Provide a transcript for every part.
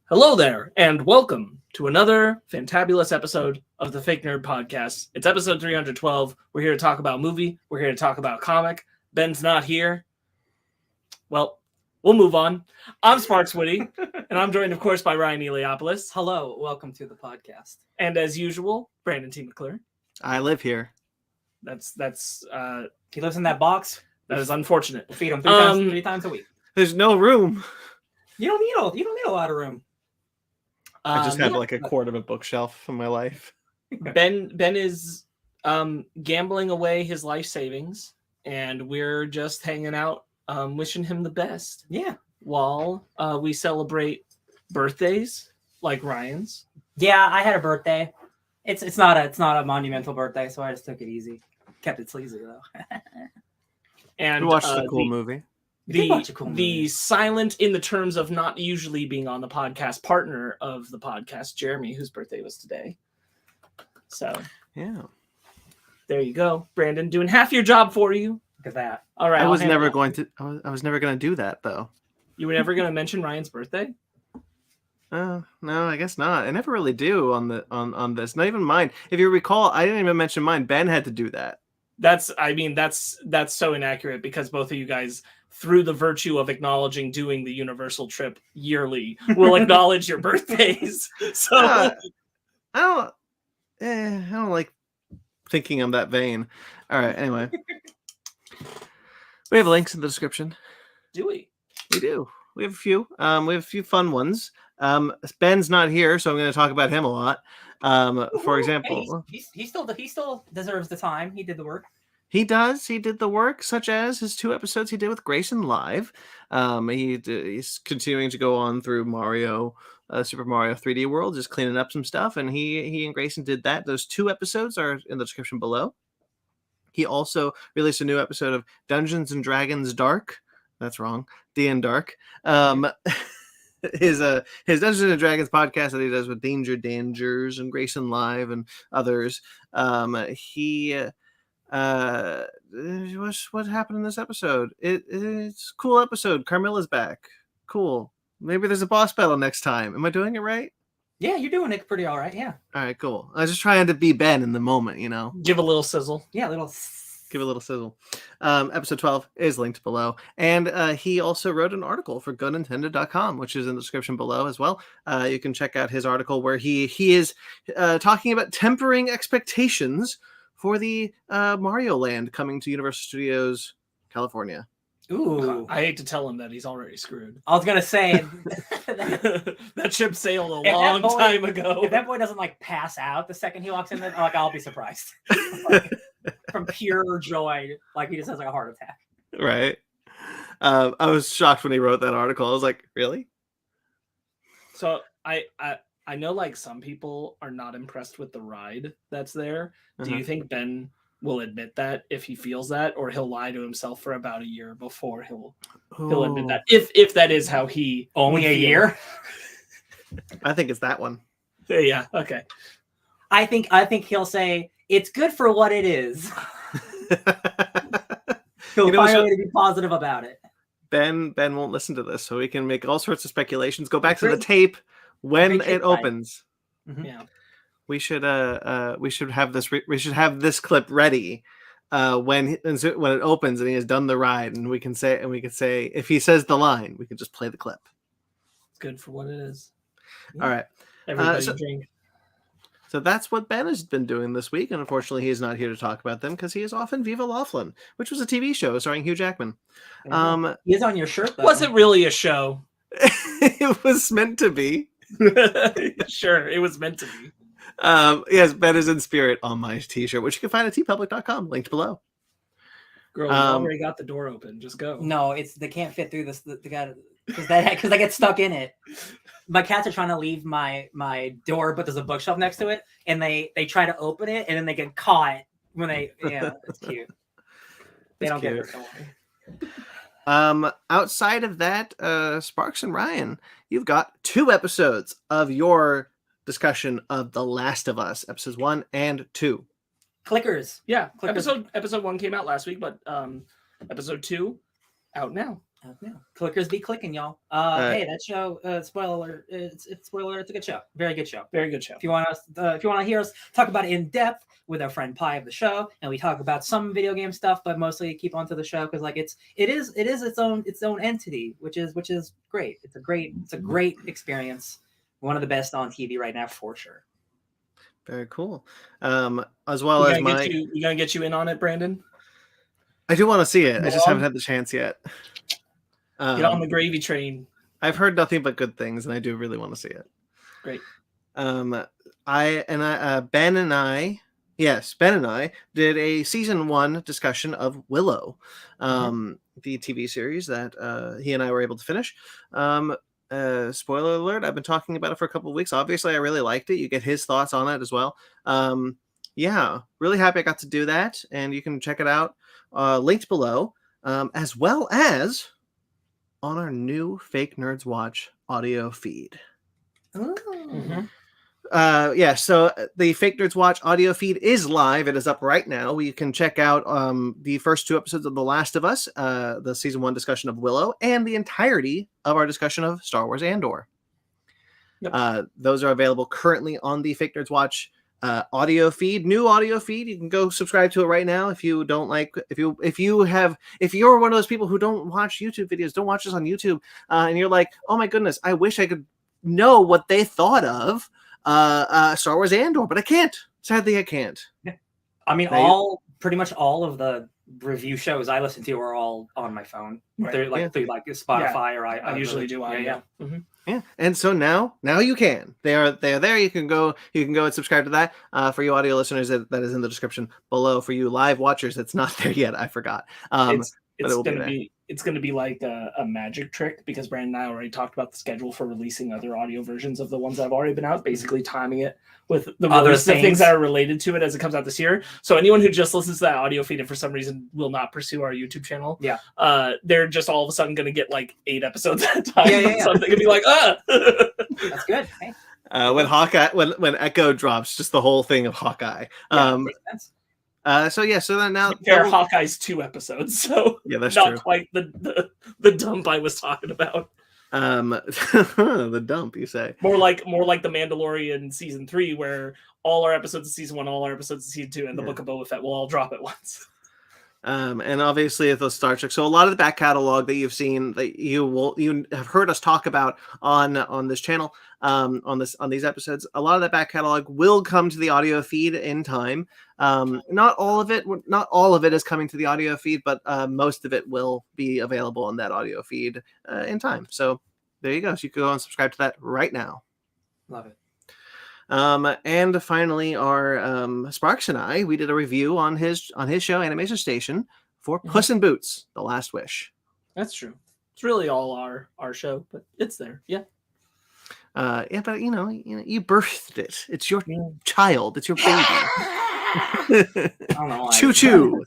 Hello there, and welcome to another fantabulous episode of the Fake Nerd Podcast. It's episode 312. We're here to talk about movie. We're here to talk about comic. Ben's not here. Well, we'll move on. I'm Sparks Woody, and I'm joined, of course, by Ryan Eliopoulos. Hello, welcome to the podcast. And as usual, Brandon T. McClure. I live here. That's He lives in that box. that is unfortunate. We'll feed him three times a week. There's no room. You don't need a lot of room. I just have like a quart of a bookshelf in my life. Ben is gambling away his life savings, and we're just hanging out, wishing him the best. Yeah. While we celebrate birthdays like Ryan's. Yeah, I had a birthday. It's not a monumental birthday, so I just took it easy. Kept it sleazy though. And We watched a cool movie. The silent, in the terms of not usually being on the podcast, partner of the podcast, Jeremy, whose birthday was today. So Yeah. there you go, Brandon, doing half your job for you. Look at that. All right, I was never going to do that though. You were never going to mention Ryan's birthday? No, I guess not. I never really do on this. Not even mine. If you recall, I didn't even mention mine. Ben had to do that. That's so inaccurate because both of you guys, through the virtue of acknowledging doing the Universal trip yearly, will acknowledge your birthdays. So I don't like thinking I'm that vain. All right. Anyway, we have links in the description. do we? We do. We have a few. We have a few fun ones. Ben's not here, so I'm going to talk about him a lot. For example, Hey, he still deserves the time. He did the work. he does. He did the work, such as his 2 episodes he did with Grayson live. He's continuing to go on through Super Mario 3D World, just cleaning up some stuff, and he and Grayson did that. Those 2 episodes are in the description below. He also released a new episode of Dungeons and Dragons Dark. That's wrong. D&D Dark. His Dungeons and Dragons podcast that he does with Dangers and Grayson Live and others. What happened in this episode? It's a cool episode. Carmilla's back. Cool. Maybe there's a boss battle next time. Am I doing it right? Yeah, you're doing it pretty all right. Yeah. All right, cool. I was just trying to be Ben in the moment, you know. Give a little sizzle. Yeah, a little. Give a little sizzle. Episode 12 is linked below. And he also wrote an article for GoNintendo.com, which is in the description below as well. You can check out his article where he is talking about tempering expectations for the Mario Land coming to Universal Studios California. Ooh. I hate to tell him that he's already screwed. I was gonna say That ship sailed If a that long boy- time ago. if that boy doesn't pass out the second he walks in, then I'll be surprised. From pure joy, he just has a heart attack. Right. I was shocked when he wrote that article. I was like, really? So I know some people are not impressed with the ride that's there. Do you think Ben will admit that if he feels that, or he'll lie to himself for about a year before he'll admit that? If that is how he Only a year? I think it's that one. Yeah, okay. I think he'll say it's good for what it is. He'll find a way to be positive about it. Ben won't listen to this, so we can make all sorts of speculations. Go back to the tape when it opens. Mm-hmm. Yeah. We should have this clip ready when it opens and he has done the ride, and we can say if he says the line, we can just play the clip. It's good for what it is. All right. Everybody drink. So that's what Ben has been doing this week, and unfortunately, he is not here to talk about them because he is off in Viva Laughlin, which was a TV show starring Hugh Jackman. He is on your shirt, though. Was it really a show? It was meant to be. Sure, it was meant to be. Yes, Ben is in spirit on my t-shirt, which you can find at tpublic.com, linked below. Girl, you already got the door open. Just go. No, they can't fit through this. Because I get stuck in it. My cats are trying to leave my door, but there's a bookshelf next to it, and they try to open it, and then they get caught when it's cute. They don't get it. Don't worry. Outside of that, Sparks and Ryan, you've got 2 episodes of your discussion of The Last of Us, episodes 1 and 2. Clickers. Yeah, Clickers. episode 1 came out last week, but episode 2 out now. Yeah. Clickers be clicking, y'all. Hey, that show. Spoiler alert! It's spoiler alert. It's a good show. Very good show. Very good show. If you want to hear us talk about it in depth with our friend Pi of the show, and we talk about some video game stuff, but mostly keep on to the show because like it is its own entity, which is great. It's a great experience. One of the best on TV right now for sure. Very cool. As well as we gonna get you in on it, Brandon. I do want to see it. I just haven't had the chance yet. Get on the gravy train. I've heard nothing but good things, and I do really want to see it. Great. Ben and I did a season 1 discussion of Willow, the TV series that he and I were able to finish. Spoiler alert, I've been talking about it for a couple of weeks. Obviously, I really liked it. You get his thoughts on it as well. Yeah, really happy I got to do that, and you can check it out linked below, as well as on our new Fake Nerds Watch audio feed. Ooh. So the Fake Nerds Watch audio feed is live. It is up right now. You can check out the first 2 episodes of The Last of Us, the season 1 discussion of Willow, and the entirety of our discussion of Star Wars Andor. Yep. Those are available currently on the Fake Nerds Watch audio feed, new audio feed. You can go subscribe to it right now if you don't like, if you're one of those people who don't watch YouTube videos, don't watch this on YouTube, and you're like, oh my goodness, I wish I could know what they thought of Star Wars Andor, but I can't. Sadly, I can't. I mean, pretty much all of the review shows I listen to are all on my phone. Right. They're like through like Spotify or I usually do. Yeah, and so now you can. They are there. You can go and subscribe to that. For you audio listeners, that is in the description below. For you live watchers, it's not there yet. I forgot. It's going to be like a magic trick because Brandon and I already talked about the schedule for releasing other audio versions of the ones that have already been out, basically timing it with the other things that are related to it as it comes out this year. So anyone who just listens to that audio feed and for some reason will not pursue our YouTube channel, they're just all of a sudden going to get like 8 episodes at a time. So they're going to be like, That's good. Hey. When Hawkeye, when Echo drops, just the whole thing of Hawkeye. So then now Hawkeye's 2 episodes, so that's not true. Quite the dump I was talking about. The dump, you say? More like the Mandalorian season 3, where all our episodes of season 1, all our episodes of season 2, and the Book of Boba Fett will all drop at once. And obviously the Star Trek. So a lot of the back catalog that you've seen, that you have heard us talk about on this channel, on these episodes, a lot of that back catalog will come to the audio feed in time. Not all of it is coming to the audio feed, but most of it will be available on that audio feed in time. So there you go. So you can go and subscribe to that right now. Love it. And finally, our Sparks and I, we did a review on his show Animation Station for Puss in Boots: The Last Wish. That's true. It's really all our show, but it's there. Yeah. But you birthed it. It's your child. It's your baby. I don't know. Choo choo,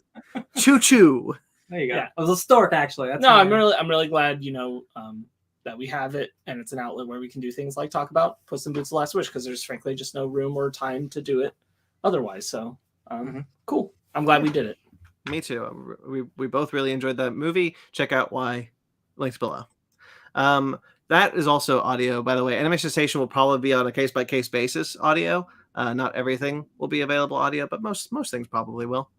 choo choo. There you go. Yeah. It was a stork, actually. I'm really glad that we have it, and it's an outlet where we can do things like talk about Puss in Boots: The Last Wish, because there's frankly just no room or time to do it otherwise. So cool. I'm glad we did it. Me too. We both really enjoyed that movie. Check out why, links below. That is also audio, by the way. Animation Station will probably be on a case-by-case basis audio. Not everything will be available audio, but most things probably will.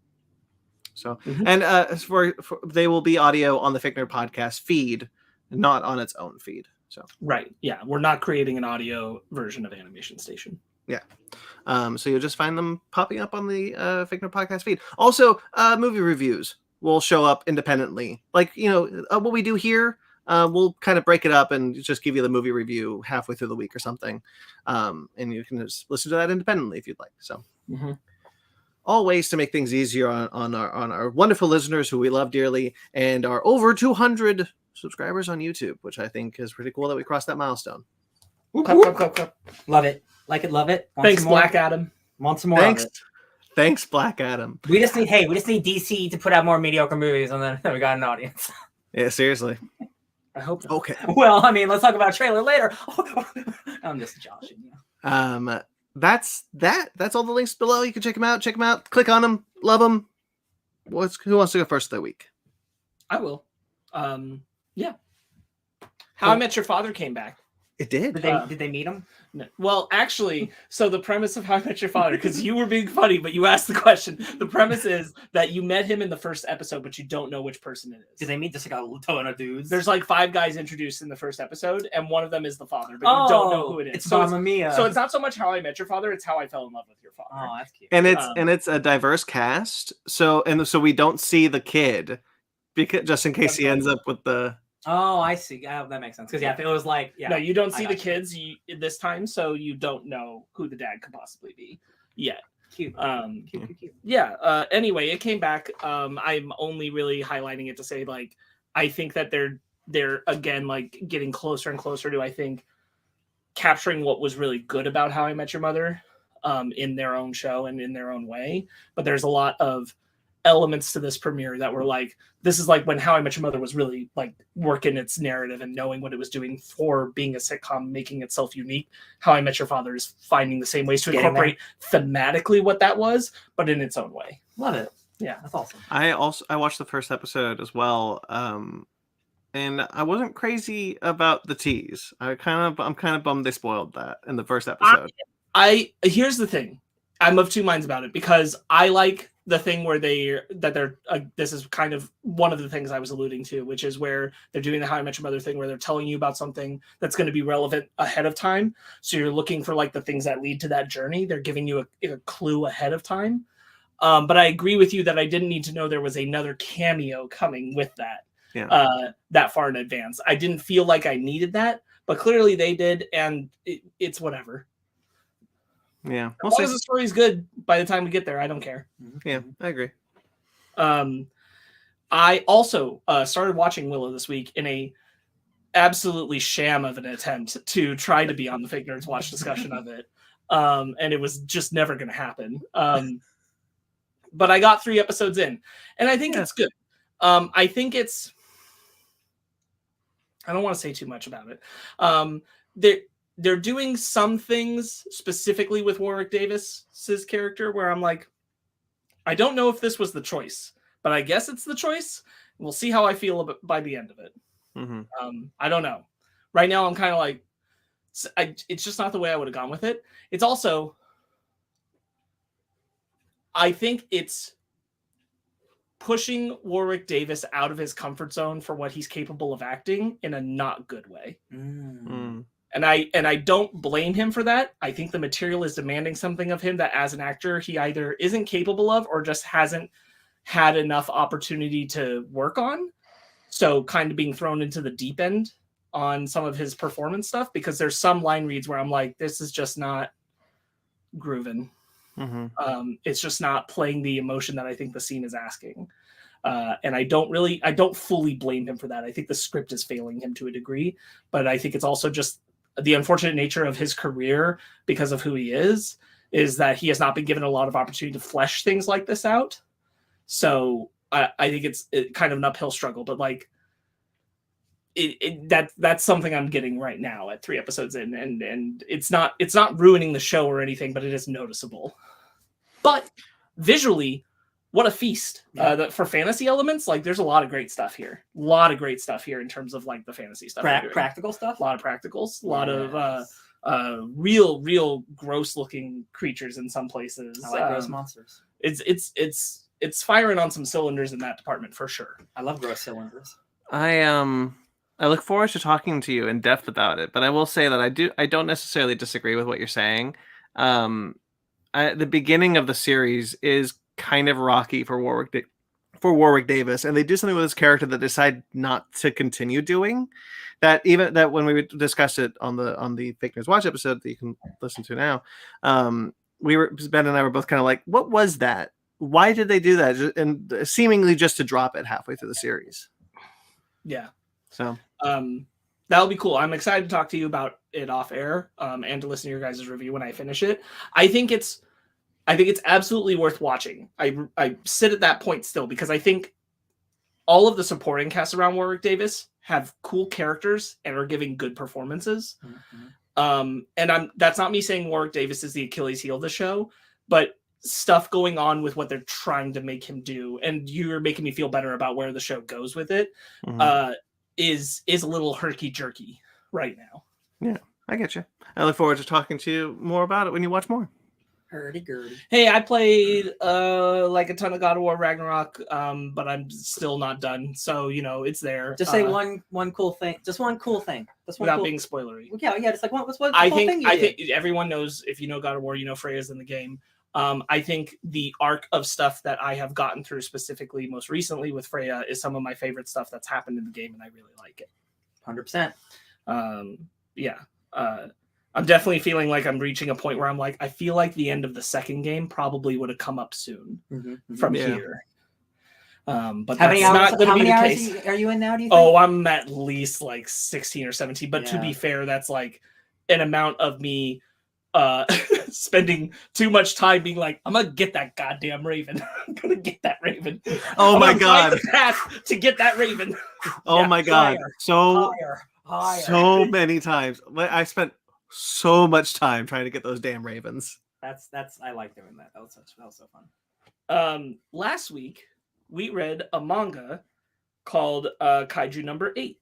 So, and for they will be audio on the Fake Nerd Podcast feed, not on its own feed. So right, yeah, we're not creating an audio version of Animation Station. Yeah, so you'll just find them popping up on the Fake Nerd Podcast feed. Also, movie reviews will show up independently. Like what we do here, we'll kind of break it up and just give you the movie review halfway through the week or something, and you can just listen to that independently if you'd like. So. All ways to make things easier on our wonderful listeners who we love dearly, and our over 200 subscribers on YouTube, which I think is pretty cool that we crossed that milestone. Clap. Love it. Like it, love it. Thanks, Black Adam. Want some more? Thanks, Black Adam. We just need DC to put out more mediocre movies, and then we got an audience. Yeah, seriously. I hope so. Okay. Well, I mean, let's talk about a trailer later. I'm just joshing you. That's all the links below. You can check them out. Click on them. Love them. Who wants to go first of the week? I will. How I Met Your Father came back. It did. Did they meet him? No. Well, actually, so the premise of How I Met Your Father, because you were being funny, but you asked the question. The premise is that you met him in the first episode, but you don't know which person it is. Did they meet just like a ton of dudes? There's like 5 guys introduced in the first episode, and one of them is the father, but you don't know who it is. It's Mamma Mia. So it's not so much How I Met Your Father; it's How I Fell in Love with Your Father. Oh, that's cute. And it's a diverse cast. So we don't see the kid, because just in case he ends up with the. Oh, I see. That makes sense. Because if it was like, no, you don't see the kids this time, so you don't know who the dad could possibly be yet. Cute. Cute. Yeah. Anyway, it came back. I'm only really highlighting it to say, like, I think that they're again like getting closer and closer to, I think, capturing what was really good about How I Met Your Mother, in their own show and in their own way. But there's a lot of elements to this premiere that were like, this is like when How I Met Your Mother was really like working its narrative and knowing what it was doing for being a sitcom, making itself unique. How I Met Your Father is finding the same ways to incorporate thematically what that was, but in its own way. Love it. Yeah, that's awesome. I watched the first episode as well, and I wasn't crazy about the tease. I'm kind of bummed they spoiled that in the first episode. Here's the thing. I'm of two minds about it, because I like the thing where they're this is kind of one of the things I was alluding to, which is where they're doing the How I Met Your Mother thing, where they're telling you about something that's going to be relevant ahead of time. So you're looking for like the things that lead to that journey. They're giving you a clue ahead of time. But I agree with you that I didn't need to know there was another cameo coming with that. Yeah. That far in advance. I didn't feel like I needed that, but clearly they did, and it's whatever. Yeah. As long as the story's good by the time we get there, I don't care. Yeah, I agree. I also started watching Willow this week in a absolutely sham of an attempt to try to be on the Fake Nerds Watch discussion of it. And it was just never going to happen. But I got 3 episodes in, and I think it's good. I think it's... I don't want to say too much about it. They're doing some things specifically with Warwick Davis's character where I'm like, I don't know if this was the choice, but I guess it's the choice. We'll see how I feel by the end of it. Mm-hmm. I don't know. Right now, I'm kind of like, it's just not the way I would have gone with it. It's also, I think it's pushing Warwick Davis out of his comfort zone for what he's capable of acting in a not good way. And I don't blame him for that. I think the material is demanding something of him that as an actor, he either isn't capable of or just hasn't had enough opportunity to work on. So kind of being thrown into the deep end on some of his performance stuff, because there's some line reads where I'm like, this is just not grooving. It's just not playing the emotion that I think the scene is asking. And I don't fully blame him for that. I think the script is failing him to a degree, but I think it's also just the unfortunate nature of his career, because of who he is that he has not been given a lot of opportunity to flesh things like this out. So I think it's kind of an uphill struggle, but like that's something I'm getting right now at 3 episodes in, and it's not ruining the show or anything, but it is noticeable. But visually, what a feast. For fantasy elements, like there's a lot of great stuff here. A lot of great stuff here in terms of like the fantasy stuff. Practical stuff? A lot of practicals. A lot of real gross looking creatures in some places. I like gross monsters. It's firing on some cylinders in that department for sure. I love gross cylinders. I look forward to talking to you in depth about it, but I will say that I don't necessarily disagree with what you're saying. The beginning of the series is kind of rocky for Warwick Davis, and they do something with his character that decide not to continue doing. That when we discussed it on the Fake News Watch episode that you can listen to now, Ben and I were both kind of like, what was that? Why did they do that? And seemingly just to drop it halfway through the series. Yeah. So that'll be cool. I'm excited to talk to you about it off air, and to listen to your guys' review when I finish it. I think it's absolutely worth watching. I sit at that point still, because I think all of the supporting cast around Warwick Davis have cool characters and are giving good performances. And that's not me saying Warwick Davis is the Achilles heel of the show, but stuff going on with what they're trying to make him do, and you're making me feel better about where the show goes with it. is a little herky jerky right now. Yeah, I get you. I look forward to talking to you more about it when you watch more. Hurdy-gurdy. Hey, I played like a ton of God of War Ragnarok, but I'm still not done. So it's there. Just say one cool thing. Just one cool thing. Just one without cool... being spoilery. Yeah. Just like what's one I cool think thing you I did? think everyone knows, if you know God of War, Freya's in the game. I think the arc of stuff that I have gotten through, specifically most recently with Freya, is some of my favorite stuff that's happened in the game, and I really like it. 100%. Yeah. I'm definitely feeling like I'm reaching a point where I'm like, I feel like the end of the second game probably would have come up soon from here. But how that's many hours, not going to be the hours case. Are you in now, do you think? Oh, I'm at least like 16 or 17. But to be fair, that's like an amount of me spending too much time being like, I'm gonna get that goddamn raven. I'm gonna get that raven. Oh my god! The path to get that raven. Oh my god! Higher. So many times. I spent so much time trying to get those damn ravens. That's I like doing that. That was so fun. Last week we read a manga called Kaiju number 8.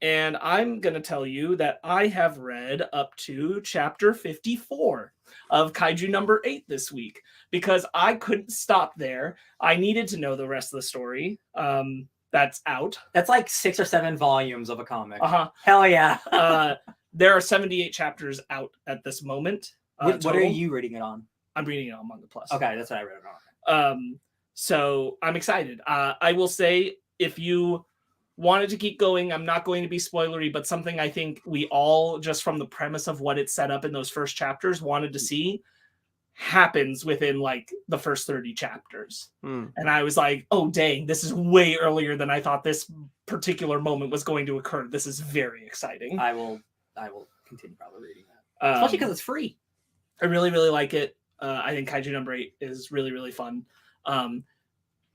And I'm going to tell you that I have read up to chapter 54 of Kaiju number 8 this week because I couldn't stop there. I needed to know the rest of the story. That's out. That's like 6 or 7 volumes of a comic. Hell yeah. There are 78 chapters out at this moment. What are you reading it on? I'm reading it on Manga Plus. Okay, that's what I read it on. So I'm excited. I will say, if you wanted to keep going, I'm not going to be spoilery, but something I think we all, just from the premise of what it set up in those first chapters, wanted to see happens within like the first 30 chapters. And I was like, oh dang, this is way earlier than I thought this particular moment was going to occur. This is very exciting. I will continue probably reading that, especially because it's free. I really, really like it. I think Kaiju number 8 is really, really fun.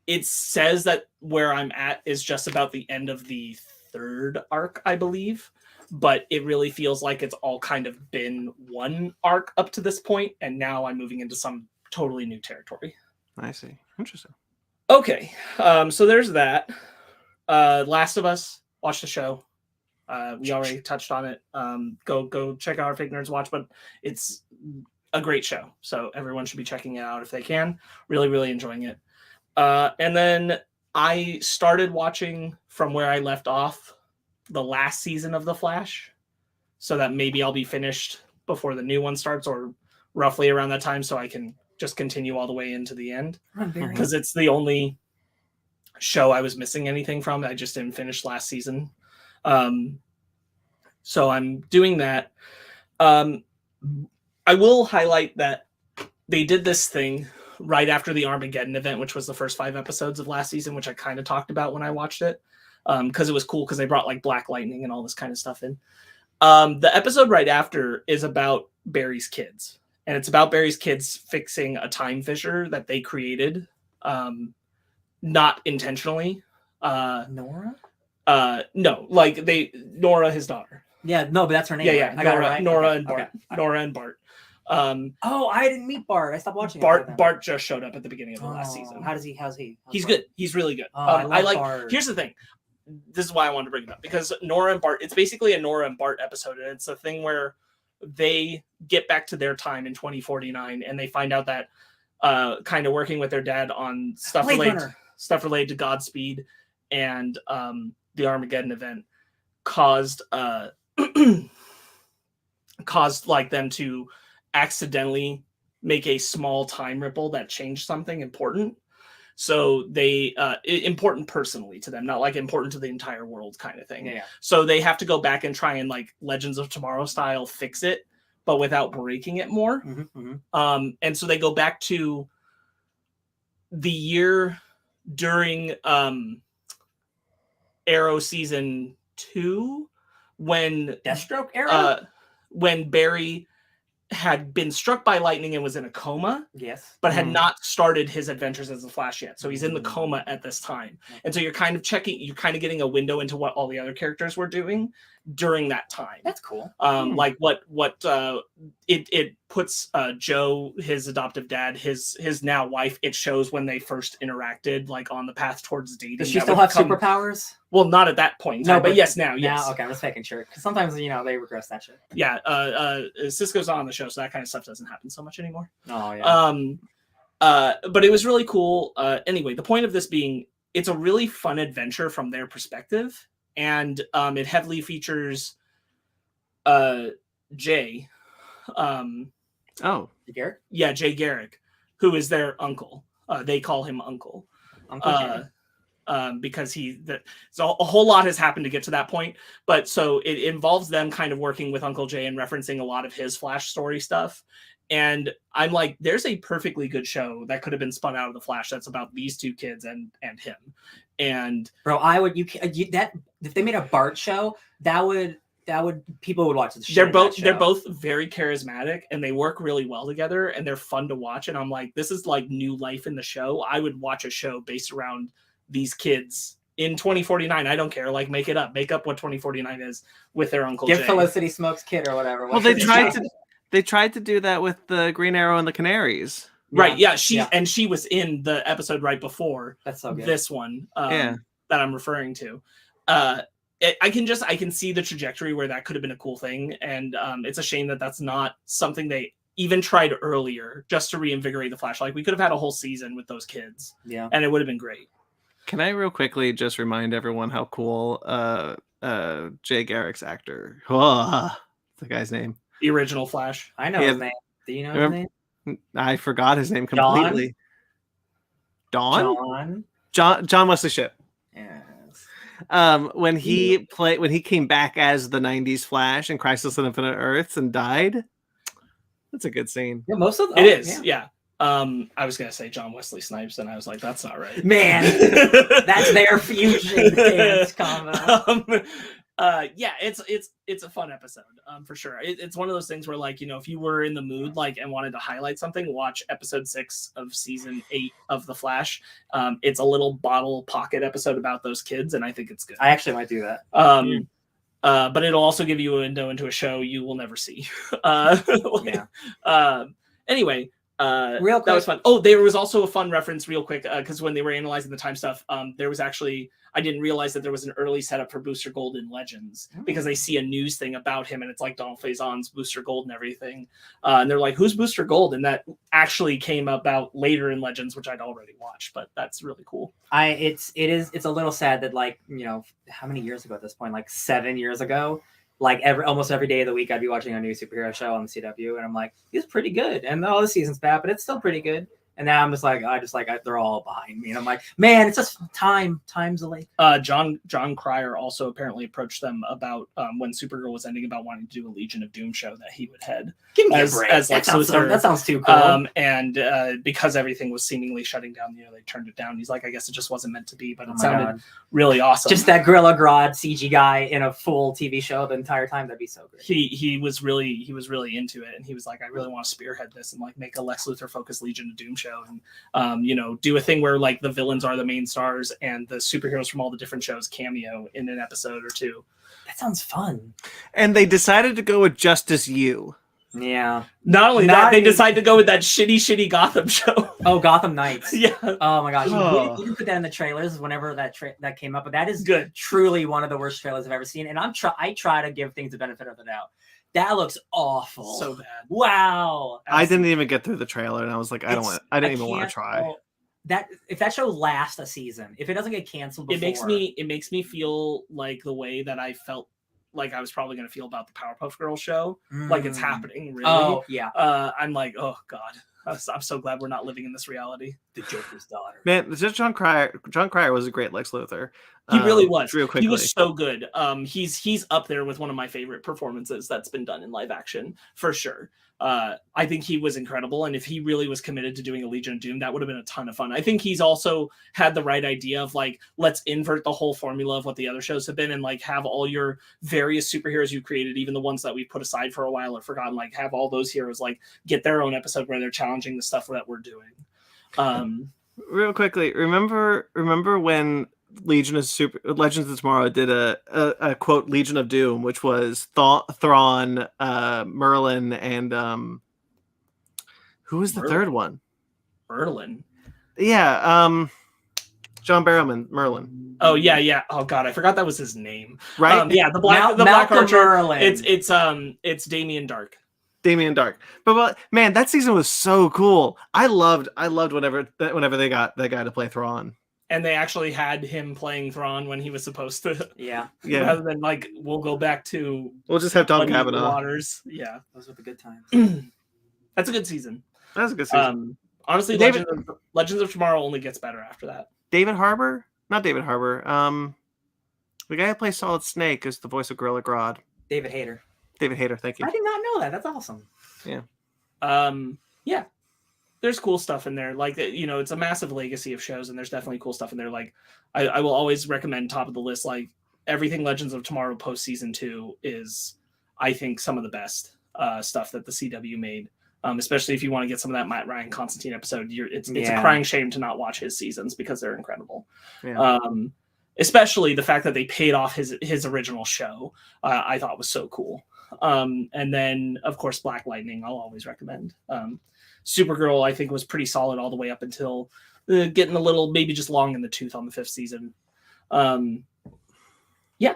It says that where I'm at is just about the end of the 3rd arc, I believe. But it really feels like it's all kind of been one arc up to this point, and now I'm moving into some totally new territory. I see. Interesting. Okay, so there's that. Last of Us, watch the show. We already touched on it. Go check out our Fake Nerds Watch, but it's a great show, so everyone should be checking it out if they can. Really, really enjoying it. And then I started watching from where I left off the last season of The Flash, so that maybe I'll be finished before the new one starts, or roughly around that time, so I can just continue all the way into the end, because it's the only show I was missing anything from. I just didn't finish last season. So I'm doing that. I will highlight that they did this thing right after the Armageddon event, which was the first 5 episodes of last season, which I kind of talked about when I watched it. Because it was cool, because they brought like Black Lightning and all this kind of stuff in. The episode right after is about Barry's kids. And it's about Barry's kids fixing a time fissure that they created, not intentionally. Nora? No, like Nora, his daughter. Yeah, no, but that's her name. Yeah, right? I got it right. Nora and Bart. Okay. Nora and Bart. Oh, I didn't meet Bart. I stopped watching. Bart just showed up at the beginning of the last season. How's he? He's good. He's really good. I like Bart. Here's the thing. This is why I wanted to bring it up, because Nora and Bart, it's basically a Nora and Bart episode, and it's a thing where they get back to their time in 2049, and they find out that kind of working with their dad on stuff related to Godspeed and the Armageddon event caused like them to accidentally make a small time ripple that changed something important. So they important personally to them, not like important to the entire world kind of thing. Yeah. So they have to go back and try and like Legends of Tomorrow style fix it, but without breaking it more. And so they go back to the year during Arrow season 2 when Deathstroke era, when Barry had been struck by lightning and was in a coma, yes, but had not started his adventures as the Flash yet. So he's in the coma at this time. And so you're kind of getting a window into what all the other characters were doing. during that time. That's cool. Like what it puts Joe, his adoptive dad, his now wife, it shows when they first interacted, like on the path towards dating. Does she still have superpowers? Well, not at that point. No, but yes, now, yes. Okay, I'm just making sure. Because sometimes, they regress that shit. Yeah, Cisco's on the show, so that kind of stuff doesn't happen so much anymore. Oh, yeah. But it was really cool. Anyway, the point of this being, it's a really fun adventure from their perspective. And it heavily features Jay. Garrick? Yeah, Jay Garrick, who is their uncle. They call him Uncle. Uncle Jay. Because so a whole lot has happened to get to that point. But so it involves them kind of working with Uncle Jay and referencing a lot of his Flash story stuff. And I'm like, there's a perfectly good show that could have been spun out of the Flash that's about these two kids and him. And bro, that if they made a Bart show, people would watch the show. They're both very charismatic and they work really well together and they're fun to watch. And I'm like, this is like new life in the show. I would watch a show based around these kids in 2049. I don't care. Like, make up what 2049 is with their Uncle Jay. Give Felicity Smoke's kid or whatever. Well, they tried to do that with the Green Arrow and the Canaries. Right. Yeah. She was in the episode right before this one that I'm referring to. I can see the trajectory where that could have been a cool thing. And it's a shame that that's not something they even tried earlier just to reinvigorate the Flash. Like, we could have had a whole season with those kids. Yeah. And it would have been great. Can I real quickly just remind everyone how cool Jay Garrick's actor? What's the guy's name? The original Flash. I know his name. Do you know his name? I forgot his name completely. John Wesley Shipp. Yes. When he came back as the 90s Flash in Crisis on Infinite Earths and died. That's a good scene. Yeah, most of it is. Yeah. I was gonna say John Wesley Snipes, and I was like, that's not right. Man, that's their fusion dance combo. Yeah, it's a fun episode, for sure. It's one of those things where, like, if you were in the mood, like, and wanted to highlight something, watch episode 6 of season 8 of The Flash. It's a little bottle pocket episode about those kids, and I think it's good. I actually might do that. But it'll also give you a window into a show you will never see. Anyway. Real quick. That was fun. Oh, there was also a fun reference real quick, because when they were analyzing the time stuff, there was actually, I didn't realize that there was an early setup for Booster Gold in Legends, because they see a news thing about him and it's like Donald Faison's Booster Gold and everything. And they're like, who's Booster Gold? And that actually came about later in Legends, which I'd already watched, but that's really cool. It's a little sad that, like, how many years ago at this point? Like 7 years ago. Like almost every day of the week, I'd be watching a new superhero show on the CW, and I'm like, "It's pretty good." And the season's bad, but it's still pretty good. And now I'm just like, they're all behind me, and I'm like, man, it's just time's a lake. John Cryer also apparently approached them about when Supergirl was ending, about wanting to do a Legion of Doom show that he would head. Give me a break. That sounds too cool. And because everything was seemingly shutting down, they turned it down. He's like, I guess it just wasn't meant to be, but it sounded really awesome. Just that Gorilla Grodd CG guy in a full TV show the entire time, that'd be so great. He was really into it, and he was like, I really want to spearhead this and like make a Lex Luthor focused Legion of Doom show, and do a thing where like the villains are the main stars and the superheroes from all the different shows cameo in an episode or two. That sounds fun. And they decided to go with Justice You. Yeah. Not only that, they decided to go with that shitty Gotham show. Oh, Gotham Knights. Yeah. Oh my gosh. You can put that in the trailers whenever that came up, but that is good. Truly one of the worst trailers I've ever seen. And I try to give things the benefit of the doubt. That looks awful. So bad. Wow. I didn't even get through the trailer, and I was like, I didn't even want to try. If that show lasts a season, if it doesn't get canceled before, it makes me feel like the way that I felt like I was probably going to feel about the Powerpuff Girls show. Like it's happening, really. Oh, yeah. I'm like, oh God. I'm so glad we're not living in this reality. The Joker's daughter. Man, just John Cryer was a great Lex Luthor. He really was. Real quickly. He was so good. He's up there with one of my favorite performances that's been done in live action, for sure. I think he was incredible, and if he really was committed to doing a Legion of Doom, that would have been a ton of fun. I think he's also had the right idea of like, let's invert the whole formula of what the other shows have been, and like have all your various superheroes you created, even the ones that we put aside for a while or forgotten, like have all those heroes like get their own episode where they're challenging the stuff that we're doing. Real quickly, remember when Legends of Tomorrow did a quote Legion of Doom, which was Thrawn, Merlin, and who was the third one? Merlin. Yeah, John Barrowman, Merlin. Oh yeah. Oh god, I forgot that was his name. Right? Yeah, the Black Archer. Merlin. It's Damien Dark. Damien Dark. But man, that season was so cool. I loved whenever they got that guy to play Thrawn. And they actually had him playing Thrawn when he was supposed to. Yeah. Rather than like we'll go back to. We'll just have Tom Muddy Cavanaugh. Waters. Yeah, Those were the good times. that's a good season. That's a good season. Honestly, Legends of Tomorrow only gets better after that. David Harbour? Not David Harbour. The guy who plays Solid Snake is the voice of Gorilla Grodd. David Hayter. David Hayter, thank you. I did not know that. That's awesome. Yeah. Yeah. There's cool stuff in there. Like, it's a massive legacy of shows, and there's definitely cool stuff in there. Like, I will always recommend top of the list. Like, everything Legends of Tomorrow post season 2 is, I think, some of the best stuff that the CW made. Especially if you want to get some of that Matt Ryan Constantine episode. It's a crying shame to not watch his seasons because they're incredible. Yeah. Especially the fact that they paid off his original show, I thought was so cool. And then, of course, Black Lightning, I'll always recommend. Supergirl, I think, was pretty solid all the way up until getting a little, maybe just long in the tooth on the 5th season. Yeah.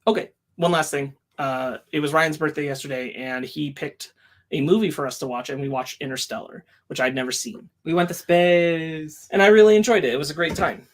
Okay. One last thing. It was Ryan's birthday yesterday, and he picked a movie for us to watch, and we watched Interstellar, which I'd never seen. We went to space. And I really enjoyed it. It was a great time.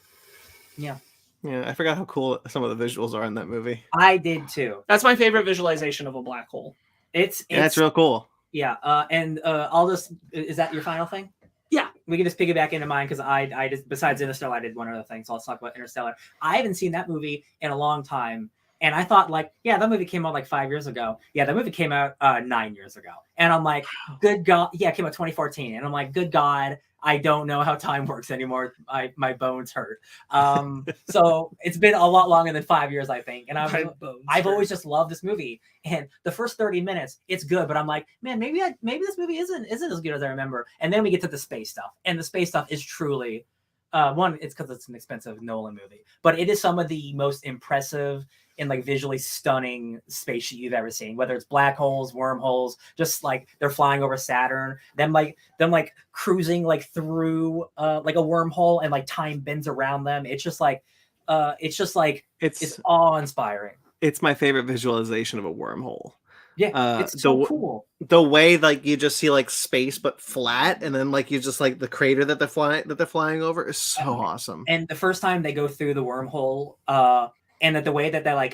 Yeah. Yeah, I forgot how cool some of the visuals are in that movie. I did too. That's my favorite visualization of a black hole. It's real cool. Yeah, and I'll just, is that your final thing? Yeah, we can just piggyback into mine because I just, besides Interstellar, I did one other thing. So let's talk about Interstellar. I haven't seen that movie in a long time, and I thought that movie came out 5 years ago. Yeah, that movie came out 9 years ago, and I'm like, good God, yeah, it came out 2014, and I'm like, good God, I don't know how time works anymore. My bones hurt. So it's been a lot longer than 5 years, I think. And I've always just loved this movie. And the first 30 minutes, it's good, but I'm like, man, maybe this movie isn't as good as I remember. And then we get to the space stuff, and the space stuff is truly one. It's because it's an expensive Nolan movie, but it is some of the most impressive and visually stunning spaceship you've ever seen, whether it's black holes, wormholes, just they're flying over Saturn, them cruising through a wormhole, and time bends around them. It's just it's awe-inspiring. It's my favorite visualization of a wormhole. Yeah, it's so cool. The way you just see space but flat, and then you just the crater that they're flying over is so awesome. And the first time they go through the wormhole, and that the way that they're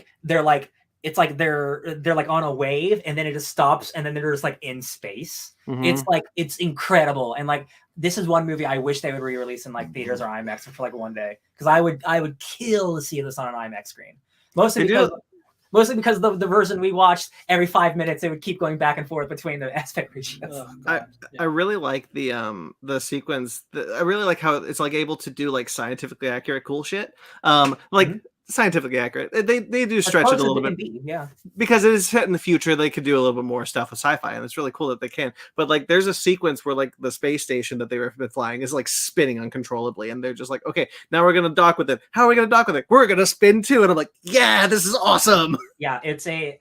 on a wave, and then it just stops, and then they're just in space. Mm-hmm. It's incredible. And this is one movie I wish they would re-release in theaters or IMAX for one day, because I would kill to see this on an IMAX screen. Mostly because the version we watched, every 5 minutes it would keep going back and forth between the aspect ratios. I really like the sequence. I really like how it's able to do scientifically accurate cool shit. Mm-hmm. Scientifically accurate. They do stretch it a little bit, yeah. Because it is set in the future. They could do a little bit more stuff with sci-fi, and it's really cool that they can. But there's a sequence where the space station that they've been flying is spinning uncontrollably, and they're just okay, now we're gonna dock with it. How are we gonna dock with it? We're gonna spin too. And I'm like, yeah, this is awesome. Yeah, it's a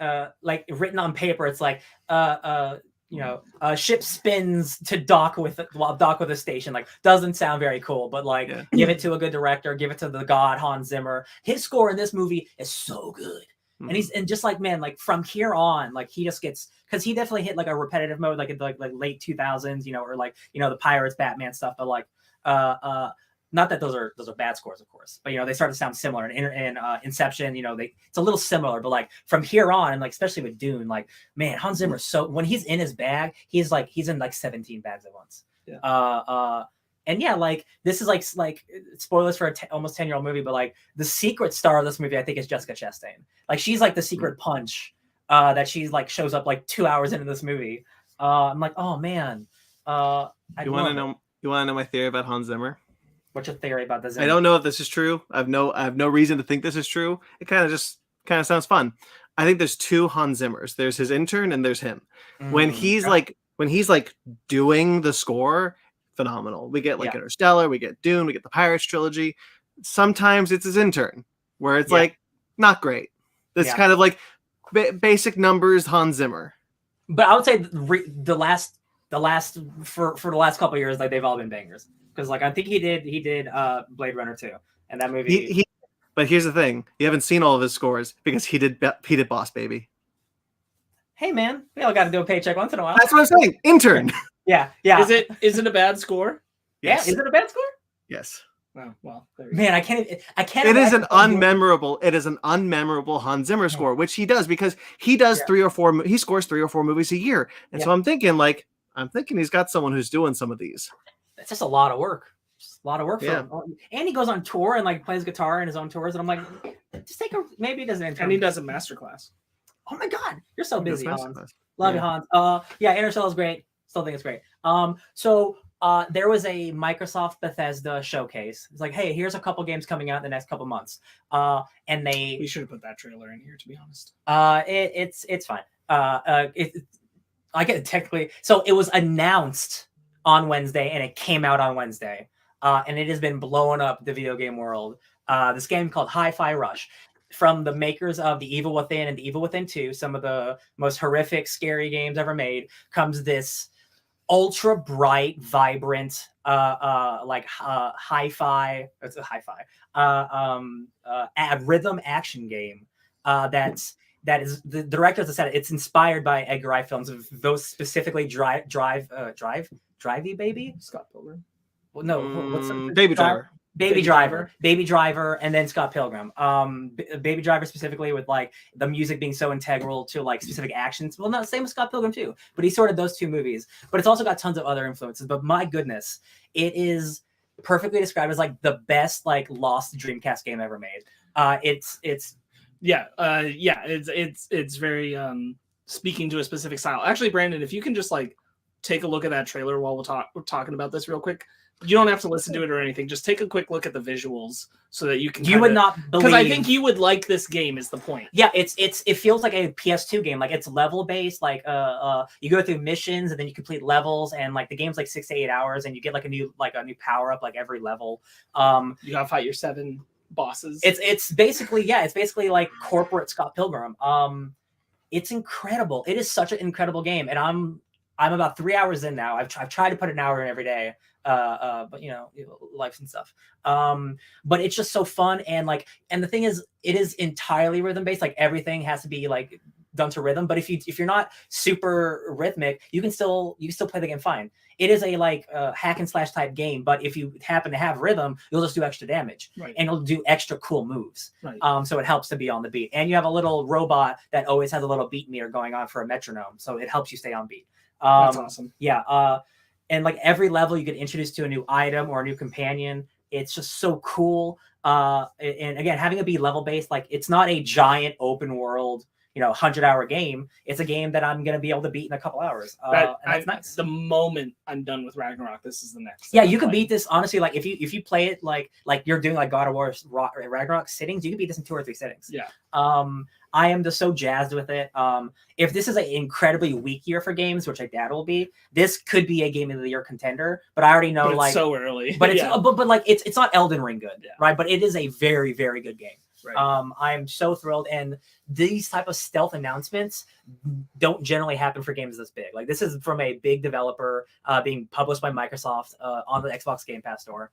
written on paper. It's a ship spins to dock with a station. Doesn't sound very cool, but give it to a good director, give it to the god Hans Zimmer. His score in this movie is so good. Mm-hmm. And just from here on, he just gets, because he definitely hit a repetitive mode in late 2000s, or the Pirates, Batman stuff, but not that those are bad scores, of course, but they start to sound similar. In Inception, it's a little similar, but from here on, and especially with Dune, man, Hans Zimmer. So when he's in his bag, he's in 17 bags at once. Yeah. And yeah, this is spoilers for almost 10-year-old movie, but the secret star of this movie, I think, is Jessica Chastain. She's the secret punch that she's shows up 2 hours into this movie. I'm oh man. You want to know my theory about Hans Zimmer? What's your theory about this? I don't know if this is true. I have no reason to think this is true. It kind of sounds fun. I think there's two Hans Zimmers. There's his intern and there's him. When he's doing the score, phenomenal. We get Interstellar, we get Dune, we get the Pirates trilogy. sometimes it's his intern, where it's Yeah. like not great. It's Yeah. kind of like basic numbers Hans Zimmer. But I would say the last for the last couple of years, like they've all been bangers. Because like I think he did Blade Runner 2, and that movie. But here's the thing: you haven't seen all of his scores because he did Boss Baby. Hey man, we all got to do a paycheck once in a while. That's what I'm saying. Intern. Yeah. Is it a bad score? Yes. Yeah. Is it a bad score? Yes. Oh, well, there you go. Man, I can't. It is an unmemorable Hans Zimmer score, which he does because he does 3 or 4. He scores 3 or 4 movies a year, and so I'm thinking he's got someone who's doing some of these. It's just a lot of work. Just a lot of work for Yeah. him. And he goes on tour and like plays guitar in his own tours, and I'm like, just take maybe he doesn't. And he does a masterclass. Oh my God, you're so busy, Hans. Masterclass. Love you, Hans. Interstellar is great. Still think it's great. So there was a Microsoft Bethesda showcase. It's like, hey, here's a couple games coming out in the next couple months. And We should have put that trailer in here, to be honest. it's fine. I get it technically. So it was announced on Wednesday and it came out on Wednesday. And it has been blowing up the video game world. This game called Hi-Fi Rush, from the makers of The Evil Within and The Evil Within 2, some of the most horrific, scary games ever made, comes this ultra bright, vibrant, hi-fi. It's a hi-fi rhythm action game. That is the directors have said it's inspired by Edgar Wright films, those specifically Drivey Baby, Scott Pilgrim. Well, no, what's the Baby Driver. Baby Driver, and then Scott Pilgrim. Baby Driver specifically, with like the music being so integral to like specific actions. Well, not same with Scott Pilgrim too, but he sorted those 2 movies. But it's also got tons of other influences. But my goodness, it is perfectly described as like the best like lost Dreamcast game ever made. It's very speaking to a specific style. Actually, Brandon, if you can just like take a look at that trailer while we're talking about this real quick. You don't have to listen to it or anything. Just take a quick look at the visuals so that you can. You would not believe, because I think you would like this game. Is the point? Yeah, it feels like a PS2 game. Like it's level based. Like you go through missions and then you complete levels, and like the game's like 6 to 8 hours, and you get like a new power up like every level. You gotta fight your 7 bosses. It's basically like corporate Scott Pilgrim. It's incredible. It is such an incredible game, and I'm about 3 hours in now. I've tried to put an hour in every day. But life and stuff. But it's just so fun, and the thing is, it is entirely rhythm based. Like everything has to be like done to rhythm. But if you're not super rhythmic, you can still play the game fine. It is a hack and slash type game, but if you happen to have rhythm, you'll just do extra damage, right, and you'll do extra cool moves. Right. So it helps to be on the beat, and you have a little robot that always has a little beat meter going on for a metronome, so it helps you stay on beat. That's awesome. Yeah. And like every level you get introduced to a new item or a new companion. It's just so cool. And again, having it be level based, like it's not a giant open world, 100-hour game. It's a game that I'm going to be able to beat in a couple hours. And that's nice. The moment I'm done with Ragnarok, this is the next. Yeah, you can beat this honestly. Like if you play it like you're doing like God of War Ragnarok sittings, you can beat this in 2 or 3 sittings. Yeah. I am just so jazzed with it. If this is an incredibly weak year for games, which I doubt it will be, this could be a game of the year contender. But I already know, it's so early. But it's it's not Elden Ring good, right? But it is a very, very good game. Right. I am so thrilled, and these type of stealth announcements don't generally happen for games this big. Like this is from a big developer being published by Microsoft on the Xbox Game Pass store.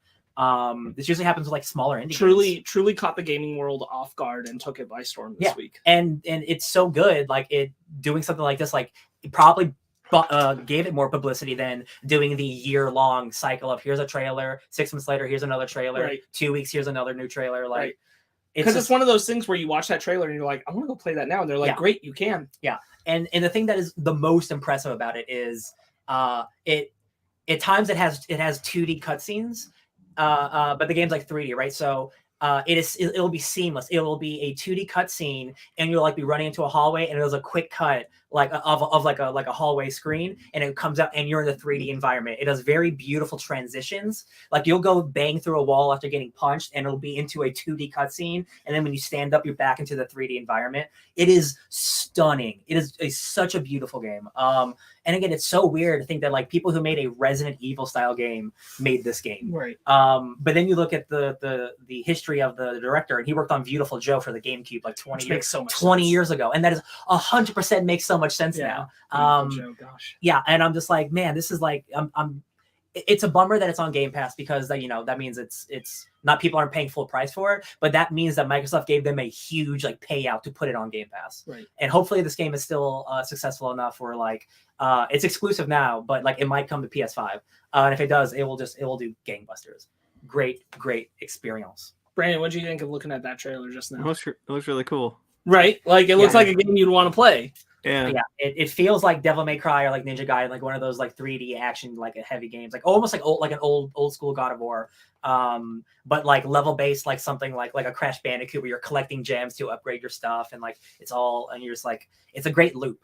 This usually happens with like smaller indie games. Truly caught the gaming world off guard and took it by storm this week. And it's so good. Like it doing something like this, like it probably gave it more publicity than doing the year-long cycle of here's a trailer, 6 months later here's another trailer, right, 2 weeks here's another new trailer. Like right. Because it's one of those things where you watch that trailer and you're like, I want to go play that now. And they're like, great, you can. Yeah. And the thing that is the most impressive about it is at times it has 2D cutscenes, but the game's like 3D, right? So it'll be seamless. It will be a 2D cutscene, and you'll like be running into a hallway, and it was a quick cut of like a hallway screen, and it comes out and you're in the 3D environment. It does very beautiful transitions. Like you'll go bang through a wall after getting punched and it'll be into a 2D cutscene, and then when you stand up you're back into the 3D environment. It is stunning. It is such a beautiful game. And again, it's so weird to think that like people who made a Resident Evil style game made this game. Right. But then you look at the history of the director, and he worked on Beautiful Joe for the GameCube like 20 years ago, and that is 100% makes so much sense now. Joe, gosh. Yeah, and I'm just like, man, this is like it's a bummer that it's on Game Pass, because that means it's not, people aren't paying full price for it, but that means that Microsoft gave them a huge like payout to put it on Game Pass. Right. And hopefully this game is still successful enough where like it's exclusive now, but like it might come to PS5. And if it does, it will do gangbusters. Great experience. Brandon, what do you think of looking at that trailer just now? It looks really cool. Right? Like it looks like a game you'd want to play. Yeah. It feels like Devil May Cry or like Ninja Gaiden, like one of those like 3D action like heavy games, like almost like an old school God of War, but like level based, like something like a Crash Bandicoot where you're collecting gems to upgrade your stuff, and like and you're just like, it's a great loop.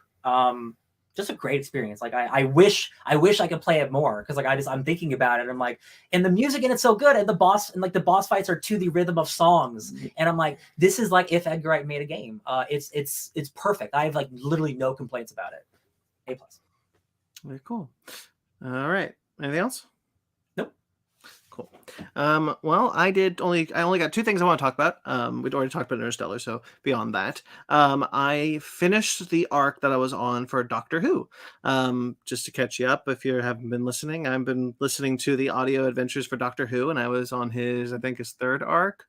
Just a great experience. Like I wish I could play it more, because like I'm thinking about it. I'm like, and the music in it's so good, and the boss fights are to the rhythm of songs, and I'm like, this is like if Edgar Wright made a game. It's perfect. I have like literally no complaints about it. A+. Very cool. All right. Anything else? Nope. Cool. Well, I only got two things I want to talk about. We'd already talked about Interstellar, so beyond that, I finished the arc that I was on for Doctor Who. Just to catch you up, if you haven't been listening, I've been listening to the audio adventures for Doctor Who, and I was on his third arc,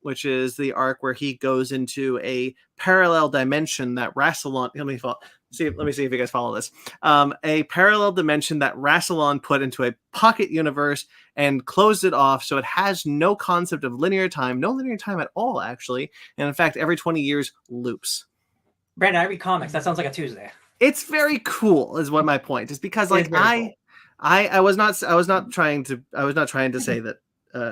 which is the arc where he goes into a parallel dimension that Rassilon. Let me see if you guys follow this. A parallel dimension that Rassilon put into a pocket universe and closed it off, so it has no concept of linear time at all, actually. And in fact, every 20 years loops. Brandon, I read comics. That sounds like a Tuesday. It's very cool, is what my point is, because like I was not trying to say that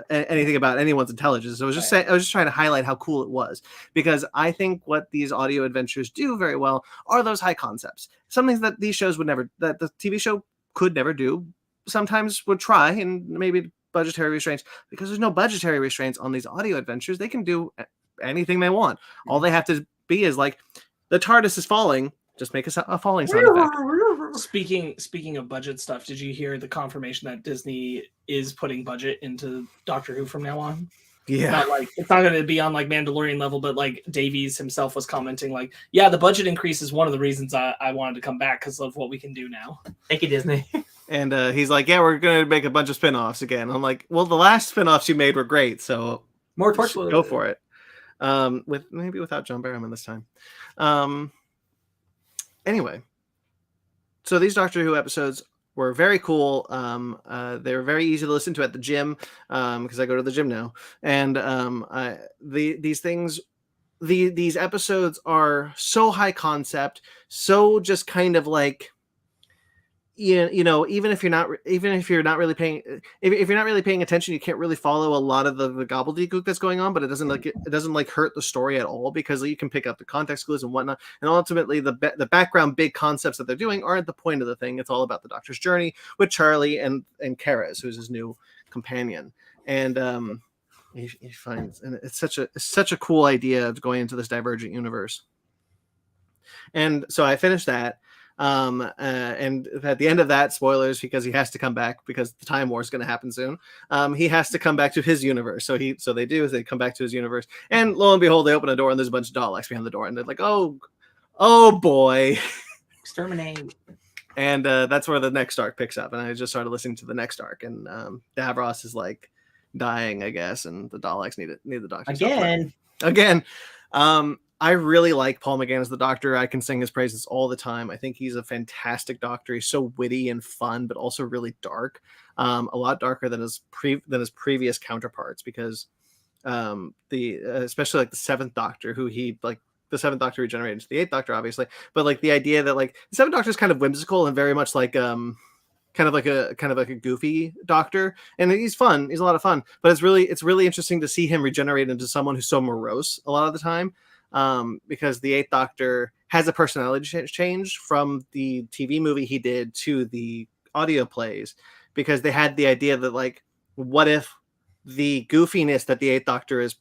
anything about anyone's intelligence. I was just trying to highlight how cool it was, because I think what these audio adventures do very well are those high concepts, something that these shows that the TV show could never do, sometimes would try, and maybe budgetary restraints, because there's no budgetary restraints on these audio adventures. They can do anything they want. All they have to be is like, the TARDIS is falling, just make a falling sound effect. Speaking of budget stuff, did you hear the confirmation that Disney is putting budget into Doctor Who from now on? Yeah, it's not going to be on like Mandalorian level, but like Davies himself was commenting like, yeah, the budget increase is one of the reasons I wanted to come back, because of what we can do now. Thank you, Disney. And he's like, yeah, we're going to make a bunch of spin-offs again. I'm like, well, the last spin-offs you made were great, so more Torchwood. Go for it. Without John Barrowman this time. Anyway, so these Doctor Who episodes were very cool. They were very easy to listen to at the gym, because I go to the gym now. And these episodes are so high concept, so just kind of like, even if you're not really paying attention, you can't really follow a lot of the gobbledygook that's going on, but it doesn't hurt the story at all, because you can pick up the context clues and whatnot. And ultimately the background big concepts that they're doing aren't the point of the thing. It's all about the Doctor's journey with Charlie and Karis, who's his new companion. And he finds, and it's such a cool idea of going into this divergent universe. And so I finished that. And at the end of that, spoilers, because he has to come back, because the Time War is going to happen soon. He has to come back to his universe. So they come back to his universe, and lo and behold, they open a door and there's a bunch of Daleks behind the door, and they're like, oh boy, exterminate. And that's where the next arc picks up. And I just started listening to the next arc, and Davros is like dying, I guess, and the Daleks need the Doctor again. I really like Paul McGann as the Doctor. I can sing his praises all the time. I think he's a fantastic Doctor. He's so witty and fun, but also really dark. A lot darker than his previous counterparts, because especially like the Seventh Doctor, the Seventh Doctor regenerated into the Eighth Doctor, obviously. But like the idea that like the Seventh Doctor is kind of whimsical and very much like kind of like a goofy Doctor, and he's fun. He's a lot of fun. But it's really interesting to see him regenerate into someone who's so morose a lot of the time. because the Eighth Doctor has a personality change from the TV movie he did to the audio plays, because they had the idea that, like, what if the goofiness that the Eighth Doctor is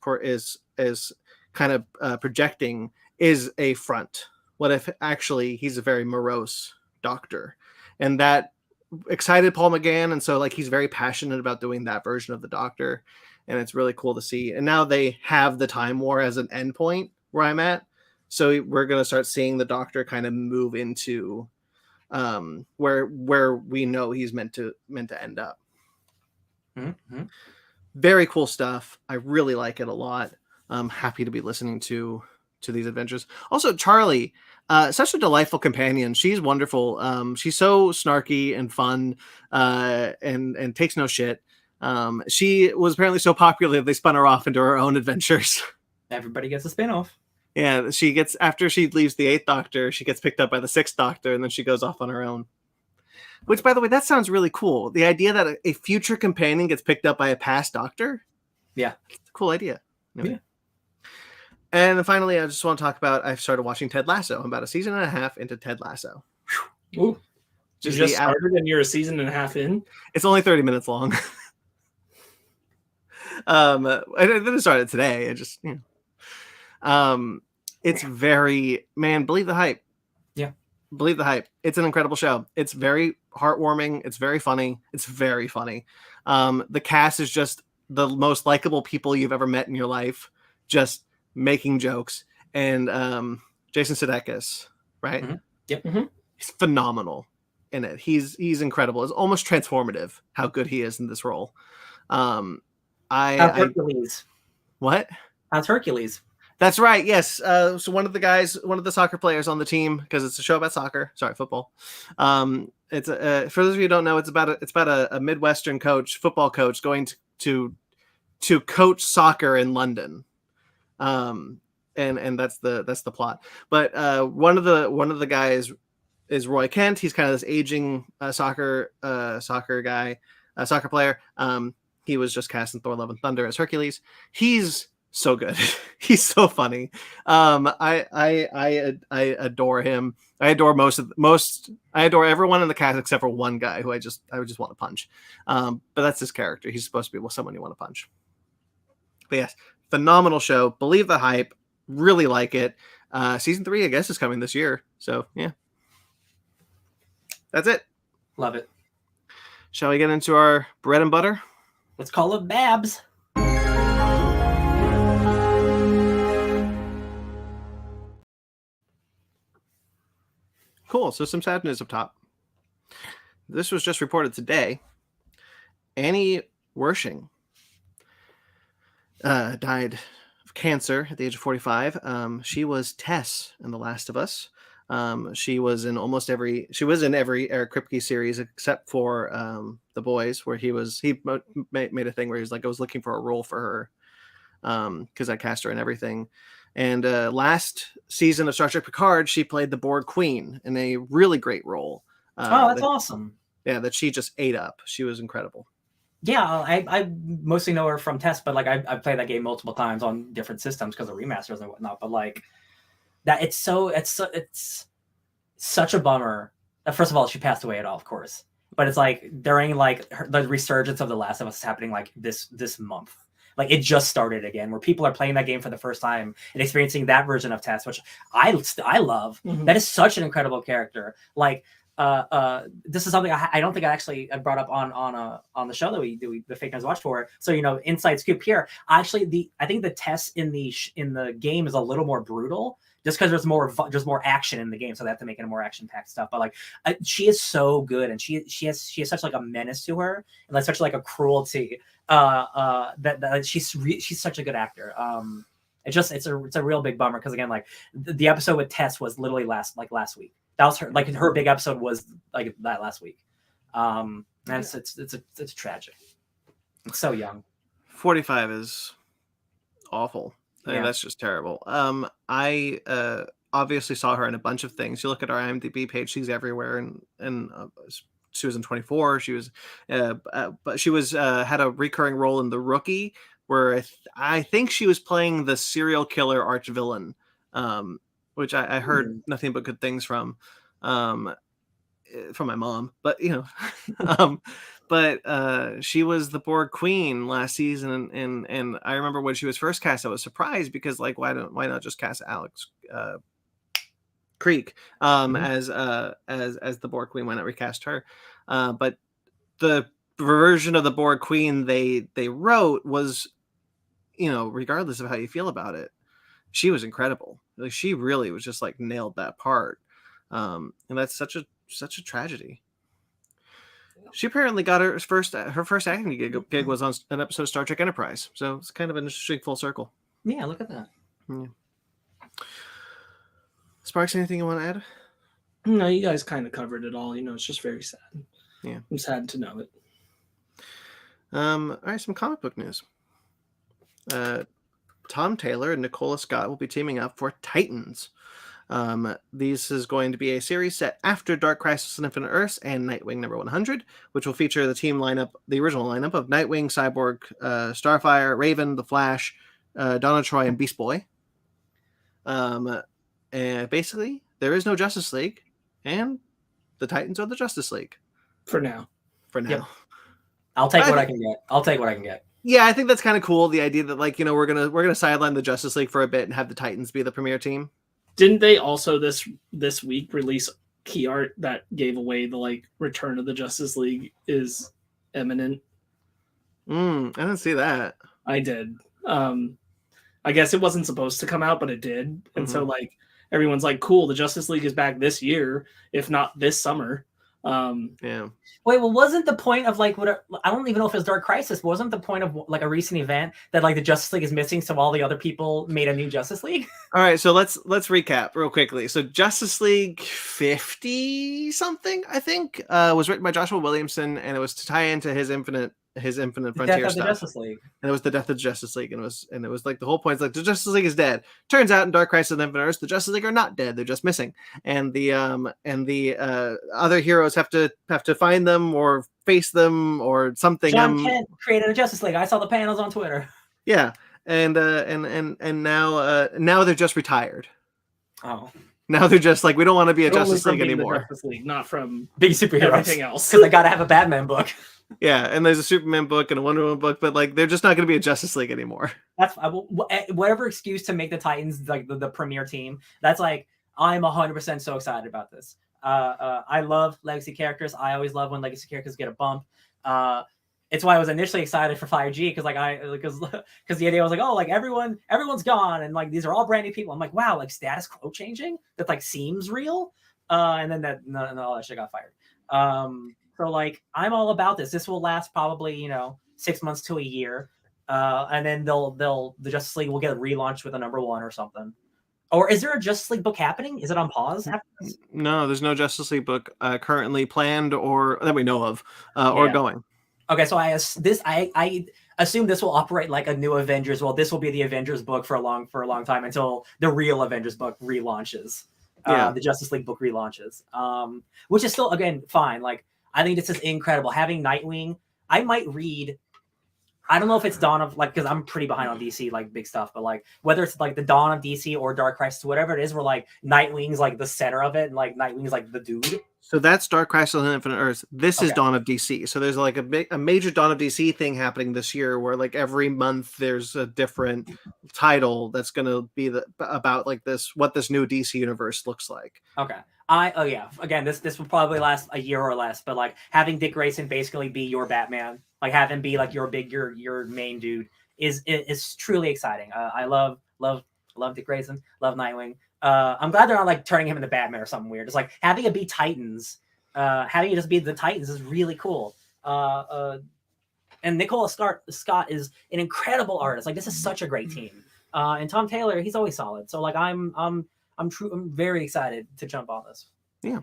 kind of projecting is a front? What if actually he's a very morose Doctor? And that excited Paul McGann, and so, like, he's very passionate about doing that version of the Doctor, and it's really cool to see. And now they have the Time War as an endpoint where I'm at, so we're going to start seeing the Doctor kind of move into where we know he's meant to end up. Mm-hmm. Very cool stuff. I really like it a lot. I'm happy to be listening to these adventures. Also, Charlie, such a delightful companion. She's wonderful. She's so snarky and fun, and takes no shit. She was apparently so popular that they spun her off into her own adventures. Everybody gets a spin-off. Yeah, after she leaves the Eighth Doctor, she gets picked up by the Sixth Doctor, and then she goes off on her own. Which, by the way, that sounds really cool. The idea that a future companion gets picked up by a past Doctor. Yeah. It's a cool idea. Anyway. Yeah. And then finally, I just want to talk about, I've started watching Ted Lasso. I'm about a season and a half into Ted Lasso. Ooh. You just started and you're a season and a half in? It's only 30 minutes long. I didn't start it today. I just, it's very, man, believe the hype. Yeah. Believe the hype. It's an incredible show. It's very heartwarming. It's very funny. It's very funny. The cast is just the most likable people you've ever met in your life, just making jokes. And Jason Sudeikis, right? Mm-hmm. Yep. Mm-hmm. He's phenomenal in it. He's incredible. It's almost transformative how good he is in this role. Hercules. What? How's Hercules? That's right. Yes. So one of the soccer players on the team, because it's a show about soccer. Sorry, football. It's for those of you who don't know, it's about a Midwestern football coach, going to coach soccer in London. And that's the plot. But one of the guys is Roy Kent. He's kind of this aging soccer guy, soccer player. He was just cast in Thor: Love and Thunder as Hercules. He's so good. He's so funny. I adore him. I adore everyone in the cast except for one guy who I would just want to punch. But that's his character. He's supposed to be someone you want to punch. But yes, phenomenal show. Believe the hype. Really like it. Season 3, I guess, is coming this year. So yeah. That's it. Love it. Shall we get into our bread and butter? Let's call it Babs. Cool. So some sad news up top. This was just reported today. Annie Wershing died of cancer at the age of 45. She was Tess in The Last of Us. She was in every Eric Kripke series except for The Boys, where he made a thing where he was like, I was looking for a role for her because I cast her in everything. And last season of Star Trek Picard, she played the Borg Queen in a really great role. That's awesome. Yeah, that she just ate up. She was incredible. Yeah, I mostly know her from Test, but like I played that game multiple times on different systems because of remasters and whatnot. But like that, it's such a bummer. First of all, she passed away of course. But it's like during like the resurgence of The Last of Us is happening like this month. Like it just started again, where people are playing that game for the first time and experiencing that version of Tess, which I love. Mm-hmm. That is such an incredible character. Like, this is something I don't think I actually brought up on the show that the Fake Nerds watched for. So inside scoop here. Actually, I think the Tess in the game is a little more brutal, just because there's more action in the game, so they have to make it a more action-packed stuff. But like, she is so good, and she has such like a menace to her, and like such like a cruelty. That she's such a good actor. It's a real big bummer because again, like the episode with Tess was literally last week. That was her big episode was like that last week. And it's tragic. It's so young. 45 is awful. I mean, that's just terrible. I obviously saw her in a bunch of things. You look at our IMDb page; she's everywhere. And she was in 24. She was, but she was had a recurring role in The Rookie, where I think she was playing the serial killer arch villain which I heard nothing but good things from my mom. But she was the Borg Queen last season, and I remember when she was first cast, I was surprised because like why not just cast Alex Creek as the Borg Queen? Why not recast her? But the version of the Borg Queen they wrote was, regardless of how you feel about it, she was incredible. Like she really was just like nailed that part, and that's such a tragedy. She apparently got her first acting gig was on an episode of Star Trek Enterprise, so it's kind of an interesting full circle. Yeah, look at that. Yeah. Sparks, anything you want to add? No, you guys kind of covered it all. It's just very sad. Yeah, I'm sad to know it. All right, some comic book news. Tom Taylor and Nicola Scott will be teaming up for Titans. This is going to be a series set after Dark Crisis on Infinite Earths and Nightwing number 100, which will feature the original lineup of Nightwing, Cyborg, Starfire, Raven, The Flash, Donna Troy, and Beast Boy. And basically, there is no Justice League, and the Titans are the Justice League. For now. Yep. I'll take what I can get. Yeah, I think that's kind of cool. The idea that we're gonna sideline the Justice League for a bit and have the Titans be the premier team. Didn't they also this week release key art that gave away the return of the Justice League is imminent? I didn't see that. I did. I guess it wasn't supposed to come out, but it did. And so everyone's like, cool, the Justice League is back this year, if not this summer. Yeah. Wait, well, wasn't the point of I don't even know if it was Dark Crisis, but wasn't the point of a recent event that the Justice League is missing, so all the other people made a new Justice League? All right, so let's recap real quickly. So Justice League 50 something, I think, was written by Joshua Williamson, and it was to tie into his Infinite Frontier stuff. The Justice League. And it was the death of the Justice League, and it was the whole point is the Justice League is dead. Turns out in Dark Crisis and Infinite Earths, the Justice League are not dead; they're just missing, and the other heroes have to find them or face them or something. John Kent created a Justice League. I saw the panels on Twitter. Yeah, and now they're just retired. Oh. Now they're just we don't want to be a Justice League anymore. Justice League, not from big superheroes. Everything else. Because I got to have a Batman book. Yeah, and there's a Superman book and a Wonder Woman book, but they're just not going to be a Justice League anymore. That's whatever excuse to make the Titans the premier team. That's I'm 100% so excited about this. I love legacy characters. I always love when legacy characters get a bump. It's why I was initially excited for 5G because the idea was everyone's gone and these are all brand new people. I'm wow, status quo changing that seems real. And then all that shit got fired. So I'm all about this. This will last probably 6 months to a year, and then the Justice League will get relaunched with a number 1 or something. Or is there a Justice League book happening? Is it on pause? No, there's no Justice League book currently planned or that we know of or going. Okay, so I assume this will operate like a new Avengers. Well, this will be the Avengers book for a long time until the real Avengers book relaunches. The Justice League book relaunches, which is still again fine. I think this is incredible. Having Nightwing, I might read. I don't know if it's Dawn of because I'm pretty behind on DC big stuff, but whether it's the Dawn of DC or Dark Crisis, whatever it is, where Nightwing's the center of it, and Nightwing's the dude. So that's Dark Crisis on Infinite Earths. This is Dawn of DC. So there's a major Dawn of DC thing happening this year, where every month there's a different title that's going to be about what this new DC universe looks like. Okay. Again, this will probably last a year or less, but having Dick Grayson basically be your Batman, have him be your main dude is truly exciting. I love Dick Grayson, love Nightwing. I'm glad they're not turning him into Batman or something weird. It's having it be Titans, having it just be the Titans is really cool. And Nicola Scott is an incredible artist. This is such a great team. And Tom Taylor, he's always solid. So I'm very excited to jump on this. Yeah.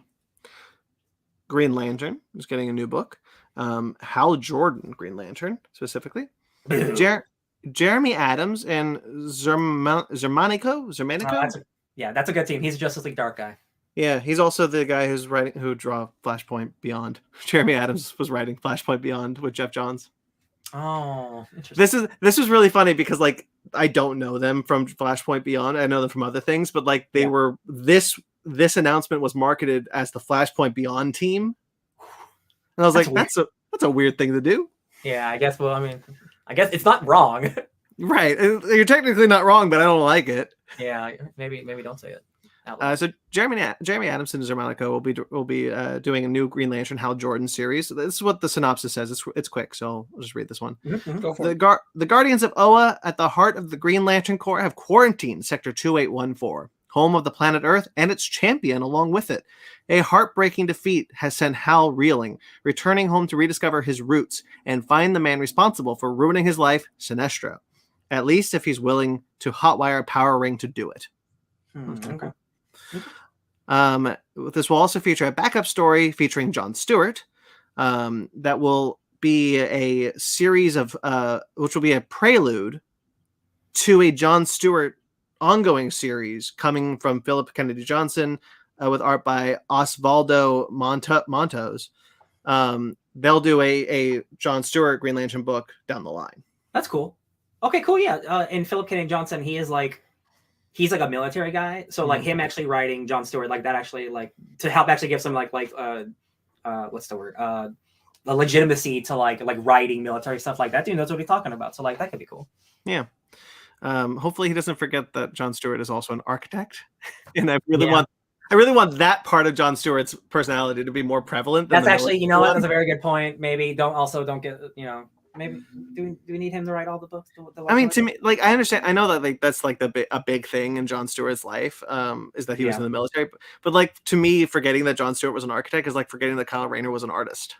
Green Lantern is getting a new book. Hal Jordan, Green Lantern, specifically. Jeremy Adams and Zermanico. That's a good team. He's a Justice League Dark guy. Yeah, he's also the guy who draw Flashpoint Beyond. Jeremy Adams was writing Flashpoint Beyond with Jeff Johns. Oh, interesting. This was really funny because like I don't know them from Flashpoint Beyond. I know them from other things, but like they were this announcement was marketed as the Flashpoint Beyond team, and I was That's like, weird. that's a weird thing to do. Yeah, I guess. Well, I mean, I guess it's not wrong. Right, you're technically not wrong, but I don't like it. Yeah, maybe don't say it. So Jeremy Adamson as Monica will be doing a new Green Lantern Hal Jordan series. This is what the synopsis says. It's quick, so I'll just read this one. Mm-hmm. Go for it. The Guardians of Oa, at the heart of the Green Lantern Corps, have quarantined Sector 2814, home of the planet Earth and its champion along with it. A heartbreaking defeat has sent Hal reeling, returning home to rediscover his roots and find the man responsible for ruining his life, Sinestro. At least if he's willing to hotwire a power ring to do it. Okay. This will also feature a backup story featuring Jon Stewart. That will be a series of which will be a prelude to a Jon Stewart ongoing series coming from Philip Kennedy Johnson with art by Osvaldo Montos. They'll do a Jon Stewart Green Lantern book down the line. That's cool. Okay, cool. Yeah, and Philip Kennedy Johnson, he's like a military guy, so like him actually writing Jon Stewart like that actually like to help actually give some like what's the word a legitimacy to like writing military stuff like that. Dude knows what he's talking about, so like that could be cool. Yeah. Hopefully he doesn't forget that Jon Stewart is also an architect, and I really want that part of Jon Stewart's personality to be more prevalent. That's actually, you know what? That's a very good point. Maybe don't get, you know. Maybe do we need him to write all the books? I mean, to me, like I understand, I know that like that's like a big thing in Jon Stewart's life, is that he was in the military. But like to me, forgetting that Jon Stewart was an architect is like forgetting that Kyle Rayner was an artist.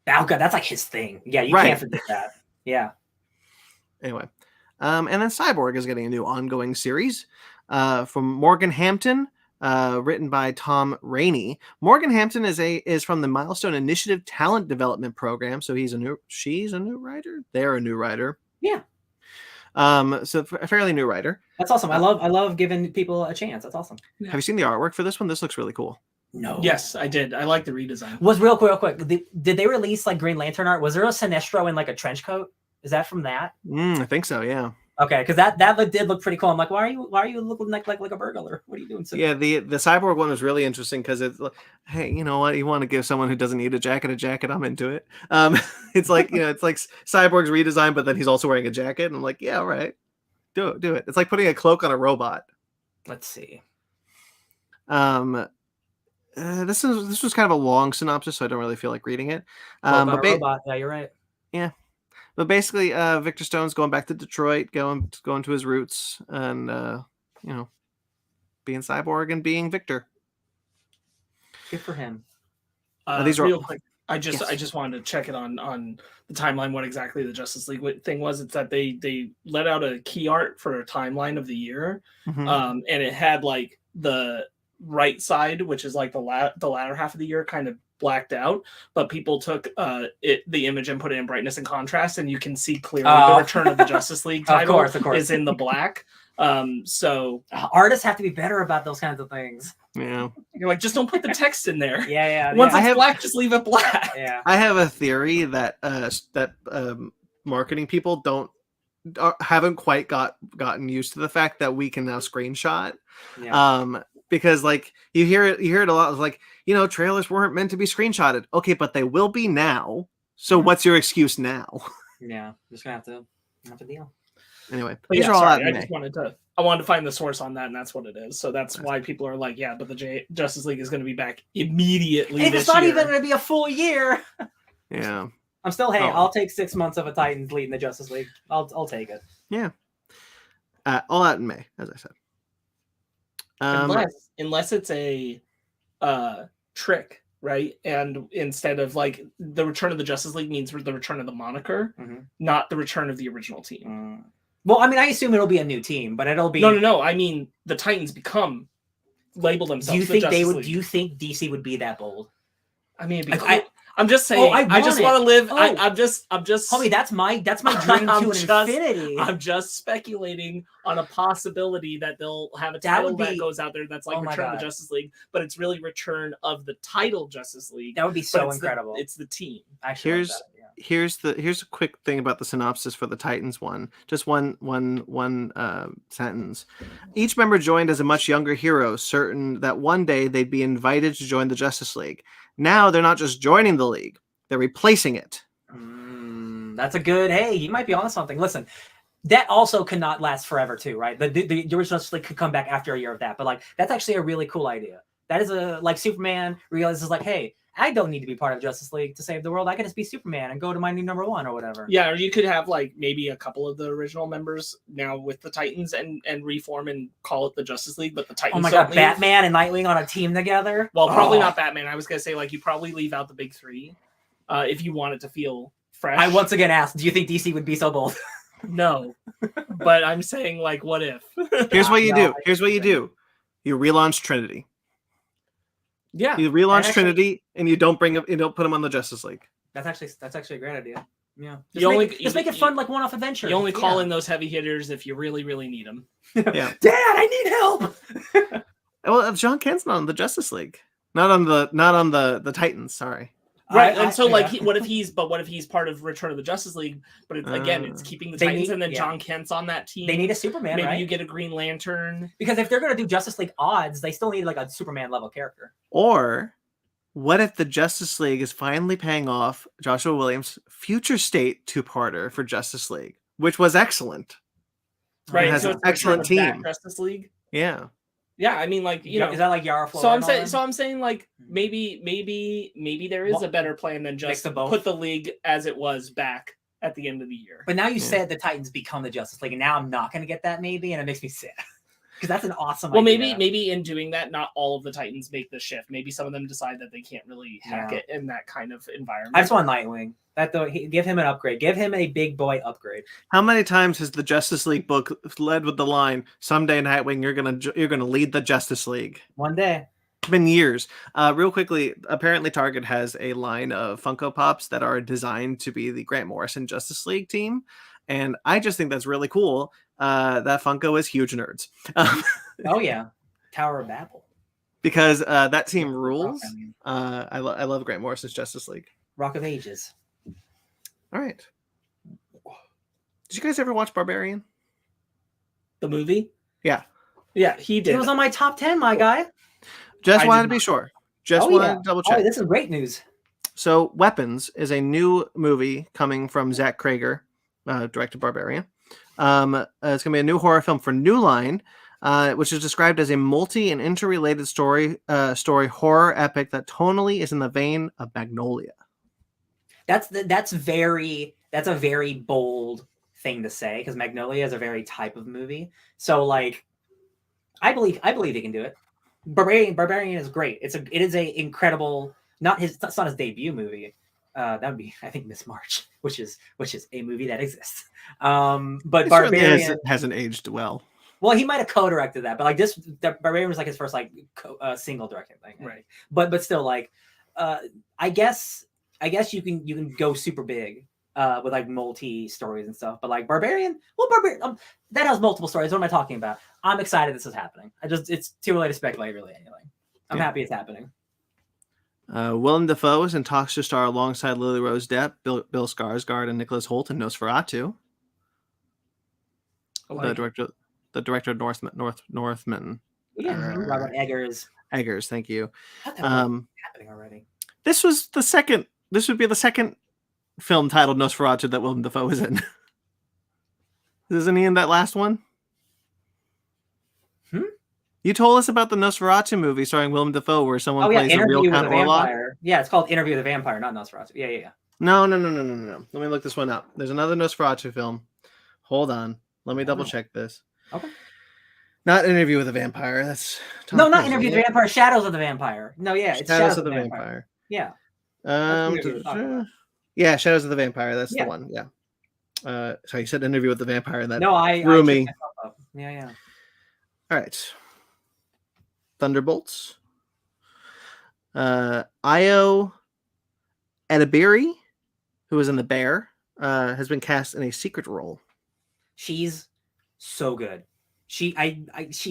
Oh god, that's like his thing. Yeah, you can't forget that. Yeah. Anyway, and then Cyborg is getting a new ongoing series, from Morgan Hampton. Written by Tom Rainey. Morgan Hampton is from the Milestone Initiative Talent Development Program, so she's a new writer. They're a new writer. Yeah. So a fairly new writer. That's awesome. I love giving people a chance. That's awesome. Have you seen the artwork for this one? This looks really cool. No. Yes, I did. I like the redesign. Was real quick. Did they release like Green Lantern art? Was there a Sinestro in like a trench coat? Is that from that? I think so. Yeah. Okay, because that did look pretty cool. I'm like, why are you looking like a burglar? What are you doing? Yeah, the Cyborg one was really interesting because it's like, hey, you know what? You want to give someone who doesn't need a jacket, I'm into it. It's like, you know, it's like Cyborg's redesign, but then he's also wearing a jacket. And I'm like, yeah, all right, do it. It's like putting a cloak on a robot. Let's see. This was kind of a long synopsis, so I don't really feel like reading it. Robot. Yeah, you're right. Yeah. But basically, Victor Stone's going back to Detroit, going to his roots, and you know, being Cyborg and being Victor. Good for him. These are real quick. I just wanted to check it on the timeline. What exactly the Justice League thing was? It's that they let out a key art for a timeline of the year, and it had like the right side, which is like the latter half of the year, kind of blacked out, but people took the image and put it in brightness and contrast, and you can see clearly the Return of the Justice League title of course. is in the black. So artists have to be better about those kinds of things. Yeah, you're like, just don't put the text in there. Yeah. Once it's black, just leave it black. Yeah. I have a theory that marketing people haven't quite gotten used to the fact that we can now screenshot. Yeah. Because like you hear it a lot. It's like, you know, trailers weren't meant to be screenshotted. Okay, but they will be now. So what's your excuse now? Yeah, just gonna have to deal. Anyway, these are all out. I wanted to find the source on that, and that's what it is. So that's why people are like, yeah, but the Justice League is going to be back immediately. It's not even going to be a full year. Yeah, I'm still. Hey, I'll take 6 months of a Titans leading the Justice League. I'll take it. Yeah, all out in May, as I said. Unless it's a trick, right? And instead of like the Return of the Justice League means the return of the moniker, not the return of the original team. Well, I mean, I assume it'll be a new team, but it'll be no. I mean, the Titans label themselves. Do you think they would? Do you think DC would be that bold? I mean, I'm just saying. I just want to live. I'm just. Homie, that's my dream to infinity. I'm just speculating on a possibility that they'll have a That title would that be- goes out there that's like Oh my Return of the God. Justice League, but it's really Return of the title Justice League. That would be but so it's incredible. It's the team. I actually love that idea. Here's a quick thing about the synopsis for the Titans one. Just one sentence. Each member joined as a much younger hero, certain that one day they'd be invited to join the Justice League. Now they're not just joining the league; they're replacing it. That's a good. Hey, you might be onto something. Listen, that also cannot last forever too, right? The original Justice League could come back after a year of that, but like that's actually a really cool idea. That is like Superman realizes like, hey, I don't need to be part of Justice League to save the world. I can just be Superman and go to my new #1 or whatever. Yeah, or you could have like maybe a couple of the original members now with the Titans and reform and call it the Justice League, but the Titans. Oh my don't God, leave. Batman and Nightwing on a team together. Well, probably not Batman. I was gonna say like you probably leave out the big three, if you want it to feel fresh. I once again asked, do you think DC would be so bold? No, but I'm saying like, what if? Here's what you No, do. Here's what you do. You relaunch Trinity. Yeah, You relaunch actually- Trinity, and you don't put them on the Justice League. That's actually a great idea. Yeah, You make it fun, like one-off adventure. you only call in those heavy hitters if you really, really need them. Yeah. Dad, I need help. Well, John Kent's not on the Justice League. Not on the Titans. Sorry. Right, I- and so like, yeah. what if he's part of Return of the Justice League? But it's, again, it's keeping the Titans, and then John Kent's on that team. They need a Superman, Maybe right? you get a Green Lantern. Because if they're gonna do Justice League odds, they still need like a Superman level character. Or what if the Justice League is finally paying off Joshua Williams' Future State two-parter for Justice League, which was excellent. Right, It has so an it's excellent Return of that team. Justice League. Yeah. Yeah, I mean, like you know, Is that like Yara Flor? so I'm saying like maybe there is Well, a better plan than just them both. put the league as it was back at the end of the year. But now you Yeah. said the Titans become the Justice League, and now I'm not gonna get that maybe, and it makes me sad. Because that's an awesome Well, idea. maybe in doing that, not all of the Titans make the shift. Maybe some of them decide that they can't really hack it in that kind of environment. I just want Nightwing. Give him an upgrade. Give him a big boy upgrade. How many times has the Justice League book led with the line, "Someday, Nightwing, you're gonna lead the Justice League"? One day. It's been years. Real quickly, apparently Target has a line of Funko Pops that are designed to be the Grant Morrison Justice League team, and I just think that's really cool. That Funko is huge nerds. Oh yeah. Tower of Babel. Because that team rules. I mean, I love Grant Morrison's Justice League. Rock of Ages. All right. Did you guys ever watch Barbarian? The movie. Yeah. Yeah, he did. It was on my top 10, my guy. Just I wanted did to be not. sure. Just Oh, wanted yeah. to double check. Oh, this is great news. So, Weapons is a new movie coming from Zach Krager, directed Barbarian. It's going to be a new horror film for New Line, which is described as a multi and interrelated story horror epic that tonally is in the vein of Magnolia. That's a very bold thing to say because Magnolia is a very type of movie. So like, I believe he can do it. Barbarian is great. It is a incredible. It's not his debut movie. That would be, I think, Miss March, which is a movie that exists. But It Barbarian certainly hasn't aged well. Well, he might have co-directed that, but like the Barbarian was like his first like single directing thing, Right. But still, like, I guess you can go super big with like multi stories and stuff. But like Barbarian that has multiple stories. What am I talking about? I'm excited this is happening. It's too early to speculate really anything. I'm happy it's happening. Willem Dafoe is in talks to star alongside Lily Rose Depp, Bill Skarsgård, and Nicholas Hoult in Nosferatu. The director of Northman. Yeah, Robert Eggers. Eggers, thank you. I thought that was happening already. This would be the second film titled Nosferatu that Willem Dafoe is in. Isn't he in that last one? You told us about the Nosferatu movie starring Willem Dafoe where someone plays a real Interview with Count a Orlok. Vampire. Yeah, it's called Interview with a Vampire, not Nosferatu. Yeah. No. Let me look this one up. There's another Nosferatu film. Hold on. Let me double check this. Okay. Not Interview with a Vampire. That's Tom No, not Cruise, Interview with isn't the Vampire. Shadows of the Vampire. No, yeah, it? it's Shadows of the Vampire. Yeah. Shadows of the Vampire. That's the one. Yeah. So you said Interview with the Vampire. That I threw tripped me. myself up. Yeah. All right. Thunderbolts. Io Edebiri, who was in The Bear, has been cast in a secret role. She's so good. She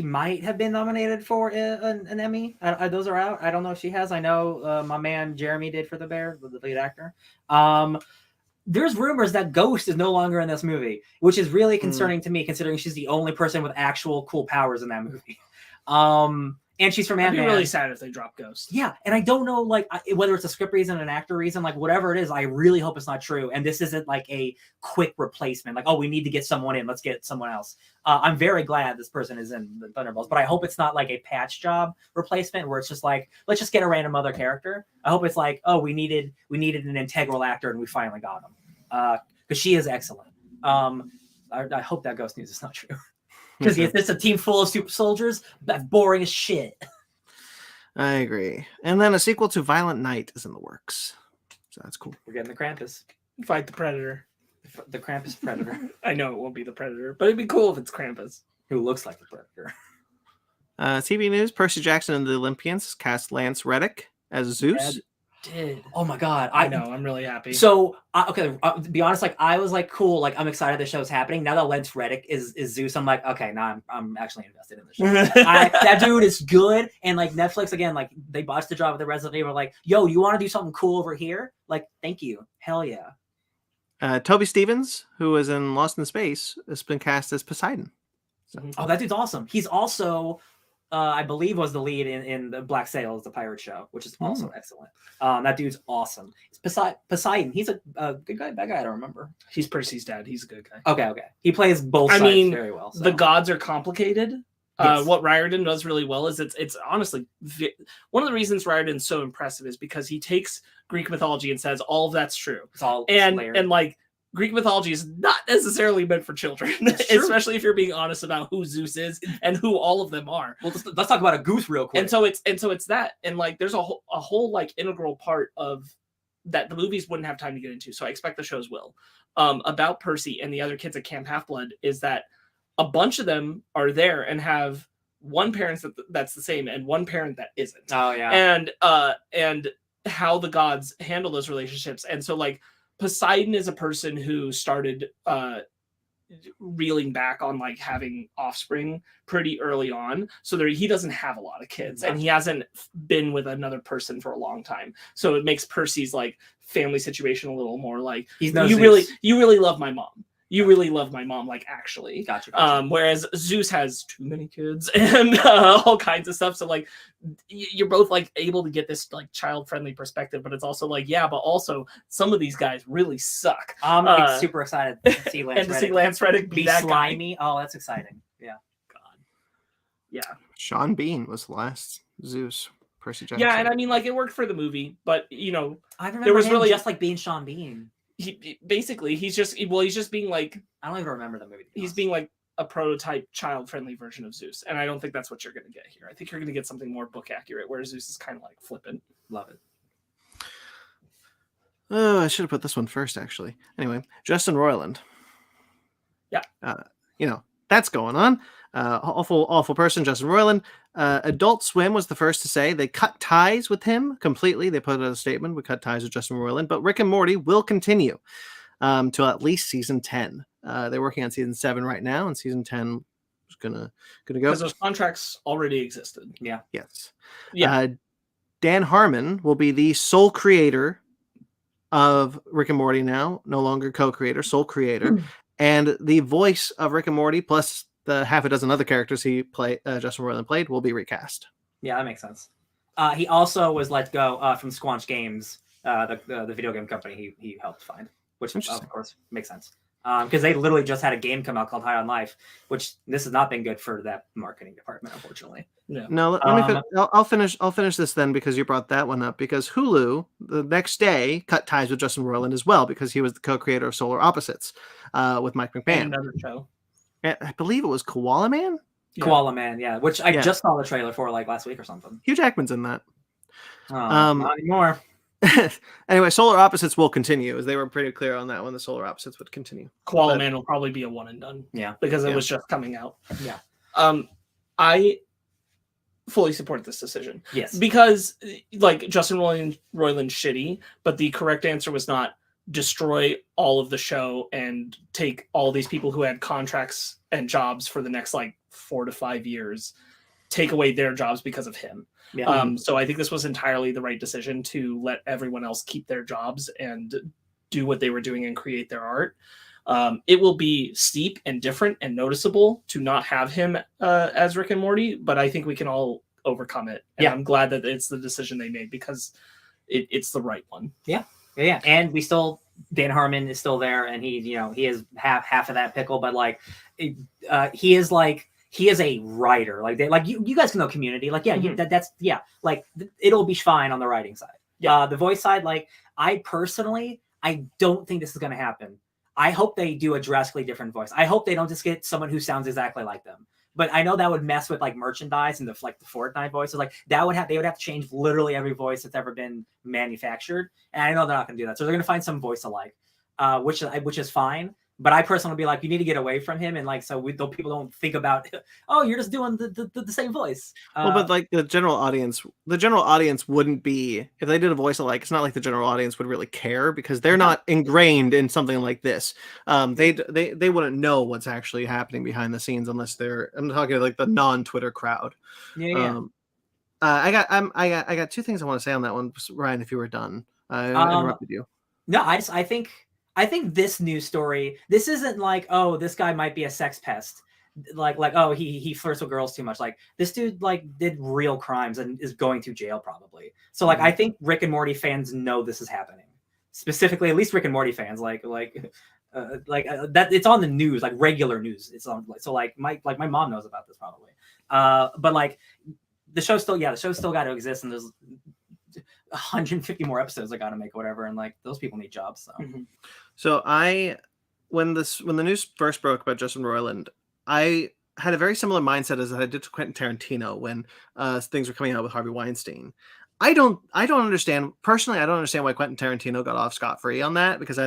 might have been nominated for an Emmy. Those are out. I don't know if she has. I know my man Jeremy did for The Bear, the lead actor. There's rumors that Ghost is no longer in this movie, which is really concerning to me, considering she's the only person with actual cool powers in that movie. And she's from Ant-Man. I'd be really sad if they drop Ghost. Yeah, and I don't know, like, whether it's a script reason, an actor reason, like, whatever it is, I really hope it's not true. And this isn't, like, a quick replacement. Like, oh, we need to get someone in. Let's get someone else. I'm very glad this person is in the Thunderbolts, but I hope it's not, like, a patch job replacement where it's just like, let's just get a random other character. I hope it's like, oh, we needed an integral actor, and we finally got him. Because she is excellent. I hope that Ghost news is not true. Because if it's a team full of super soldiers, that's boring as shit. I agree. And then a sequel to Violent Night is in the works. So that's cool. We're getting the Krampus. Fight the Predator. The Krampus Predator. I know it won't be the Predator, but it'd be cool if it's Krampus. Who looks like the Predator. TV news, Percy Jackson and the Olympians cast Lance Reddick as Zeus. Did. Oh my god. I know. I'm really happy. So, okay, to be honest, like, I was like, cool, like, I'm excited the show's happening. Now that Lance Reddick is Zeus, I'm like, okay, now I'm actually invested in the show. That dude is good. And, like, Netflix, again, like, they botched the job with the Resident Evil. Like, yo, you want to do something cool over here? Like, thank you. Hell yeah. Toby Stevens, who was in Lost in Space, has been cast as Poseidon. So. Oh, that dude's awesome. He's also, I believe, was the lead in the Black Sails, the pirate show, which is also excellent. That dude's awesome. It's Poseidon. He's a good guy, bad guy. I don't remember. He's Percy's dad. He's a good guy. Okay. He plays both sides very well. So. The gods are complicated. Yes. What Riordan does really well is it's honestly one of the reasons Riordan's so impressive is because he takes Greek mythology and says all of that's true. It's all and layered. And like Greek mythology is not necessarily meant for children, especially if you're being honest about who Zeus is and who all of them are. Well, let's talk about a goose real quick. And so it's that, and like there's a whole like integral part of that the movies wouldn't have time to get into. So I expect the shows will. About Percy and the other kids at Camp Half-Blood is that a bunch of them are there and have one parent that's the same and one parent that isn't. Oh yeah. And how the gods handle those relationships, and so like. Poseidon is a person who started reeling back on like having offspring pretty early on. So he doesn't have a lot of kids and he hasn't been with another person for a long time. So it makes Percy's like family situation a little more like you really love my mom. You really love my mom, like actually. Gotcha. Whereas Zeus has too many kids and all kinds of stuff. So like you're both like able to get this like child-friendly perspective, but it's also like, yeah, but also some of these guys really suck. I'm super excited to see Lance and to see Lance Reddick be that slimy. Guy. Oh, that's exciting. Yeah. God. Yeah. Sean Bean was the last Zeus. Percy Jackson. Yeah, and I mean like it worked for the movie, but you know, I remember there was him really just like being Sean Bean. He's just being like I don't even remember the movie. He's being like a prototype child-friendly version of Zeus, and I don't think that's what you're going to get here. I think you're going to get something more book accurate, where Zeus is kind of like flippant. Love it. Oh, I should have put this one first, actually. Anyway, Justin Roiland. Yeah. That's going on. Awful person, Justin Roiland. Adult Swim was the first to say they cut ties with him completely. They put out a statement, we cut ties with Justin Roiland, but Rick and Morty will continue till at least season 10. They're working on season 7 right now, and season 10 is gonna go. Because those contracts already existed. Yeah. Yes. Yeah. Dan Harmon will be the sole creator of Rick and Morty now, no longer co-creator, sole creator. And the voice of Rick and Morty, plus the half a dozen other characters Justin Roiland played, will be recast. Yeah, that makes sense. He also was let go from Squanch Games, the video game company he helped find, which of course makes sense. Because they literally just had a game come out called High on Life, which this has not been good for that marketing department, unfortunately. No, let me. I'll finish this then, because you brought that one up. Because Hulu the next day cut ties with Justin Roiland as well, because he was the co-creator of Solar Opposites with Mike McMahon. And another show. I believe it was Koala Man. Yeah. Koala Man, yeah, which I just saw the trailer for like last week or something. Hugh Jackman's in that. Not anymore. Anyway, Solar Opposites will continue, as they were pretty clear on that one. The Solar Opposites would continue. Koala Man will probably be a one and done. Yeah, because it was just coming out. Yeah. I fully support this decision. Yes, because like Justin Roiland's shitty, but the correct answer was not destroy all of the show and take all these people who had contracts and jobs for the next like 4 to 5 years, take away their jobs because of him. Yeah. So I think this was entirely the right decision to let everyone else keep their jobs and do what they were doing and create their art. It will be steep and different and noticeable to not have him as Rick and Morty, but I think we can all overcome it. And I'm glad that it's the decision they made because it's the right one. Yeah. And we still, Dan Harmon is still there, and he is half of that pickle, but like he is a writer. Like you guys can know Community. Like that's it'll be fine on the writing side. Yeah. The voice side, like I don't think this is going to happen. I hope they do a drastically different voice. I hope they don't just get someone who sounds exactly like them. But I know that would mess with like merchandise and the Fortnite voices. Like they would have to change literally every voice that's ever been manufactured. And I know they're not going to do that. So they're going to find some voice alike, which is fine. But I personally would be like, you need to get away from him, and like so though people don't think about, oh, you're just doing the same voice. Well, but like the general audience wouldn't be, if they did a voice alike. It's not like the general audience would really care because they're not ingrained in something like this. They wouldn't know what's actually happening behind the scenes unless I'm talking like the non-Twitter crowd. Yeah. I got two things I want to say on that one, Ryan. If you were done, I interrupted you. No, I think this news story, this isn't like, oh, this guy might be a sex pest. Like, oh, he flirts with girls too much. Like this dude like did real crimes and is going to jail probably. So like, I think Rick and Morty fans know this is happening. Specifically, at least Rick and Morty fans, that it's on the news, like regular news. It's on, so like my mom knows about this probably. But like the show's still got to exist, and there's 150 more episodes I got to make or whatever, and like those people need jobs. So. So when the news first broke about Justin Roiland, I had a very similar mindset as I did to Quentin Tarantino when things were coming out with Harvey Weinstein. I don't understand personally. I don't understand why Quentin Tarantino got off scot-free on that, because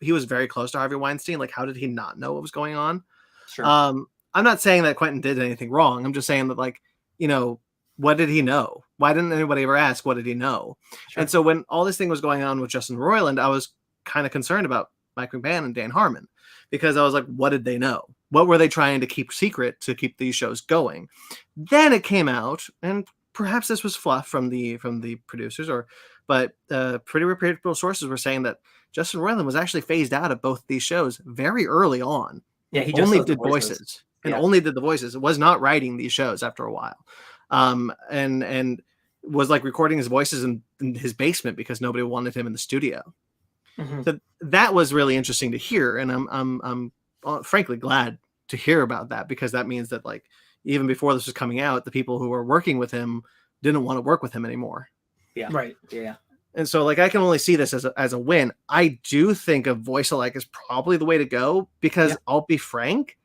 he was very close to Harvey Weinstein. Like, how did he not know what was going on? Sure. I'm not saying that Quentin did anything wrong. I'm just saying that, like, what did he know? Why didn't anybody ever ask, what did he know? Sure. And so when all this thing was going on with Justin Roiland, I was kind of concerned about Mike McMahon and Dan Harmon, because I was like, what did they know? What were they trying to keep secret to keep these shows going? Then it came out, and perhaps this was fluff from the producers, but pretty reputable sources were saying that Justin Roiland was actually phased out of both these shows very early on. Yeah, he just only did voices and only did the voices. It was not writing these shows after a while, and was like recording his voices in his basement because nobody wanted him in the studio. So that was really interesting to hear, and I'm frankly glad to hear about that, because that means that, like, even before this was coming out, the people who were working with him didn't want to work with him anymore. Yeah. Right. Yeah. And so, like, I can only see this as a win. I do think a voice alike is probably the way to go, because I'll be frank,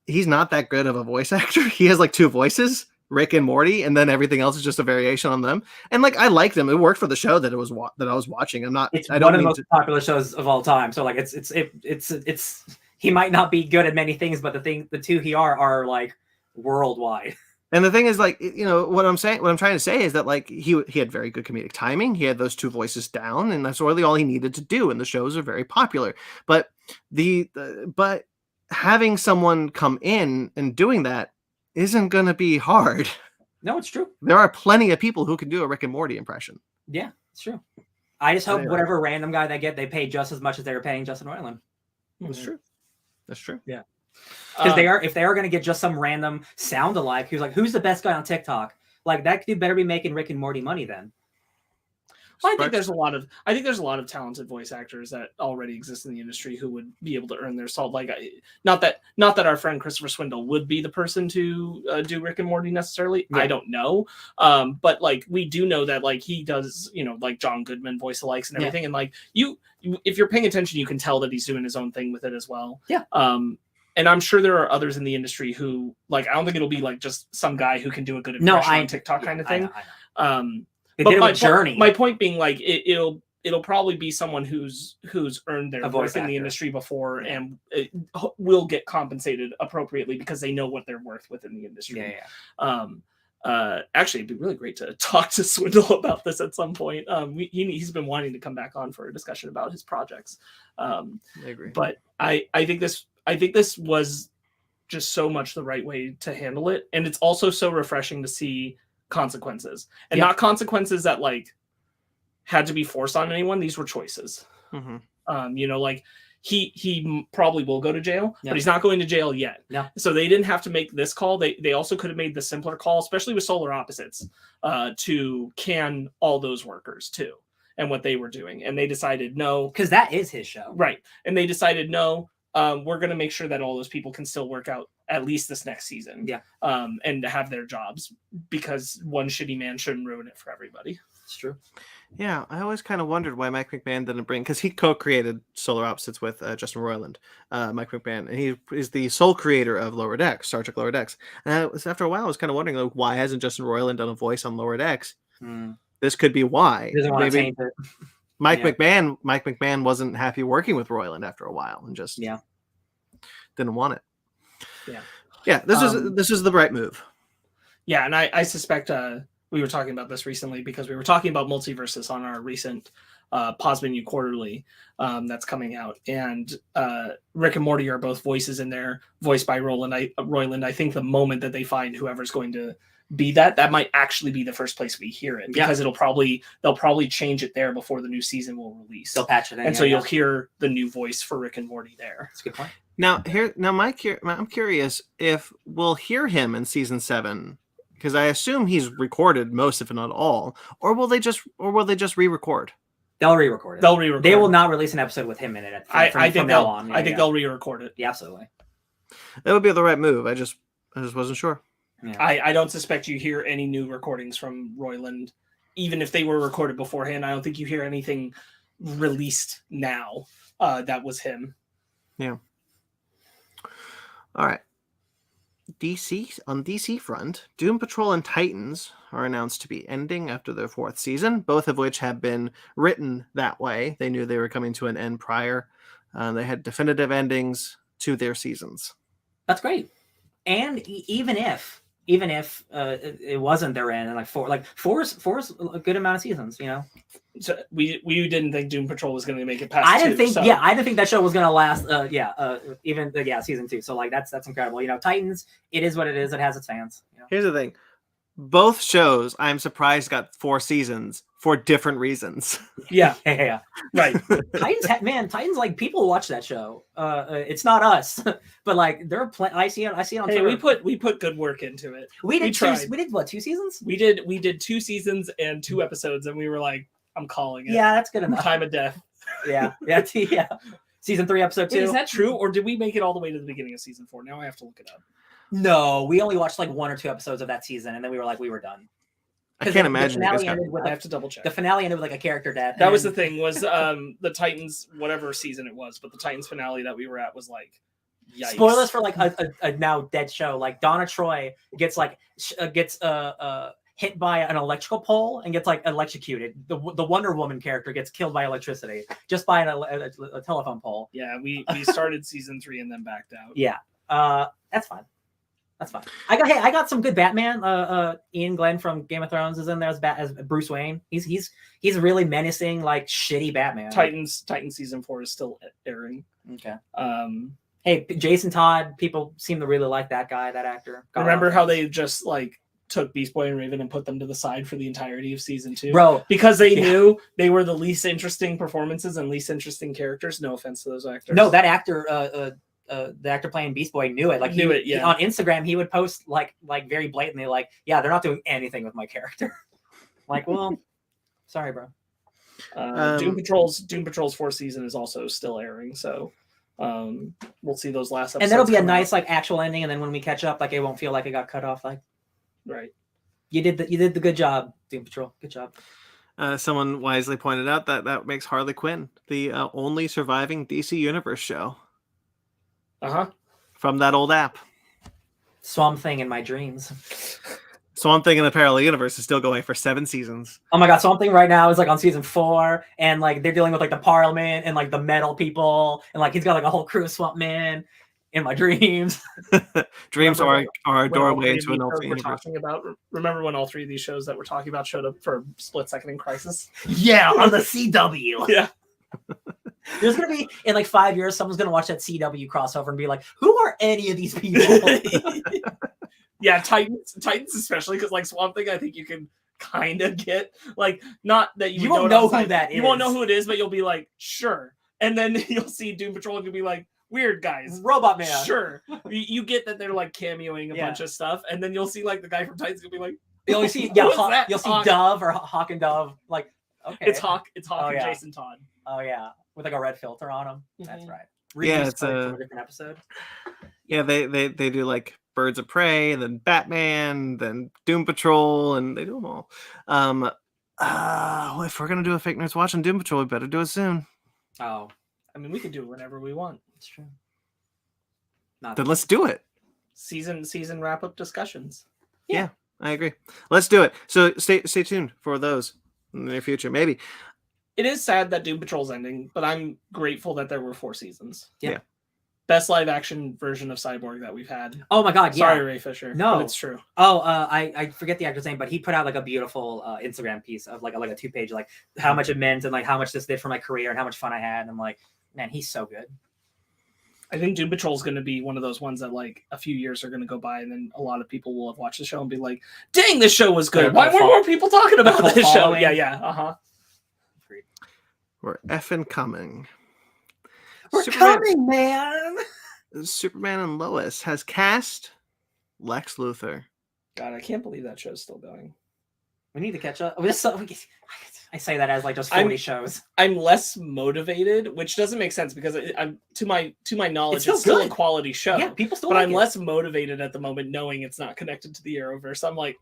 he's not that good of a voice actor. He has like 2 voices, Rick and Morty, and then everything else is just a variation on them. And like, I liked them. It worked for the show that I was watching. It's one of the most popular shows of all time. So like, it's he might not be good at many things, but the 2 he are like worldwide. And the thing is, like, what I'm trying to say is that, like, he had very good comedic timing. He had those 2 voices down, and that's really all he needed to do. And the shows are very popular. But but having someone come in and doing that isn't going to be hard. No, it's true. There are plenty of people who can do a Rick and Morty impression. Yeah, it's true. I just hope whatever random guy they pay just as much as they were paying Justin Roiland. That's true. That's true. Yeah. Because if they are going to get just some random sound alike, who's the best guy on TikTok? Like, that dude better be making Rick and Morty money then. Well, I think there's a lot of talented voice actors that already exist in the industry who would be able to earn their salt. Like, not that our friend Christopher Swindle would be the person to do Rick and Morty necessarily. Yeah. I don't know, but like, we do know that, like, he does, like John Goodman voice alikes and everything, and like you, if you're paying attention, you can tell that he's doing his own thing with it as well. Yeah. And I'm sure there are others in the industry who, like, I don't think it'll be like just some guy who can do a good impression on TikTok kind of thing. I know. But Journey. My point being, like, it'll probably be someone who's earned their worth in the industry before, and will get compensated appropriately because they know what they're worth within the industry. Yeah. Actually, it'd be really great to talk to Swindle about this at some point. He's been wanting to come back on for a discussion about his projects. I agree. But I think this was just so much the right way to handle it, and it's also so refreshing to see consequences, and not consequences that like had to be forced on anyone. These were choices. Like he probably will go to jail, but he's not going to jail yet. So they didn't have to make this call. They also could have made the simpler call, especially with Solar Opposites, to can all those workers too, and what they were doing. And they decided no, because that is his show, right? And they decided no. We're going to make sure that all those people can still work out at least this next season. And have their jobs, because one shitty man shouldn't ruin it for everybody. It's true. Yeah, I always kind of wondered why Mike McMahon didn't bring, because he co-created Solar Opposites with Justin Roiland, Mike McMahon, and he is the sole creator of Lower Decks, Star Trek Lower Decks. And after a while, I was kind of wondering, like, why hasn't Justin Roiland done a voice on Lower Decks? This could be why. He doesn't want to change it. Mike McMahon wasn't happy working with Roiland after a while, and just didn't want it. This is the right move. Yeah, and I suspect we were talking about this recently because we were talking about Multiverses on our recent Pause Menu Quarterly that's coming out, and Rick and Morty are both voices in there, voiced by Roiland. I think the moment that they find whoever's going to be that might actually be the first place we hear it, because they'll probably change it there before the new season will release. They'll patch it in, and so you'll hear the new voice for Rick and Morty there. That's a good point. Now, Mike, I'm curious if we'll hear him in season 7, because I assume he's recorded most, if not all, or will they just re-record? They'll re-record it. They will not release an episode with him in it. I think they'll re-record it. Yeah, absolutely. That would be the right move. I just wasn't sure. Yeah. I don't suspect you hear any new recordings from Roiland, even if they were recorded beforehand. I don't think you hear anything released now that was him. Yeah. All right. DC front, Doom Patrol and Titans are announced to be ending after their 4th season, both of which have been written that way. They knew they were coming to an end prior. They had definitive endings to their seasons. That's great. And even if it wasn't their end, and like four's a good amount of seasons, So we didn't think Doom Patrol was going to make it past. I didn't think that show was going to last. Season 2. So like that's incredible. Titans, it is what it is. It has its fans. Here's the thing: both shows, I'm surprised, got 4 seasons for different reasons. Yeah. Right. Titans, like, people watch that show. It's not us, but like I see it on Twitter. We put good work into it. We did what, 2 seasons? We did 2 seasons and 2 episodes, and we were like, I'm calling it. Yeah, that's good enough. Time of death. Yeah. Season 3, episode 2. Is that true, or did we make it all the way to the beginning of season 4? Now I have to look it up. No, we only watched like 1 or 2 episodes of that season, and then we were done. I can't imagine. I have to double check. The finale ended with like a character death. That was the thing. Was the Titans, whatever season it was, but the Titans finale that we were at was like, yikes. Spoilers for like a now dead show. Like Donna Troy gets hit by an electrical pole and gets like electrocuted. The Wonder Woman character gets killed by electricity just by a telephone pole. Yeah, we started season 3 and then backed out. Yeah, that's fine. That's fine. I got some good Batman. Ian Glenn from Game of Thrones is in there as Bruce Wayne. He's really menacing, like shitty Batman. Titans season 4 is still airing. Okay. Hey, Jason Todd. People seem to really like that guy, that actor. Remember how they just like took Beast Boy and Raven and put them to the side for the entirety of season 2, bro? Because they knew they were the least interesting performances and least interesting characters. No offense to those actors. No, that actor. The actor playing Beast Boy knew it. Like on Instagram, he would post like very blatantly, like, yeah, they're not doing anything with my character. Like, well, sorry, bro. Doom Patrol's 4th season is also still airing, so we'll see those last episodes. And that'll be a nice like actual ending, and then when we catch up, like it won't feel like it got cut off. Like, right. You did the good job, Doom Patrol. Good job. Someone wisely pointed out that makes Harley Quinn the only surviving DC Universe show. From that old app. Swamp Thing in my dreams. Swamp Thing in the parallel universe is still going for 7 seasons. Oh my god, Swamp Thing right now is like on season 4, and like they're dealing with like the Parliament and like the metal people, and like he's got like a whole crew of Swamp Man. in my dreams. Dreams Remember are a when all three doorway of to an these shows alternate we're universe. talking about. Remember when all three of these shows that we're talking about showed up for a split second in Crisis? Yeah, on the CW. Yeah. There's gonna be in like 5 years, someone's gonna watch that CW crossover and be like, "Who are any of these people?" Yeah, Titans especially, because like Swamp Thing, I think you can kind of get like, not that you won't would know it who outside- that You won't is. know who it is, but you'll be like, sure. And then you'll see Doom Patrol and you'll be like, weird guys. Robot Man. Sure. You get that they're like cameoing a Yeah. bunch of stuff, and then you'll see like the guy from Titans, you'll be like, You always see, Who is that? you'll see Hawk. Dove or Hawk and Dove. Like, okay, it's Hawk Oh, and yeah. Jason Todd. Oh yeah, with like a red filter on them. That's Mhm. right. Yeah, Reused it's footage a- from a different episode. Yeah, they do like Birds of Prey, and then Batman, then Doom Patrol, and they do them all. If we're gonna do a Fake Nerds Watch on Doom Patrol, we better do it soon. Oh, I mean, we can do it whenever we want. that's true. Not Then let's do it. Season wrap up discussions. I agree. Let's do it. So stay tuned for those in the near future, maybe. It is sad that Doom Patrol's ending, but I'm grateful that there were 4 seasons. Yeah. Yeah. Best live action version of Cyborg that we've had. Oh my God, yeah. Sorry, Ray Fisher. No. but it's true. Oh, I forget the actor's name, but he put out like a beautiful Instagram piece of like a 2-page, like how much it meant and like how much this did for my career and how much fun I had. And I'm like, man, he's so good. I think Doom Patrol is going to be one of those ones that like a few years are going to go by, and then a lot of people will have watched the show and be like, "Dang, this show was good. Yeah, Why weren't more people talking about cult this show?" following. Yeah. Uh-huh. We're effing coming. We're Superman- coming, man. Superman and Lois has cast Lex Luthor. God, I can't believe that show's still going. We need to catch up. I say that as like just I'm- 40 shows. I'm less motivated, which doesn't make sense because I'm to my knowledge, still it's still a good. quality show. Yeah, people still but like I'm it. less motivated at the moment, knowing it's not connected to the Arrowverse. I'm like,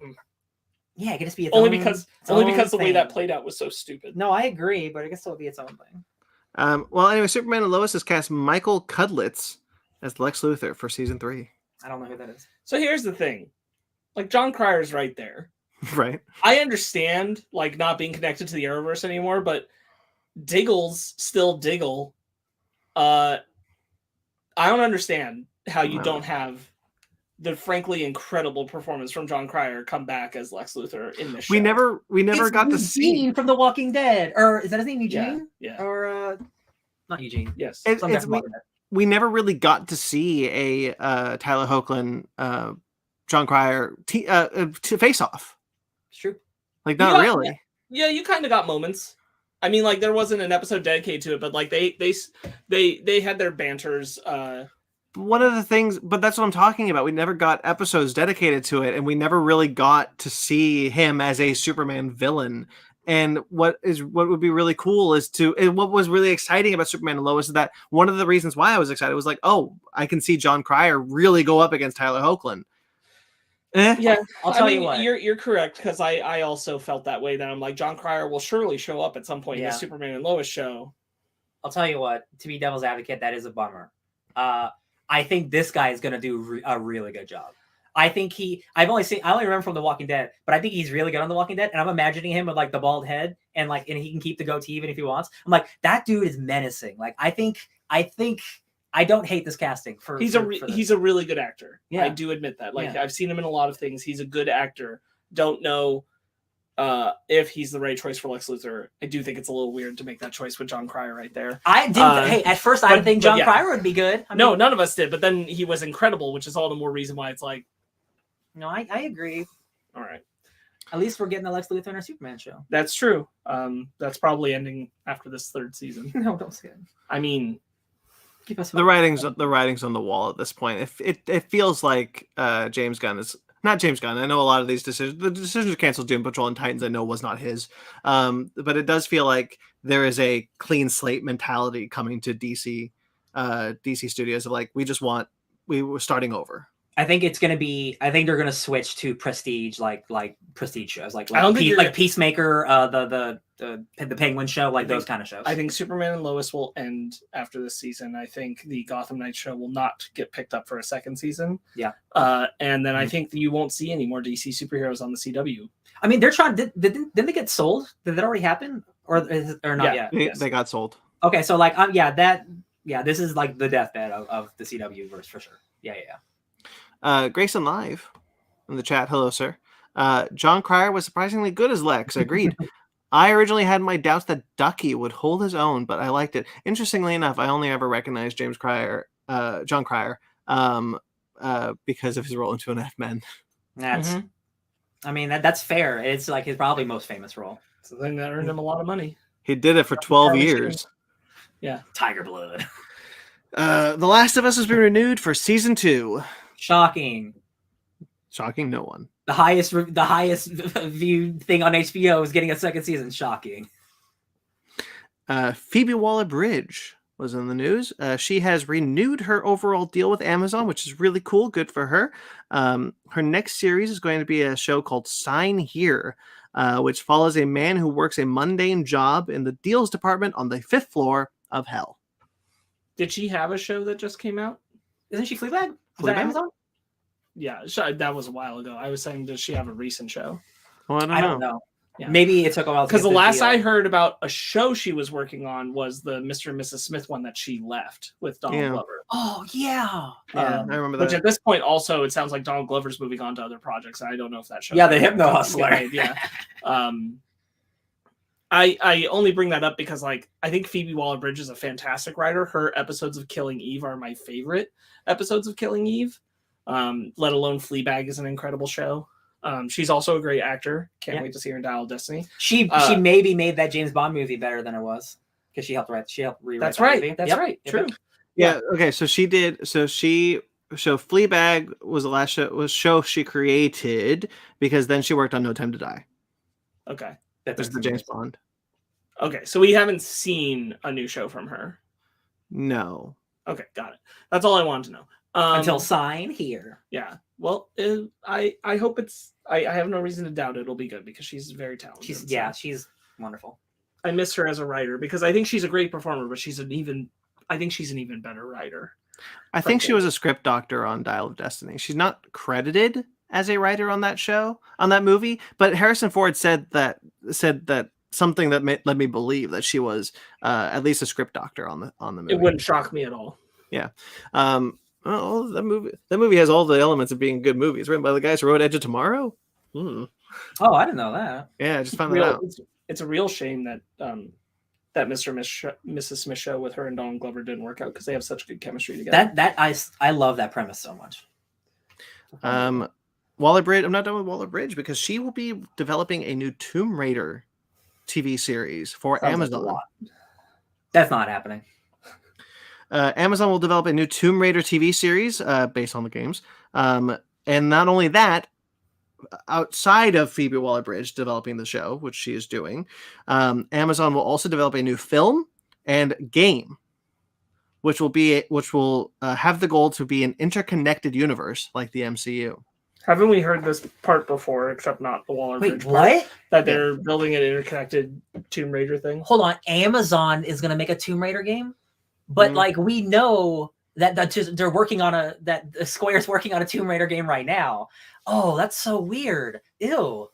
Yeah, it can just be its only own- because its own the way that thing. played out was so stupid. No, I agree, but it can still be its own thing. Well, anyway, Superman and Lois has cast Michael Cudlitz as Lex Luthor for season 3. I don't know who that is. So here's the thing, like John Cryer's right there. Right? I understand like not being connected to the Arrowverse anymore, but Diggle's still Diggle. I don't understand how you No. don't have the frankly incredible performance from John Cryer come back as Lex Luthor in this show. We never It's got to see. Eugene from The Walking Dead, or is that his name, Yeah, Eugene? yeah, Or not Eugene. yes. It- Some guy it's- from Walking Dead. we never really got to see a Tyler Hoechlin, John Cryer to face off. It's true. Like, not Yeah, really. Yeah, you kind of got moments. I mean, like there wasn't an episode dedicated to it, but like they had their banters. One of the things, but that's what I'm talking about. We never got episodes dedicated to it, and we never really got to see him as a Superman villain. And what would be really cool is and what was really exciting about Superman and Lois is that one of the reasons why I was excited was like, oh, I can see John Cryer really go up against Tyler Hoechlin. Yeah, I'll tell I mean, you what. You're correct because I also felt that way. That I'm like John Cryer will surely show up at some point in Yeah. the Superman and Lois show. I'll tell you what. To be devil's advocate, that is a bummer. I think this guy is going to do a really good job. I think I only remember from The Walking Dead, but I think he's really good on The Walking Dead. And I'm imagining him with like the bald head and he can keep the goatee even if he wants. I'm like, that dude is menacing. Like, I think I don't hate this casting He's a really good actor. Yeah. I do admit that. Like Yeah. I've seen him in a lot of things. He's a good actor. Don't know if he's the right choice for Lex Luthor. I do think it's a little weird to make that choice with John Cryer right there. I didn't. Hey, at first I didn't think John yeah. Cryer would be good. I No, mean, none of us did. But then he was incredible, which is all the more reason why it's like, no, I agree. all right, At least we're getting the Lex Luthor in our Superman show. that's true. That's probably ending after this 3rd season. No, don't say it. I mean, Keep us The writing's on the wall at this point. It feels like James Gunn is not James Gunn. I know a lot of these decisions. The decision to cancel Doom Patrol and Titans, I know, was not his. But it does feel like there is a clean slate mentality coming to DC Studios of like we were starting over. I think it's gonna be. I think they're gonna switch to prestige, like prestige shows, like I don't think like Peacemaker, the Penguin show, like those kind of shows. I think Superman and Lois will end after this season. I think the Gotham Knights show will not get picked up for a 2nd season. Yeah. And then I think that you won't see any more DC superheroes on the CW. I mean, they're trying. Didn't they get sold? Did that already happen, or not yet? They got sold. Okay, so like, Yeah, this is like the deathbed of the CW verse for sure. Yeah. Grayson Live in the chat. Hello, sir. John Cryer was surprisingly good as Lex. Agreed. I originally had my doubts that Ducky would hold his own, but I liked it. Interestingly enough, I only ever recognized John Cryer, because of his role in 2.5 Men. That's, I mean, that's fair. It's like his probably most famous role. It's the thing that earned him a lot of money. He did it for 12 years. Yeah. Tiger Blood. The Last of Us has been renewed for season 2. Shocking. Shocking no one. The highest viewed thing on HBO is getting a second season. Shocking. Phoebe Waller-Bridge was in the news. She has renewed her overall deal with Amazon, which is really cool. Good for her. Her next series is going to be a show called Sign Here, which follows a man who works a mundane job in the deals department on the 5th floor of hell. Did she have a show that just came out? Isn't she Fleabag? Is that Amazon? Yeah, that was a while ago. I was saying, does she have a recent show? Well, I don't know. Yeah. Maybe it took a while. Because the last I heard about a show she was working on was the Mr. and Mrs. Smith one that she left with Donald Glover. Oh, yeah. I remember that. Which at this point also, it sounds like Donald Glover's moving on to other projects. I don't know if that show. Yeah, the Hypno Hustler. Yeah. I only bring that up because, like, I think Phoebe Waller-Bridge is a fantastic writer. Her episodes of Killing Eve are my favorite episodes of Killing Eve. Let alone Fleabag is an incredible show. She's also a great actor. Can't wait to see her in Dial of Destiny. She maybe made that James Bond movie better than it was because she helped rewrite. That's that right. movie. That's right. True. Yeah. Okay. So she did. So Fleabag was the last show she created, because then she worked on No Time to Die. Okay. That's the James Bond. Okay. So we haven't seen a new show from her. No. Okay. Got it. That's all I wanted to know. Until Sign Here. Yeah. Well, I hope it's. I have no reason to doubt it'll be good because she's very talented. She's wonderful. I miss her as a writer because I think she's a great performer, but I think she's an even better writer. I think she was a script doctor on Dial of Destiny. She's not credited as a writer on that show, on that movie, but Harrison Ford said that something that led me believe that she was at least a script doctor on the movie. It wouldn't shock me at all. Yeah. Oh, that movie has all the elements of being a good movie. It's written by the guys who wrote Edge of Tomorrow. Oh, I didn't know that. Yeah, I just found that out. It's a real shame that that Mr. and Mrs. Smith show with her and Donald Glover didn't work out because they have such good chemistry together. I love that premise so much. Waller-Bridge. I'm not done with Waller-Bridge because she will be developing a new Tomb Raider TV series for Amazon. Like that's not happening. Amazon will develop a new Tomb Raider TV series based on the games. And not only that, outside of Phoebe Waller-Bridge developing the show, which she is doing, Amazon will also develop a new film and game, which will have the goal to be an interconnected universe like the MCU. Haven't we heard this part before, except not the Waller-Bridge part? What? That they're building an interconnected Tomb Raider thing? Hold on. Amazon is going to make a Tomb Raider game? But like we know that they're working on Square's working on a Tomb Raider game right now. Oh, that's so weird. Ew.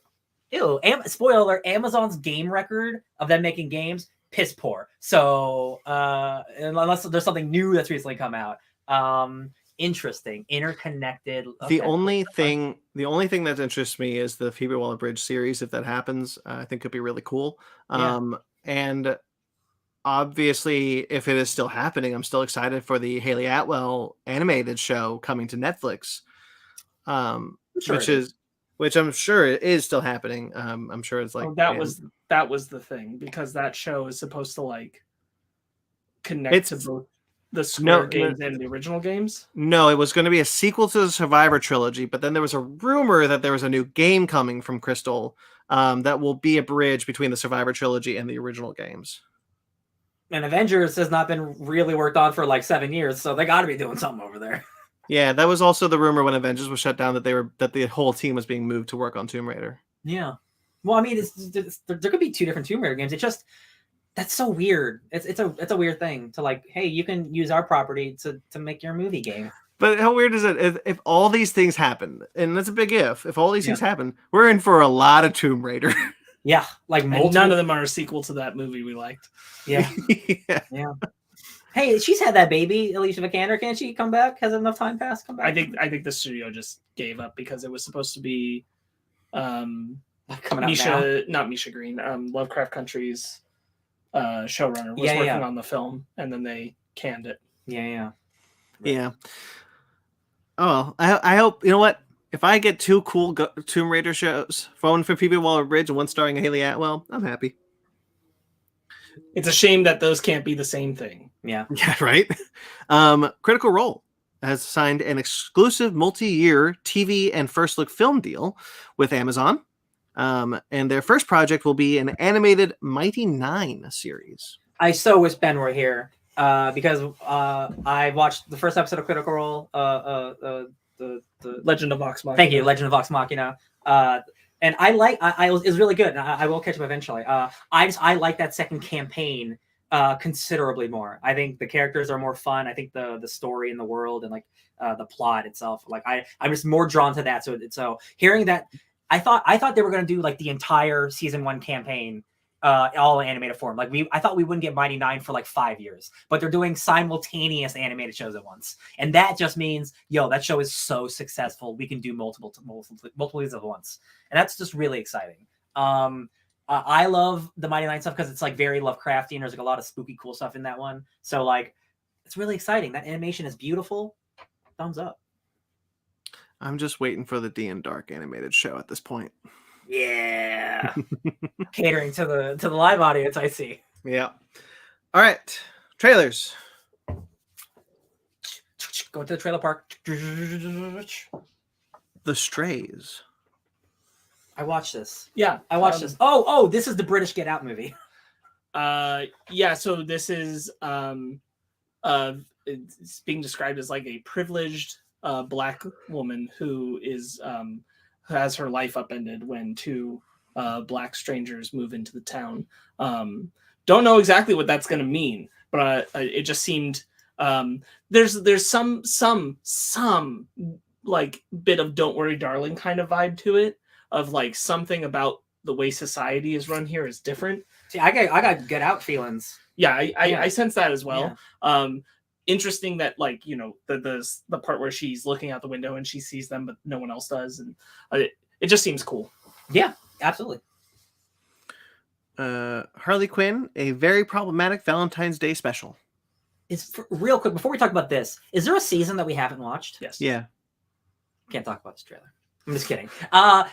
Spoiler alert, Amazon's game record of them making games, piss poor. So unless there's something new that's recently come out. Interesting. Interconnected. Okay. The only thing that interests me is the Phoebe Waller-Bridge series. If that happens, I think could be really cool. And obviously, if it is still happening, I'm still excited for the Haley Atwell animated show coming to Netflix, which I'm sure it is still happening. I'm sure it's like that was the thing, because that show is supposed to like connect to both the Square games and the original games. No, it was going to be a sequel to the Survivor trilogy, but then there was a rumor that there was a new game coming from Crystal that will be a bridge between the Survivor trilogy and the original games. And Avengers has not been really worked on for like 7 years, so they got to be doing something over there. Yeah, that was also the rumor when Avengers was shut down that the whole team was being moved to work on Tomb Raider. Yeah, well, I mean, there could be 2 different Tomb Raider games. It just that's so weird. It's a weird thing to like. Hey, you can use our property to make your movie game. But how weird is it if all these things happen, and that's a big if all these things happen, we're in for a lot of Tomb Raider. Yeah, like none of them are a sequel to that movie we liked. Yeah. Yeah. Hey, she's had that baby, Alicia Vikander. Can't she come back? Has enough time passed? Come back. I think the studio just gave up because it was supposed to be coming out now. not Misha Green, Lovecraft Country's showrunner was working on the film, and then they canned it. Yeah. Yeah. Oh, well, I hope, you know what? If I get 2 cool Tomb Raider shows, one for Phoebe Waller-Bridge and one starring Haley Atwell, I'm happy. It's a shame that those can't be the same thing. Yeah. Yeah, right? Critical Role has signed an exclusive multi-year TV and first look film deal with Amazon. And their first project will be an animated Mighty Nine series. I so wish Ben were here because I watched the first episode of Critical Role. The Legend of Vox Machina. Thank you, Legend of Vox Machina. And it was really good. And I will catch up eventually. I like that second campaign considerably more. I think the characters are more fun. I think the story in the world and like the plot itself, like I'm just more drawn to that. So hearing that, I thought they were going to do like the entire season 1 campaign all in animated form. Like I thought we wouldn't get Mighty Nine for like 5 years, but they're doing simultaneous animated shows at once, and that just means that show is so successful. We can do multiple things at once, and that's just really exciting. I love the Mighty Nine stuff because it's like very Lovecraftian. There's like a lot of spooky, cool stuff in that one. So like, it's really exciting. That animation is beautiful. Thumbs up. I'm just waiting for the Dean Dark animated show at this point. Yeah. Catering to the live audience, I see. Yeah. All right. Trailers. Go to the trailer park. The Strays. I watched this. Yeah, I watched this. Oh, this is the British Get Out movie. Yeah, so this is it's being described as like a privileged black woman who is has her life upended when 2 black strangers move into the town. Don't know exactly what that's going to mean, but it just seemed there's some like bit of Don't Worry Darling kind of vibe to it, of like something about the way society is run here is different. See, I got Get Out feelings. Yeah, I sense that as well. Yeah. Interesting that like the part where she's looking out the window and she sees them but no one else does, and it just seems cool. Yeah, absolutely. Harley Quinn, a very problematic Valentine's Day special. Real quick before we talk about this, is there a season that we haven't watched? Yes. Yeah. Can't talk about this trailer. I'm just kidding.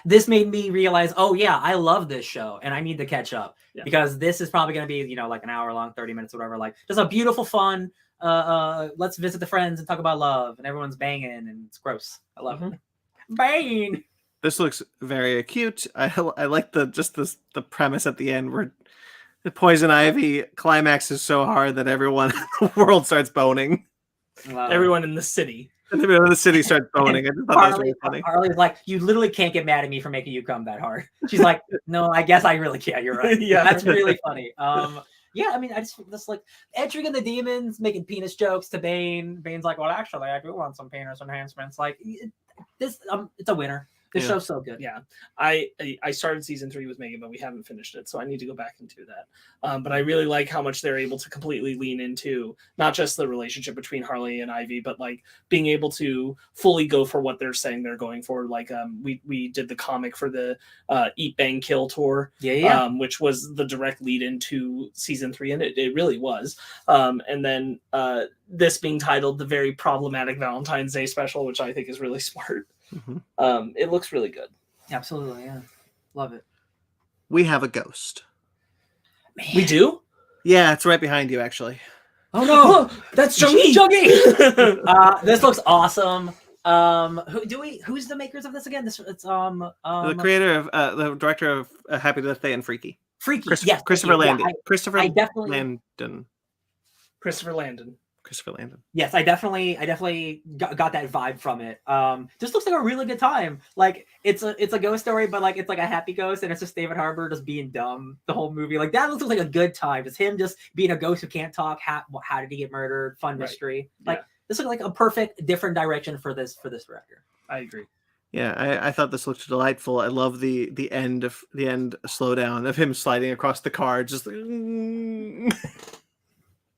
This made me realize, oh yeah, I love this show and I need to catch up because this is probably going to be, like an hour long, 30 minutes, whatever. Like just a beautiful, fun, let's visit the friends and talk about love, and everyone's banging and it's gross. I love it. Bang. This looks very cute. I like the premise at the end where the Poison Ivy climaxes so hard that everyone in the world starts boning. Everyone in the city. Everyone in the city starts boning. I just thought that was really funny. Harley's like, you literally can't get mad at me for making you come that hard. She's like, no, I guess I really can't. You're right. Yeah, that's really funny. Yeah, I mean, I just like entering in the demons, making penis jokes to Bane. Bane's like, well, actually, I do want some penis enhancements. Like this, it's a winner. This show's so good. Yeah, I started season 3 with Megan, but we haven't finished it, so I need to go back and do that. But I really like how much they're able to completely lean into not just the relationship between Harley and Ivy, but like being able to fully go for what they're saying they're going for. Like we did the comic for the Eat Bang Kill tour, which was the direct lead into season 3, and it really was. And then this being titled the very problematic Valentine's Day special, which I think is really smart. Mm-hmm. It looks really good. Absolutely, yeah. Love it. We have a ghost. Man. We do? Yeah, it's right behind you, actually. Oh no, that's Jung-Yi. This looks awesome. Who's the makers of this again? The creator of the director of Happy Death Day and Freaky. Yes, Christopher Landon. Christopher Landon. Yes, I definitely got that vibe from it. This looks like a really good time. Like it's a ghost story, but like it's like a happy ghost, and it's just David Harbour just being dumb the whole movie. Like that looks like a good time. Just him just being a ghost who can't talk. How did he get murdered? Fun mystery. Like this looks like a perfect different direction for this director. I agree. Yeah, I thought this looked delightful. I love the end slowdown of him sliding across the car, just like,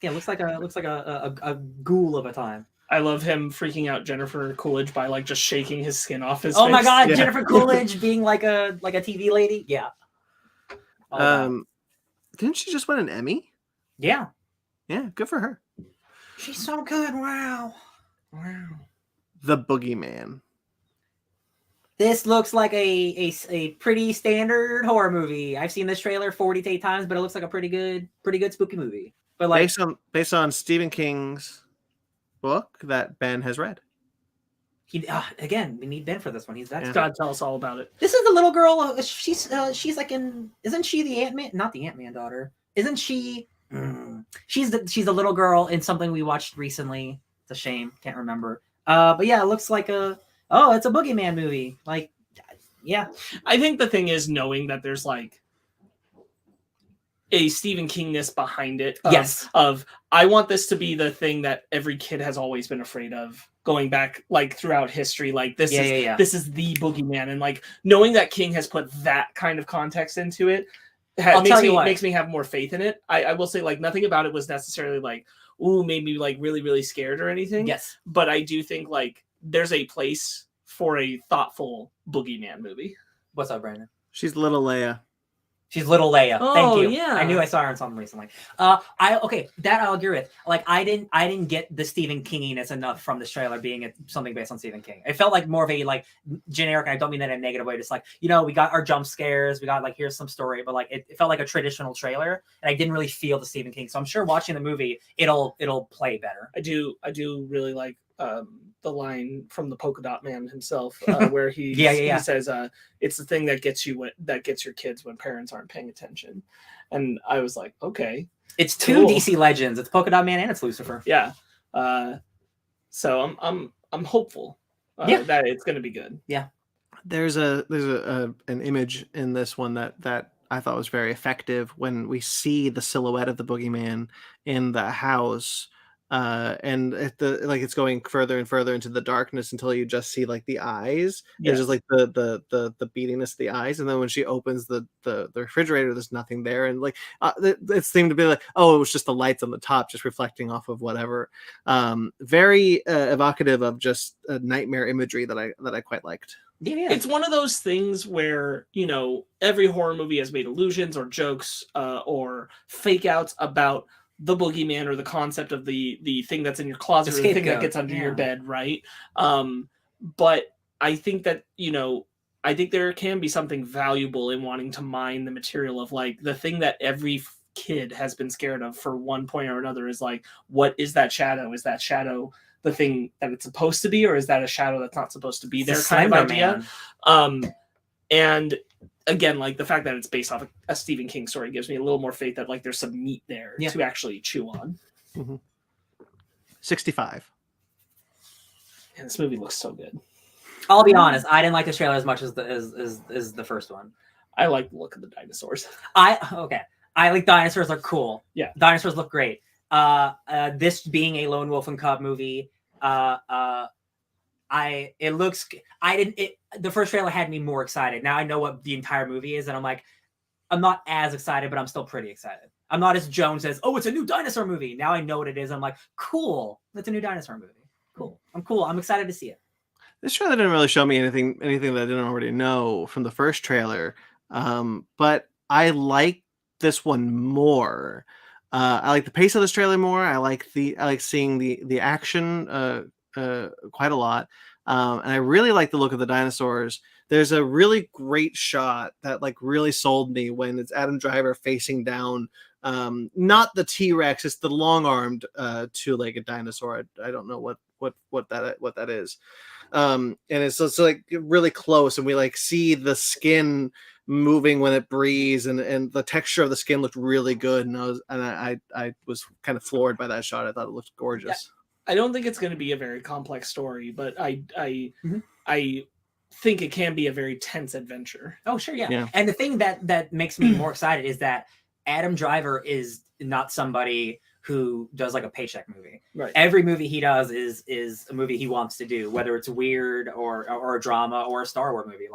The Yeah, looks like a ghoul of a time. I love him freaking out Jennifer Coolidge by like just shaking his skin off his Oh face. my god, Yeah. Jennifer Coolidge being like a TV lady. Yeah. All that. Didn't she just win an Emmy? Yeah. Yeah, good for her. She's so good. Wow. The Boogeyman. This looks like a pretty standard horror movie. I've seen this trailer 48 times, but it looks like a pretty good spooky movie. But like based on Stephen King's book that Ben has read. Again, we need Ben for this one. He's that. God, tell us all about it. This is the little girl. She's like in. Isn't she the Ant-Man? Not the Ant-Man daughter. Isn't she? She's the little girl in something we watched recently. It's a shame, can't remember. But yeah, it looks like it's a Boogeyman movie. Like, yeah. I think the thing is knowing that there's like a Stephen Kingness behind it. Yes. Of I want this to be the thing that every kid has always been afraid of, going back like throughout history. Like this is the Boogeyman, and like knowing that King has put that kind of context into it makes me have more faith in it. I will say like nothing about it was necessarily like made me like really really scared or anything. Yes, but I do think like there's a place for a thoughtful Boogeyman movie. What's up, Brandon? She's little Leia. She's little Leia. Thank you. Yeah. I knew I saw her in something recently. That I'll agree with. Like I didn't get the Stephen Kinginess enough from this trailer being something based on Stephen King. It felt like more of a like generic, and I don't mean that in a negative way, just like, we got our jump scares, we got like here's some story, but like it felt like a traditional trailer, and I didn't really feel the Stephen King. So I'm sure watching the movie it'll play better. I do really like the line from the Polka Dot Man himself, where he says, "It's the thing that gets your kids when parents aren't paying attention," and I was like, okay, it's two DC legends. It's Polka Dot Man and it's Lucifer. Yeah, so I'm hopeful that it's going to be good. Yeah, there's an image in this one that I thought was very effective when we see the silhouette of the Boogeyman in the house. And it's going further and further into the darkness until you just see like the eyes. Yes. There's just like the beatiness of the eyes, and then when she opens the refrigerator, there's nothing there, and like it seemed to be like, it was just the lights on the top just reflecting off of whatever. Very evocative of just a nightmare imagery that I quite liked. Yeah. It's one of those things where every horror movie has made allusions or jokes or fake outs about the Boogeyman or the concept of the thing that's in your closet or the thing that gets under your bed, right? But I think that I think there can be something valuable in wanting to mine the material of like the thing that every kid has been scared of for one point or another is like, what is that shadow? Is that shadow the thing that it's supposed to be, or is that a shadow that's not supposed to be there? Kind of idea. And again, like the fact that it's based off a Stephen King story gives me a little more faith that like there's some meat there to actually chew on. 65. And this movie looks so good. I'll be honest, I didn't like this trailer as much as the first one. I like the look of the dinosaurs. I like dinosaurs are cool. Yeah, dinosaurs look great. This being a Lone Wolf and Cub movie, the first trailer had me more excited. Now I know what the entire movie is, and I'm not as excited, but I'm still pretty excited. I'm not as Jones as, it's a new dinosaur movie. Now I know what it is. I'm like, cool. It's a new dinosaur movie. Cool. I'm cool. I'm excited to see it. This trailer didn't really show me anything that I didn't already know from the first trailer. But I like this one more. I like the pace of this trailer more. I like seeing the action quite a lot. And I really like the look of the dinosaurs. There's a really great shot that like really sold me when it's Adam Driver facing down, not the T-Rex, it's the long-armed two-legged dinosaur. I don't know what that is. And it's like really close, and we like see the skin moving when it breathes, and the texture of the skin looked really good. And I was kind of floored by that shot. I thought it looked gorgeous. Yeah. I don't think it's going to be a very complex story, but I think it can be a very tense adventure. Oh, sure, yeah. And the thing that makes me more excited is that Adam Driver is not somebody who does like a paycheck movie. Right. Every movie he does is a movie he wants to do, whether it's weird or a drama or a Star Wars movie,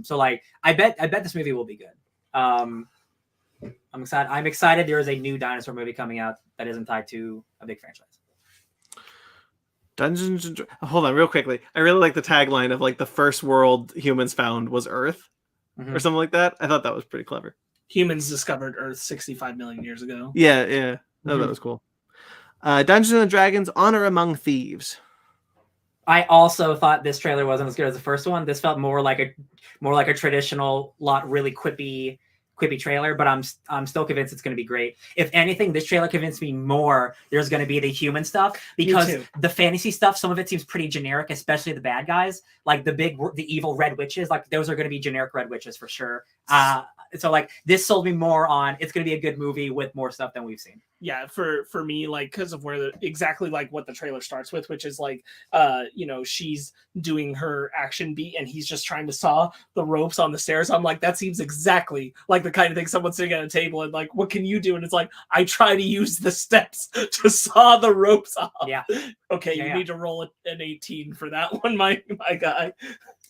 So like I bet this movie will be good. I'm excited. I'm excited. There is a new dinosaur movie coming out that isn't tied to a big franchise. Dungeons and hold on real quickly. I really like the tagline of like the first world humans found was Earth or something like that. I thought that was pretty clever. Humans discovered Earth 65 million years ago. Yeah. That was cool. Dungeons and Dragons: Honor Among Thieves. I also thought this trailer wasn't as good as the first one. This felt more like a traditional, really quippy trailer, but I'm still convinced it's going to be great. If anything, this trailer convinced me more there's going to be the human stuff, because the fantasy stuff, some of it seems pretty generic, especially the bad guys, like the evil red witches. Like those are going to be generic red witches for sure. So like this sold me more on it's going to be a good movie with more stuff than we've seen. Yeah, for me, like, because of where exactly like what the trailer starts with, which is like, she's doing her action beat and he's just trying to saw the ropes on the stairs. I'm like, that seems exactly like the kind of thing someone's sitting at a table and like, what can you do? And it's like, I try to use the steps to saw the ropes off. Yeah. Okay, you need to roll an 18 for that one, my guy.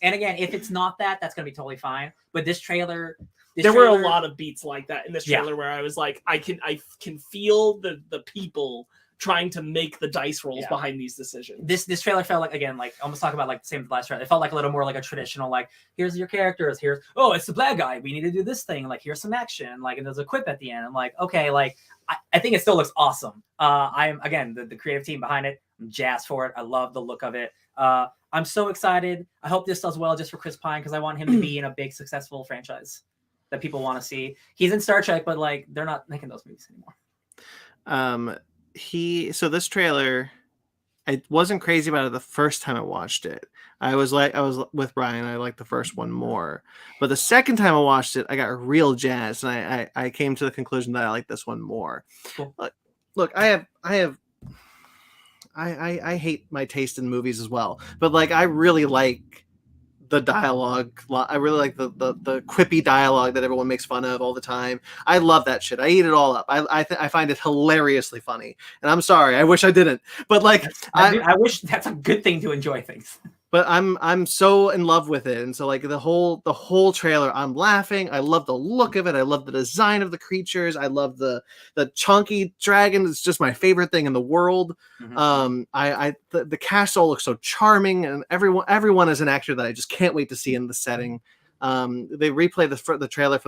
And again, if it's not that, that's gonna be totally fine. But this trailer. There were a lot of beats like that in this trailer where I was like, I can feel the people trying to make the dice rolls behind these decisions. This trailer felt like, again, like almost talk about like the same as the last trailer. It felt like a little more like a traditional, like, here's your characters, it's the bad guy, we need to do this thing, like here's some action, like, and there's a quip at the end. I'm like, okay, like I think it still looks awesome. I'm again the creative team behind it. I'm jazzed for it. I love the look of it. I'm so excited. I hope this does well just for Chris Pine, because I want him to be in a big successful franchise that people want to see. He's in Star Trek, but like they're not making those movies anymore. So this trailer, I wasn't crazy about it the first time I watched it. I was with Brian. I liked the first one more, but the second time I watched it, I got real jazzed, and I came to the conclusion that I like this one more. Cool. Look, I hate my taste in movies as well, but like I really like the dialogue. I really like the quippy dialogue that everyone makes fun of all the time. I love that shit. I eat it all up. I find it hilariously funny. And I'm sorry, I wish I didn't. But like I wish that's a good thing to enjoy things. But I'm so in love with it, and so like the whole trailer, I'm laughing. I love the look of it. I love the design of the creatures. I love the chunky dragon. It's just my favorite thing in the world. Mm-hmm. The cast all looks so charming, and everyone is an actor that I just can't wait to see in the setting. They replay the trailer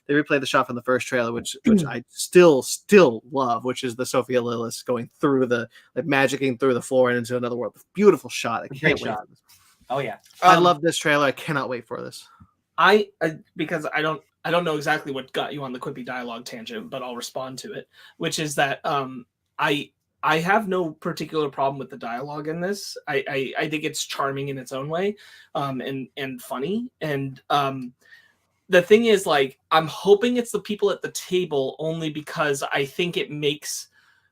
they replay the shot from the first trailer, which I still love, which is the Sophia Lillis going through magicking through the floor and into another world. Beautiful shot. I can't wait. Oh yeah. I love this trailer. I cannot wait for this. Because I don't know exactly what got you on the quippy dialogue tangent, but I'll respond to it, which is that I have no particular problem with the dialogue in this. I think it's charming in its own way, and funny. And the thing is, like, I'm hoping it's the people at the table, only because I think it makes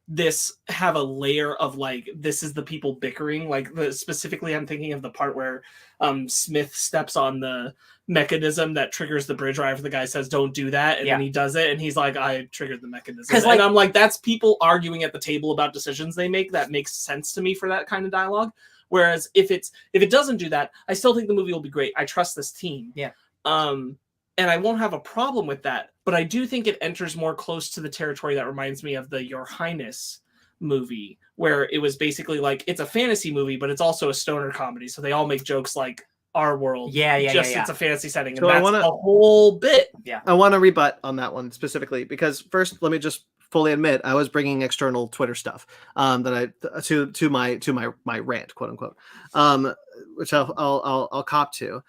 this have a layer of like, this is the people bickering. Like specifically, I'm thinking of the part where Smith steps on the mechanism that triggers the bridge drive. The guy says, "Don't do that," and then he does it, and he's like, "I triggered the mechanism." And I'm like, that's people arguing at the table about decisions they make. That makes sense to me for that kind of dialogue. Whereas if it doesn't do that, I still think the movie will be great. I trust this team. Yeah. And I won't have a problem with that. But I do think it enters more close to the territory that reminds me of the Your Highness movie, where it was basically like, it's a fantasy movie, but it's also a stoner comedy. So they all make jokes like our world. It's a fantasy setting. So and that's a whole bit. Yeah. I want to rebut on that one specifically, because first, let me just fully admit, I was bringing external Twitter stuff that I to my rant, quote unquote, which I'll cop to.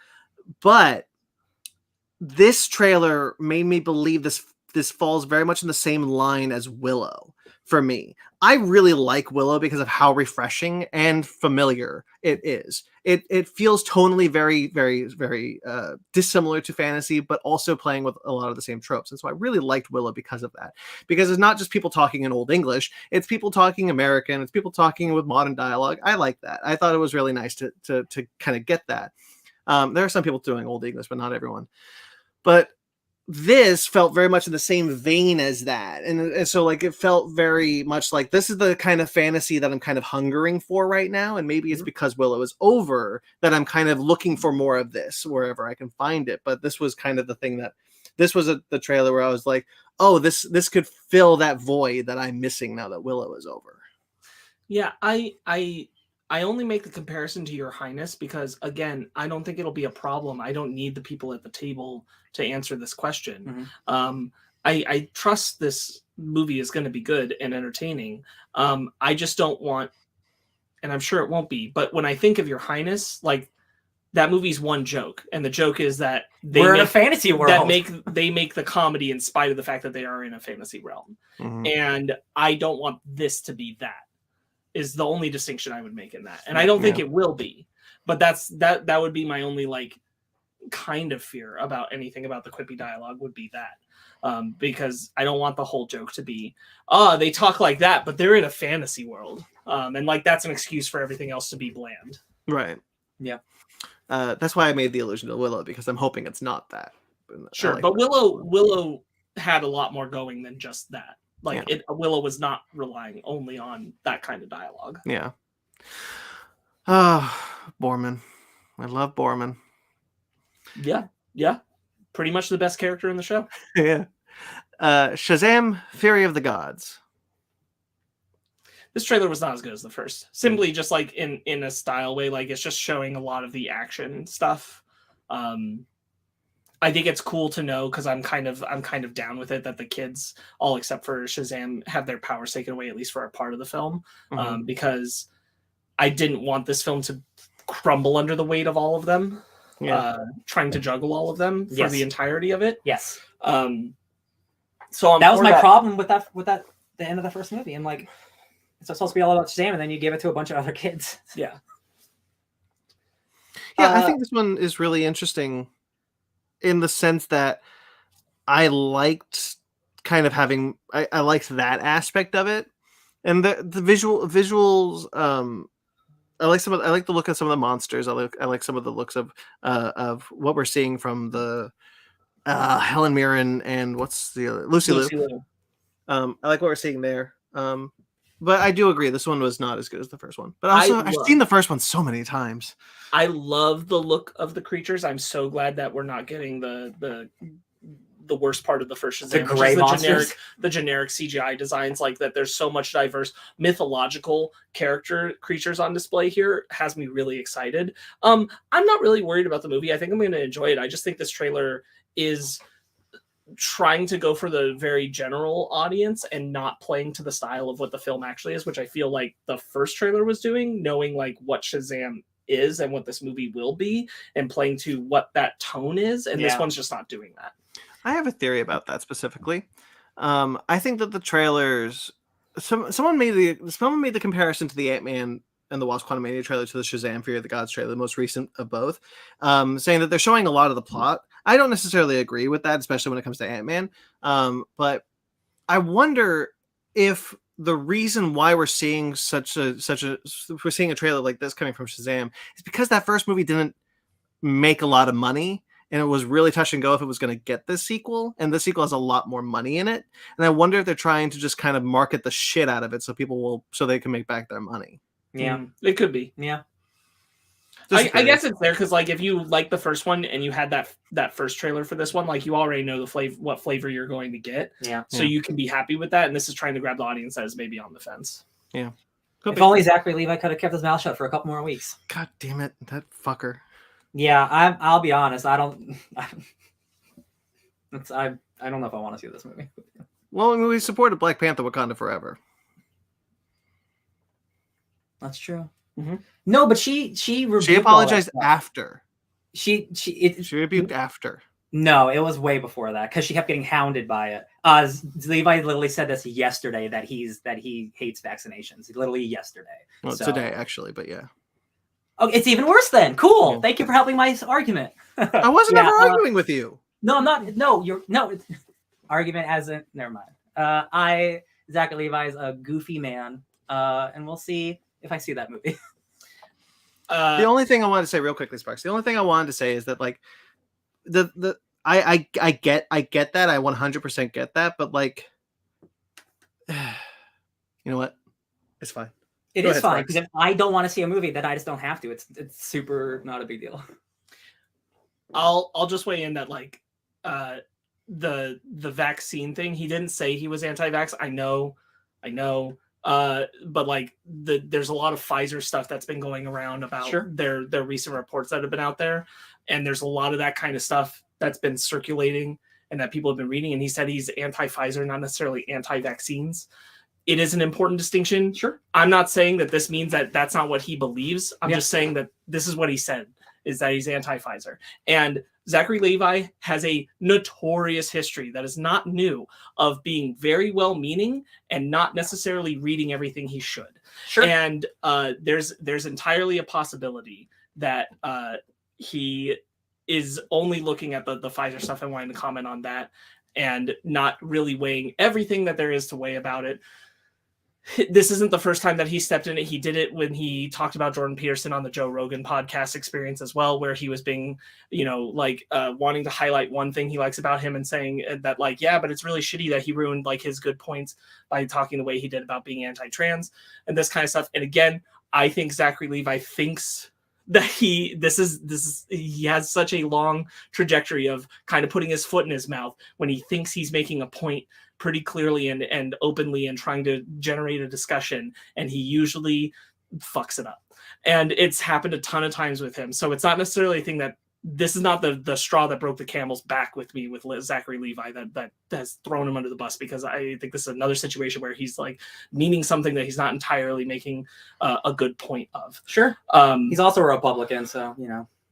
But this trailer made me believe this falls very much in the same line as Willow for me. I really like Willow because of how refreshing and familiar it is. It feels tonally very, very, very dissimilar to fantasy, but also playing with a lot of the same tropes. And so I really liked Willow because of that. Because it's not just people talking in Old English, it's people talking American, it's people talking with modern dialogue. I like that. I thought it was really nice to kind of get that. There are some people doing Old English, but not everyone. But this felt very much in the same vein as that. And so like, it felt very much like this is the kind of fantasy that I'm kind of hungering for right now. And maybe it's because Willow is over that I'm kind of looking for more of this wherever I can find it. But this was kind of the thing this was the trailer where I was like, oh, this could fill that void that I'm missing now that Willow is over. Yeah, I only make the comparison to Your Highness because, again, I don't think it'll be a problem. I don't need the people at the table to answer this question. I trust this movie is going to be good and entertaining. I just don't want, and I'm sure it won't be, but when I think of Your Highness, like, that movie's one joke, and the joke is that we're in a fantasy world. They make the comedy in spite of the fact that they are in a fantasy realm. And I don't want this to be that. Is the only distinction I would make in that. And I don't think it will be. But that would be my only like kind of fear about anything about the quippy dialogue would be that. Because I don't want the whole joke to be, they talk like that, but they're in a fantasy world. And like that's an excuse for everything else to be bland. Right. Yeah. That's why I made the allusion to Willow, because I'm hoping it's not that. Sure, like but Willow had a lot more going than just that. Like Willow was not relying only on that kind of dialogue. Yeah. Borman. I love Borman. Yeah. Pretty much the best character in the show. Yeah. Shazam! Fury of the Gods. This trailer was not as good as the first. Simply just like in a style way, like it's just showing a lot of the action stuff. I think it's cool to know because I'm kind of down with it that the kids, all except for Shazam, have their powers taken away at least for a part of the film. Because I didn't want this film to crumble under the weight of all of them. Trying to juggle all of them for the entirety of it. Yes. So that was my problem with that the end of the first movie. I'm like, it's supposed to be all about Shazam, and then you give it to a bunch of other kids. Yeah. I think this one is really interesting in the sense that I liked kind of having I liked that aspect of it, and the visuals. I like the look of some of the monsters. I like some of the looks of what we're seeing from the Helen Mirren and what's the other Lucy Liu. I like what we're seeing there. But I do agree this one was not as good as the first one. But also I've seen the first one so many times. I love the look of the creatures. I'm so glad that we're not getting the worst part of the first Shazam, the gray monsters. The generic CGI designs, like that. There's so much diverse mythological creatures on display here. Has me really excited. I'm not really worried about the movie. I think I'm going to enjoy it. I just think this trailer is trying to go for the very general audience and not playing to the style of what the film actually is, which I feel like the first trailer was doing, knowing like what Shazam is and what this movie will be and playing to what that tone is. And this one's just not doing that. I have a theory about that specifically. I think that the trailers, someone made the comparison to the Ant-Man and the Wasp: Quantumania trailer to the Shazam! Fury of the Gods trailer, the most recent of both, saying that they're showing a lot of the plot. I don't necessarily agree with that, especially when it comes to Ant-Man. But I wonder if the reason why we're seeing we're seeing a trailer like this coming from Shazam is because that first movie didn't make a lot of money. And it was really touch and go if it was going to get this sequel. And the sequel has a lot more money in it. And I wonder if they're trying to just kind of market the shit out of it so they can make back their money. Yeah, it could be. Yeah. I guess it's there because like if you like the first one and you had that first trailer for this one, like you already know what flavor you're going to get. Yeah. So you can be happy with that. And this is trying to grab the audience that is maybe on the fence. Yeah. If only Zachary Levi could have kept his mouth shut for a couple more weeks. God damn it, that fucker. Yeah, I'll be honest. I don't know if I want to see this movie. Well, I mean, we supported Black Panther: Wakanda Forever. That's true. Mm-hmm. No, but she apologized after. She rebuked after. No, it was way before that because she kept getting hounded by it. Levi literally said this yesterday that he hates vaccinations. Literally yesterday. Well, today actually, but yeah. Oh, it's even worse then. Cool. Yeah. Thank you for helping my argument. I wasn't ever arguing with you. No, I'm not. No, it's argument as in. Never mind. Zachary Levi is a goofy man, and we'll see if I see that movie. The only thing I wanted to say real quickly, Sparks. The only thing I wanted to say is that like I get that. I 100% get that, but like, you know what? It's fine. It is fine because if I don't want to see a movie, then I just don't have to. It's super not a big deal. I'll just weigh in that like the vaccine thing. He didn't say he was anti-vax. I know. But like there's a lot of Pfizer stuff that's been going around about their recent reports that have been out there, and there's a lot of that kind of stuff that's been circulating and that people have been reading. And he said he's anti-Pfizer, not necessarily anti-vaccines. It is an important distinction. Sure. I'm not saying that this means that that's not what he believes. I'm just saying that this is what he said, is that he's anti-Pfizer. And Zachary Levi has a notorious history that is not new of being very well-meaning and not necessarily reading everything he should. Sure. And there's entirely a possibility that he is only looking at the Pfizer stuff and wanting to comment on that and not really weighing everything that there is to weigh about it. This isn't the first time that he stepped in it. He did it when he talked about Jordan Peterson on the Joe Rogan podcast experience as well, where he was being, wanting to highlight one thing he likes about him and saying that, like, yeah, but it's really shitty that he ruined like his good points by talking the way he did about being anti-trans and this kind of stuff. And again, I think Zachary Levi thinks that he has such a long trajectory of kind of putting his foot in his mouth when he thinks he's making a point pretty clearly and openly and trying to generate a discussion, and he usually fucks it up. And it's happened a ton of times with him. So it's not necessarily a thing that this is not the straw that broke the camel's back with me with Zachary Levi that has thrown him under the bus, because I think this is another situation where he's like meaning something that he's not entirely making a good point of. Sure. He's also a Republican, so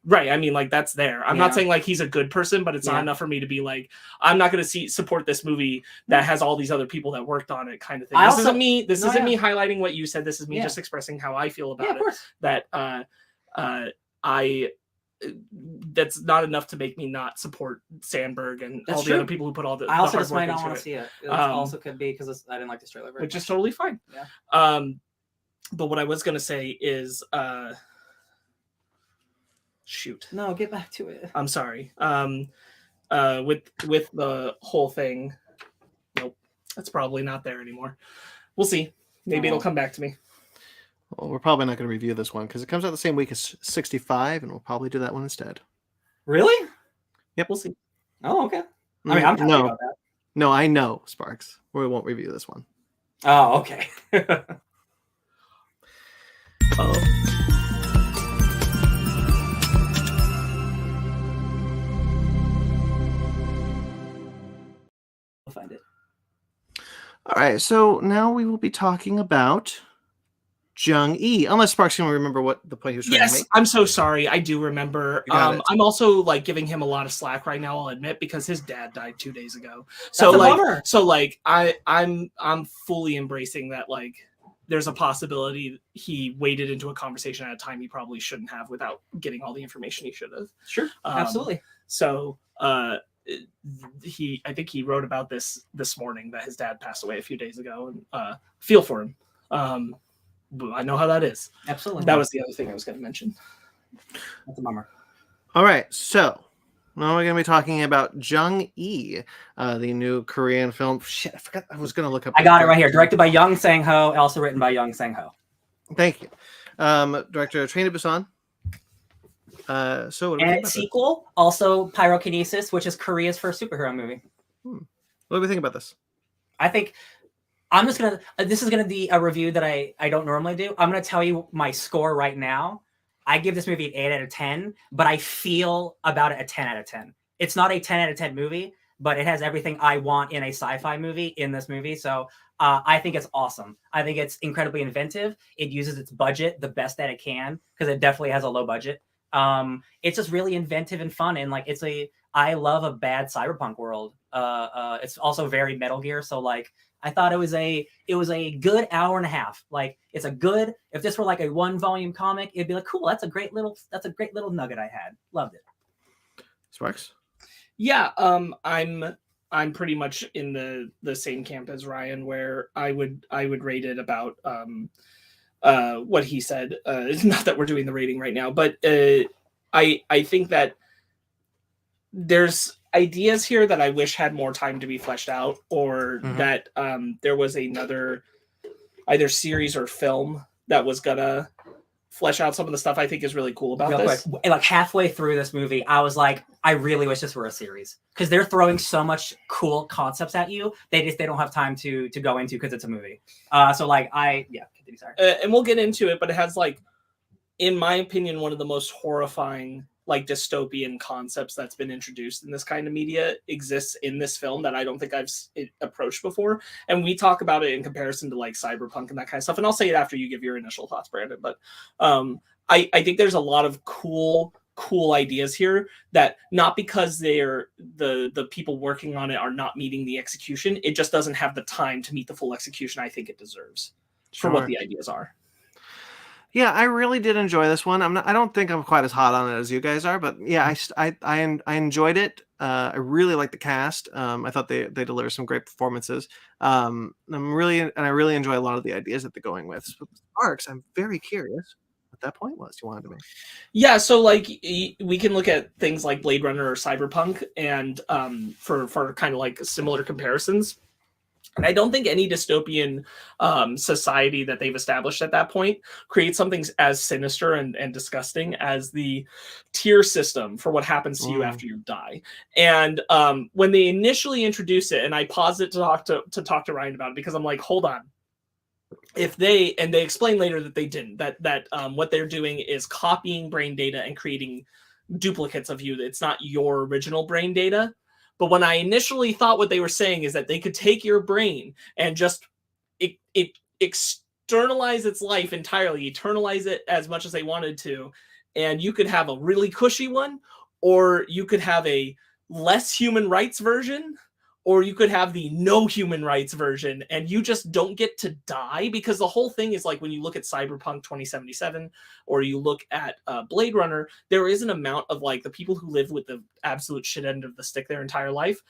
Right. I mean, like, that's there. I'm not saying like he's a good person, but it's not enough for me to be like, I'm not going to support this movie that has all these other people that worked on it, kind of thing. This isn't me highlighting what you said. This is me just expressing how I feel about it. That that's not enough to make me not support Sandberg and all the other people who put all the. I also hard just work might not into want it. to see it. It also could be because I didn't like this trailer, which is totally fine. Yeah. But what I was going to say is. Shoot. No, get back to it. I'm sorry. With the whole thing, nope, that's probably not there anymore. We'll see. Maybe it'll come back to me. Well, we're probably not going to review this one because it comes out the same week as 65, and we'll probably do that one instead. Really? Yep. We'll see. Oh, okay. I mean, I'm happy about that. No, I know, Sparks. We won't review this one. Oh, okay. Oh. Find it. All right, so now we will be talking about Jung-E. Unless Sparks can remember what the point he was trying to make. Yes, I'm so sorry. I do remember. I'm also like giving him a lot of slack right now, I'll admit, because his dad died 2 days ago. I'm fully embracing that. Like, there's a possibility he waded into a conversation at a time he probably shouldn't have without getting all the information he should have. Sure, absolutely. So, I think he wrote about this morning that his dad passed away a few days ago, and feel for him. I know how that is. Absolutely. That was the other thing I was going to mention. That's a bummer. All right, so now we're going to be talking about Jung-E, the new Korean film. Shit, I forgot. I was going to look up. I got it right here. Directed by Young Sang-ho, also written by Young Sang-ho. Thank you. Director Train to Busan. So what and sequel, also Pyrokinesis, which is Korea's first superhero movie. What do we think about this? I think I'm just gonna. This is gonna be a review that I don't normally do. I'm gonna tell you my score right now. I give this movie an 8 out of 10, but I feel about it a 10 out of 10. It's not a 10 out of 10 movie, but it has everything I want in a sci-fi movie in this movie. So I think it's awesome. I think it's incredibly inventive. It uses its budget the best that it can, because it definitely has a low budget. It's just really inventive and fun, and like I love a bad cyberpunk world. It's also very Metal Gear, so like I thought it was a good hour and a half. Like it's a good, if this were like a 1-volume comic, it'd be like, cool, that's a great little nugget I had. Loved it. Sparks? Yeah, I'm pretty much in the same camp as Ryan, where I would rate it about what he said. Not that we're doing the rating right now, but I think that there's ideas here that I wish had more time to be fleshed out, or that there was another either series or film that was gonna flesh out some of the stuff I think is really cool about Real this. quick, like halfway through this movie, I was like, I really wish this were a series because they're throwing so much cool concepts at you. They don't have time to go into because it's a movie. So like continue, sorry. And we'll get into it, but it has like, in my opinion, one of the most horrifying like dystopian concepts that's been introduced in this kind of media exists in this film that I don't think I've approached before. And we talk about it in comparison to like cyberpunk and that kind of stuff. And I'll say it after you give your initial thoughts, Brandon. But I think there's a lot of cool ideas here that not because they're the people working on it are not meeting the execution. It just doesn't have the time to meet the full execution I think it deserves for what the ideas are. Yeah, I really did enjoy this one. I don't think I'm quite as hot on it as you guys are, but yeah, I enjoyed it. I really like the cast. I thought they delivered some great performances. I really enjoy a lot of the ideas that they're going with. So Sparks, I'm very curious what that point was you wanted to make. Yeah, so like we can look at things like Blade Runner or Cyberpunk, and for kind of like similar comparisons. And I don't think any dystopian society that they've established at that point creates something as sinister and disgusting as the tier system for what happens to you after you die. And when they initially introduce it, and I paused it to talk to Ryan about it because I'm like, hold on. If they explain later that they didn't, that what they're doing is copying brain data and creating duplicates of you. It's not your original brain data. But when I initially thought what they were saying is that they could take your brain and just it externalize its life entirely, eternalize it as much as they wanted to, and you could have a really cushy one, or you could have a less human rights version, or you could have the no human rights version, and you just don't get to die. Because the whole thing is like when you look at Cyberpunk 2077 or you look at Blade Runner, there is an amount of like the people who live with the absolute shit end of the stick their entire life.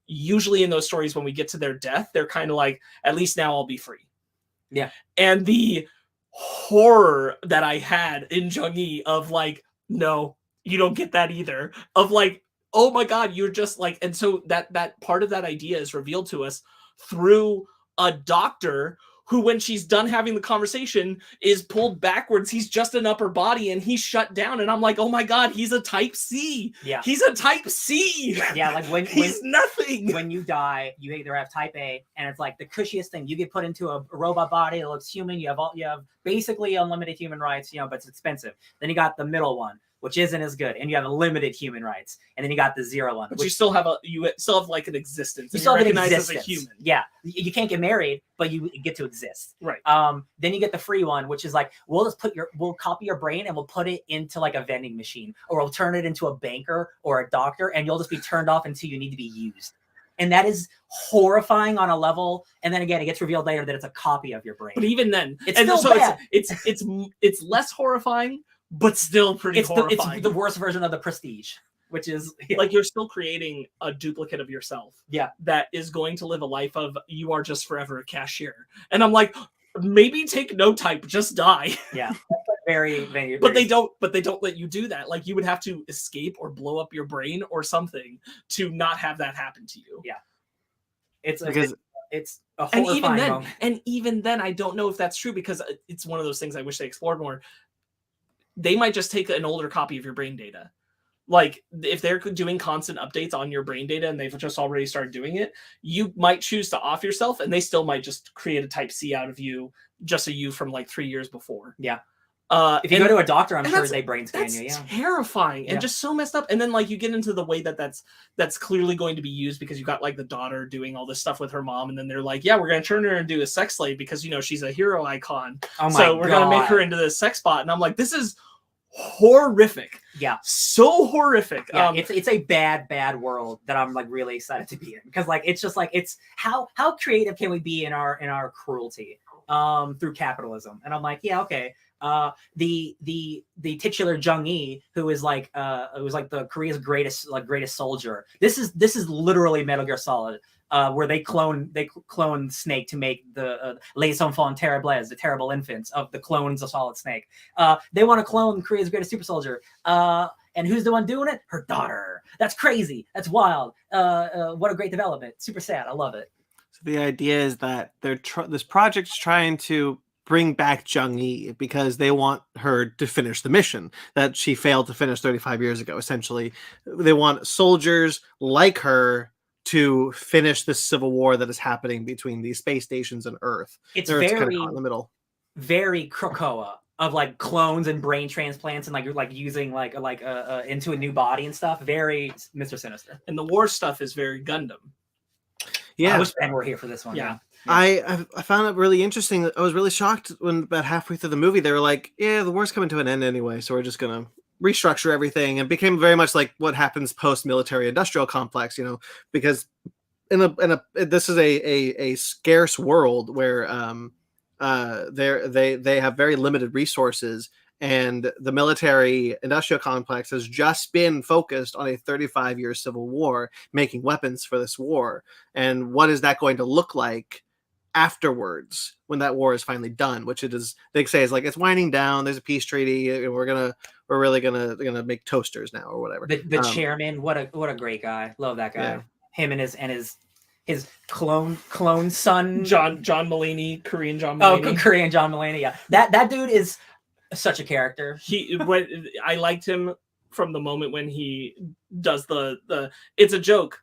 Usually in those stories, when we get to their death, they're kind of like, at least now I'll be free. Yeah. And the horror that I had in Jung-Yi of like, no, you don't get that either. Of like, oh my God, you're just like, and so that part of that idea is revealed to us through a doctor who, when she's done having the conversation, is pulled backwards. He's just an upper body and he's shut down. And I'm like, oh my God, he's a type C. Yeah. He's a type C. Yeah, like he's nothing. When you die, you either have type A, and it's like the cushiest thing. You get put into a robot body that looks human. You have basically unlimited human rights, but it's expensive. Then you got the middle one, which isn't as good, and you have limited human rights, and then you got the zero one. But you still have like an existence. You still have an existence existence as a human. Yeah, you can't get married, but you get to exist. Right. Then you get the free one, which is like we'll copy your brain and we'll put it into like a vending machine, or we'll turn it into a banker or a doctor, and you'll just be turned off until you need to be used. And that is horrifying on a level. And then again, it gets revealed later that it's a copy of your brain. But even then, it's still bad. It's less horrifying, but still pretty horrifying. It's the worst version of the Prestige, which is like you're still creating a duplicate of yourself. Yeah, that is going to live a life of you are just forever a cashier. And I'm like, maybe take no type, just die. Yeah, very, very. But they don't let you do that. Like you would have to escape or blow up your brain or something to not have that happen to you. Yeah, it's a horrifying moment. And even then, I don't know if that's true, because it's one of those things I wish they explored more. They might just take an older copy of your brain data. Like if they're doing constant updates on your brain data and they've just already started doing it, you might choose to off yourself, and they still might just create a type C out of you, just a you from like 3 years before. Yeah. If you go to a doctor, I'm sure they brain scan you. Yeah, terrifying and just so messed up. And then like you get into the way that's clearly going to be used, because you got like the daughter doing all this stuff with her mom, and then they're like, yeah, we're going to turn her into a sex slave because she's a hero icon. Oh my so we're going to make her into this sex bot. And I'm like, this is horrific. Yeah, so horrific. Yeah, it's a bad world that I'm like really excited to be in, because like it's just like it's how creative can we be in our cruelty through capitalism? And I'm like, yeah, okay. The titular Jung-Yi, who is like it was like the Korea's greatest soldier. This is literally Metal Gear Solid, where they clone Snake to make the Les Enfants Terribles, the terrible infants of the clones of Solid Snake. They want to clone Korea's greatest super soldier. And who's the one doing it? Her daughter. That's crazy. That's wild. What a great development. Super sad. I love it. So the idea is that this project's trying to bring back Jung-Yi because they want her to finish the mission that she failed to finish 35 years ago. Essentially, they want soldiers like her to finish this civil war that is happening between these space stations and Earth. It's Earth's kind of very caught in the middle. very Krakoa of like clones and brain transplants and like you're like using like into a new body and stuff. Very Mr. Sinister. And the war stuff is very Gundam. Yeah, I wish Ben were here for this one. Yeah. I found it really interesting. I was really shocked when about halfway through the movie they were like, "Yeah, the war's coming to an end anyway, so we're just gonna restructure everything." And it became very much like what happens post-military industrial complex, because this is a scarce world where they have very limited resources, and the military industrial complex has just been focused on a 35-year civil war, making weapons for this war. And what is that going to look like afterwards when that war is finally done? Which it is, they say, is like it's winding down. There's a peace treaty, and we're really gonna make toasters now or whatever. The chairman, what a great guy. Love that guy. Yeah. Him and his clone son John Mulaney, Korean John Oh, Mulaney. Korean John Mulaney. Yeah, that dude is such a character. I liked him from the moment when he does the it's a joke.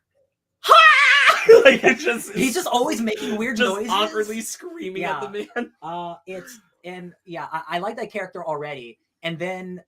Like He's just always making weird just noises, awkwardly screaming at the man. I like that character already. And then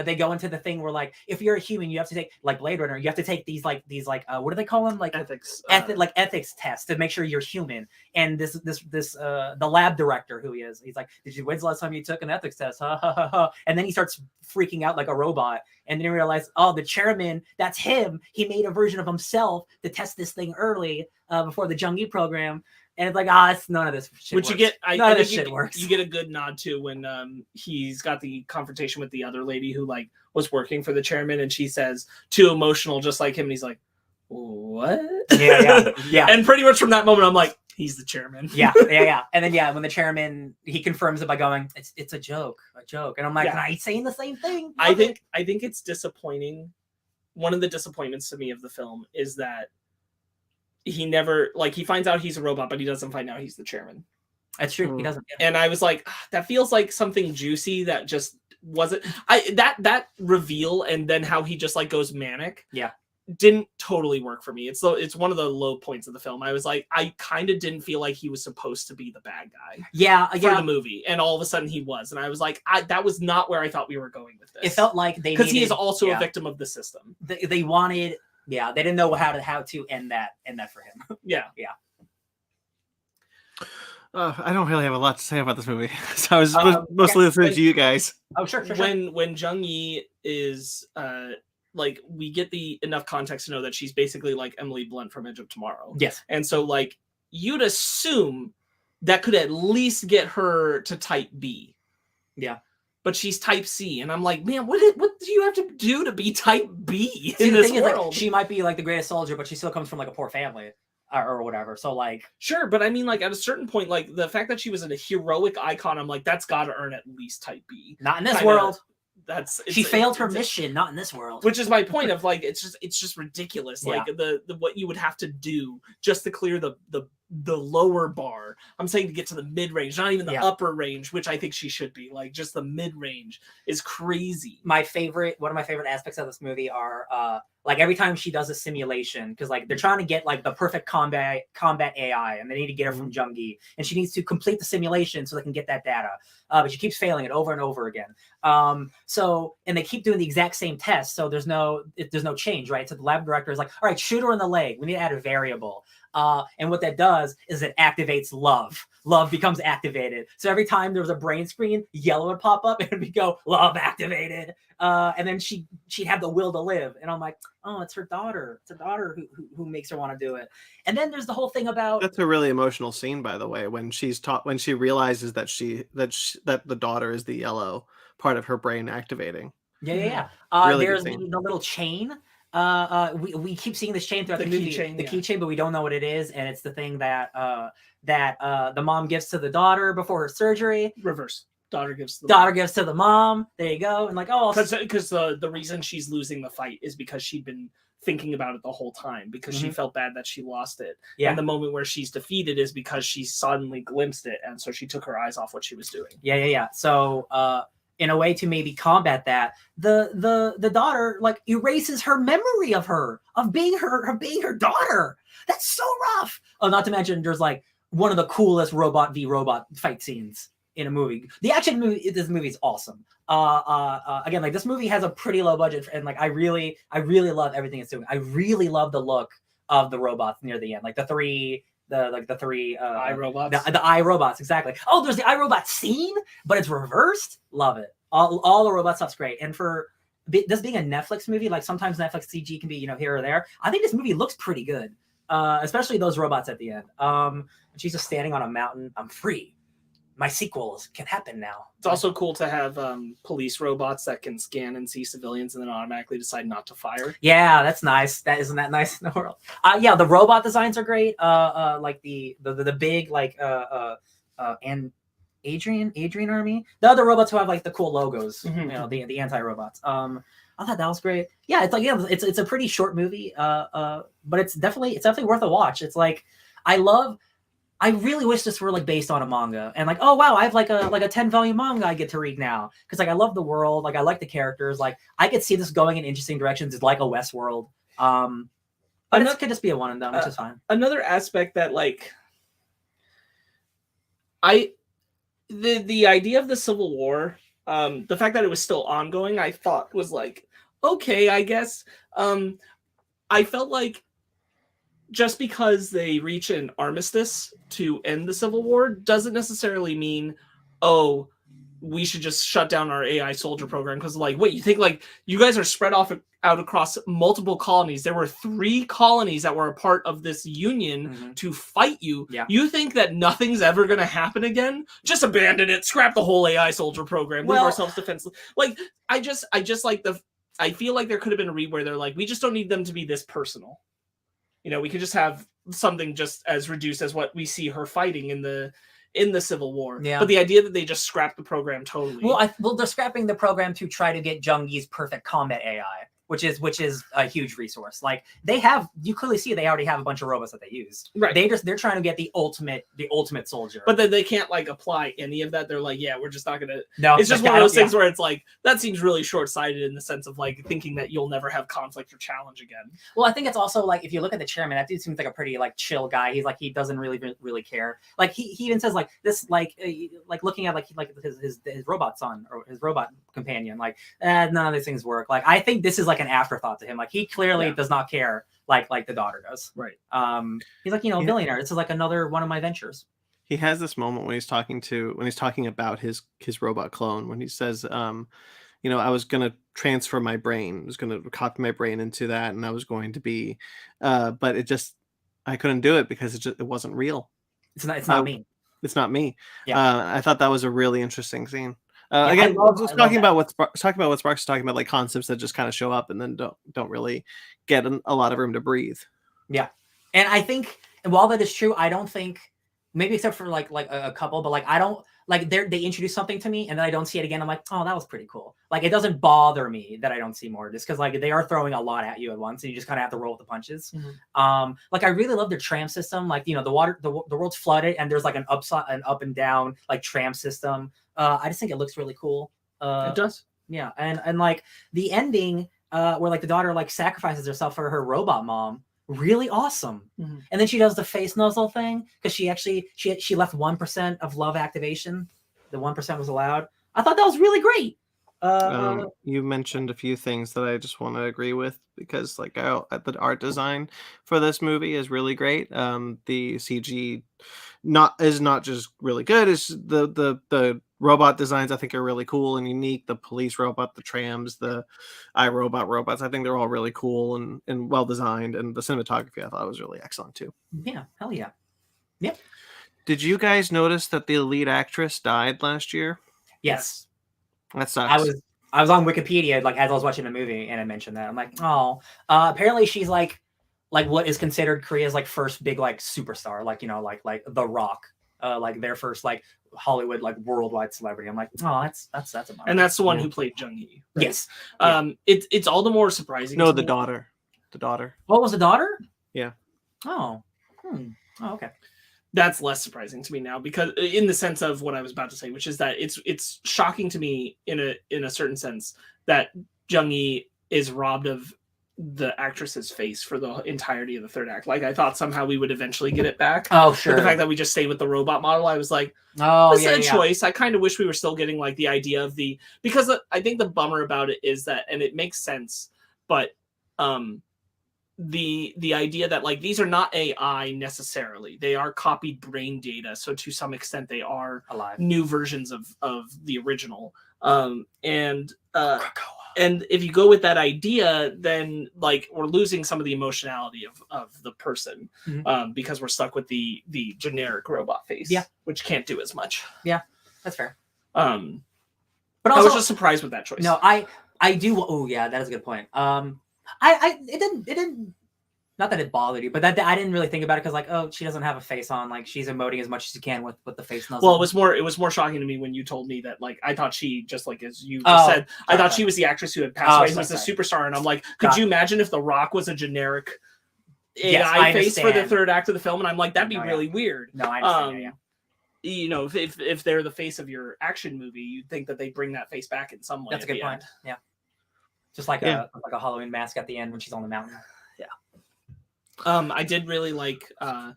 they go into the thing where like if you're a human, you have to take like Blade Runner, you have to take these what do they call them, like Ethics ethics tests to make sure you're human. And this the lab director who he's like, when's the last time you took an ethics test? Ha, ha, ha, ha. And then he starts freaking out like a robot, and then you realize, oh, the chairman, that's him. He made a version of himself to test this thing early before the Jung-Yi program. And it's like, it's none of this shit Which works. you get, none of this shit works. You get a good nod to when he's got the confrontation with the other lady who like was working for the chairman, and she says, "Too emotional, just like him." And he's like, "What?" Yeah. And pretty much from that moment, I'm like, he's the chairman. Yeah. And then when the chairman, he confirms it by going, "It's a joke." And I'm like, "Am I saying the same thing?" I think it's disappointing. One of the disappointments to me of the film is that he never, like, he finds out he's a robot, but he doesn't find out he's the chairman. That's true. He doesn't. And I was like, that feels like something juicy that just wasn't. That reveal and then how he just like goes manic. Yeah. Didn't totally work for me. It's one of the low points of the film. I was like, I kind of didn't feel like he was supposed to be the bad guy. For the movie, and all of a sudden he was, and I was like, that was not where I thought we were going with this. It felt like because he is also a victim of the system. They wanted. Yeah, they didn't know how to end that for him. Yeah. I don't really have a lot to say about this movie, so I was mostly listening to you guys. Oh, sure. When Jung-Yi is like, we get enough context to know that she's basically like Emily Blunt from Edge of Tomorrow. Yes. And so like you'd assume that could at least get her to type B. Yeah. But she's type C, and I'm like, man, what do you have to do to be type B in this world? Like, she might be like the greatest soldier, but she still comes from like a poor family or whatever. So like, sure, but I mean, like at a certain point, like the fact that she was a heroic icon, I'm like, that's got to earn at least type B. Not in this world. She failed her mission, not in this world. Which is my point of like, it's just ridiculous. Yeah. Like the what you would have to do just to clear the lower bar. I'm saying to get to the mid range, not even the upper range, which I think she should be. Like just the mid range is crazy. One of my favorite aspects of this movie are like every time she does a simulation, because like they're trying to get like the perfect combat AI, and they need to get her from Jung-Yi, and she needs to complete the simulation so they can get that data. But she keeps failing it over and over again. And they keep doing the exact same test, so there's no change, right? So the lab director is like, all right, shoot her in the leg. We need to add a variable. And what that does is it activates love. Love becomes activated. So every time there was a brain screen, yellow would pop up and it'd go, love activated. And then she'd have the will to live. And I'm like, oh, it's her daughter. It's her daughter who makes her want to do it. And then there's the whole thing about, that's a really emotional scene, by the way, when she realizes that the daughter is the yellow part of her brain activating. Yeah. Really there's the little chain. We keep seeing this chain throughout the movie, keychain, but we don't know what it is, and it's the thing that the mom gives to the daughter before her surgery. Reverse. Daughter gives to the mom. There you go. And like, oh, because the reason she's losing the fight is because she'd been thinking about it the whole time because she felt bad that she lost it. Yeah. And the moment where she's defeated is because she suddenly glimpsed it, and so she took her eyes off what she was doing. Yeah. So in a way to maybe combat that, the daughter like erases her memory of being her daughter. That's so rough. Oh, not to mention there's like one of the coolest robot v robot fight scenes in a movie. The action movie, this movie is awesome. Again, like this movie has a pretty low budget, and like I really love everything it's doing. I really love the look of the robots near the end, like the three iRobots. The iRobots, exactly. Oh, there's the iRobot scene, but it's reversed. Love it. All the robot stuff's great. And for this being a Netflix movie, like sometimes Netflix CG can be, here or there. I think this movie looks pretty good, especially those robots at the end. She's just standing on a mountain. I'm free. My sequels can happen now. It's also cool to have police robots that can scan and see civilians and then automatically decide not to fire. Yeah, that's nice. Isn't that nice in the world? Yeah, the robot designs are great. Like the big like and Adrian Army. The other robots who have like the cool logos. The anti-robots. I thought that was great. Yeah, it's like it's a pretty short movie. But it's definitely worth a watch. It's like I really wish this were like based on a manga, and like, oh wow, I have like a 10-volume manga I get to read now, because like I love the world, like I like the characters, like I could see this going in interesting directions. It's like a Westworld, but it could just be a one and done, which is fine. Another aspect that like the idea of the Civil War, the fact that it was still ongoing, I thought was like okay, I guess. I felt like just because they reach an armistice to end the Civil War doesn't necessarily mean, oh, we should just shut down our AI soldier program. Because, like, wait, you think, like, you guys are spread out across multiple colonies. There were 3 colonies that were a part of this union to fight you. Yeah. You think that nothing's ever going to happen again? Just abandon it. Scrap the whole AI soldier program. Leave ourselves defenseless. Like, I feel like there could have been a read where they're like, we just don't need them to be this personal. We could just have something just as reduced as what we see her fighting in the Civil War. Yeah. But the idea that they just scrapped the program totally. Well, they're scrapping the program to try to get Jung Yi's perfect combat AI, which is a huge resource. Like you clearly see they already have a bunch of robots that they use. Right. They're trying to get the ultimate soldier. But then they can't like apply any of that. They're like, yeah, we're just not gonna. No, it's just one of those things where it's like that seems really short-sighted in the sense of like thinking that you'll never have conflict or challenge again. Well, I think it's also like if you look at the chairman, that dude seems like a pretty like chill guy. He's like he doesn't really care. Like he even says like this like looking at like his robot son or his robot companion, like none of these things work. Like I think this is like an afterthought to him. Like he clearly does not care like the daughter does. Right. He's like, a billionaire. This is like another one of my ventures. He has this moment when he's talking about his robot clone, when he says, I was going to transfer my brain. I was going to copy my brain into that. And I was going to be, but I couldn't do it because it wasn't real. It's not me. It's not me. Yeah. I thought that was a really interesting scene. Again, talking about what Sparks talking about, like concepts that just kind of show up and then don't really get a lot of room to breathe. Yeah, and I think, and while that is true, I don't think, maybe except for like a couple, but like I don't like they introduce something to me and then I don't see it again. I'm like, oh, that was pretty cool. Like it doesn't bother me that I don't see more, just because like they are throwing a lot at you at once and you just kind of have to roll with the punches. Like I really love their tram system. Like the world's flooded and there's like an up and down like tram system. I just think it looks really cool. It does. Yeah, and like the ending where like the daughter like sacrifices herself for her robot mom. Really awesome. And then she does the face nuzzle thing because she left 1% of love activation. The 1% was allowed. I thought that was really great. You mentioned a few things that I just want to agree with because like the art design for this movie is really great. The CG is not just really good. It's the robot designs I think are really cool and unique. The police robot, the trams, the iRobot robots, I think they're all really cool and well designed. And the cinematography I thought was really excellent too. Yeah, hell yeah. Yep. Did you guys notice that the lead actress died last year? Yes. That sucks. I was on Wikipedia like as I was watching the movie and I mentioned that. I'm like, oh, apparently she's like what is considered Korea's like first big like superstar, like like The Rock. like their first like Hollywood like worldwide celebrity. I'm like, oh, that's a bummer. And that's the one Yeah. who played Jung-hee. Right? Yes. It's all the more surprising. No, to the me. daughter. The daughter. What was the daughter? Yeah. Oh. Oh, okay. That's less surprising to me now, because in the sense of what I was about to say, which is that it's shocking to me in a certain sense that Jung-hee is robbed of the actress's face for the entirety of the third act. Like, I thought somehow we would eventually get it back. Oh, sure. But the fact that we just stay with the robot model, I was like, Oh, that's yeah, a yeah. choice. I kind of wish we were still getting like the idea of because I think the bummer about it is that, and it makes sense, but the idea that like these are not AI necessarily, they are copied brain data, so to some extent they are Alive. new versions of the original, and if you go with that idea, then like we're losing some of the emotionality of the person, because we're stuck with the generic robot face, which can't do as much. That's fair. But also, I was just surprised with that choice. No, I do. Oh, yeah, that is a good point. It didn't. Not that it bothered you, but that I didn't really think about it because, like, oh, she doesn't have a face on. Like, she's emoting as much as she can with the face nuzzle. Well, it was more shocking to me when you told me that, like, I thought she, just like as you just said, I thought she was the actress who had passed away, who was a superstar, and I'm like, could you imagine if The Rock was a generic AI face for the third act of the film? And I'm like, that'd be really weird. No, I understand. You know, if they're the face of your action movie, you'd think that they bring that face back in some way. That's a good point. Yeah, just like a Halloween mask at the end when she's on the mountain. Yeah. I did really like. I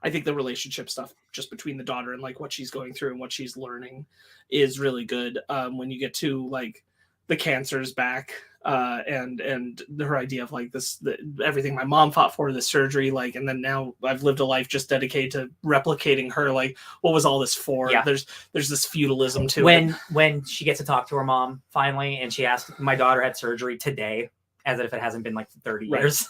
think the relationship stuff just between the daughter and like what she's going through and what she's learning is really good. When you get to like the cancer's back, and her idea of like everything my mom fought for, the surgery, like, and then now I've lived a life just dedicated to replicating her. Like, what was all this for? Yeah. There's this feudalism to it. When she gets to talk to her mom finally, and she asks, my daughter had surgery today, as if it hasn't been like 30 years.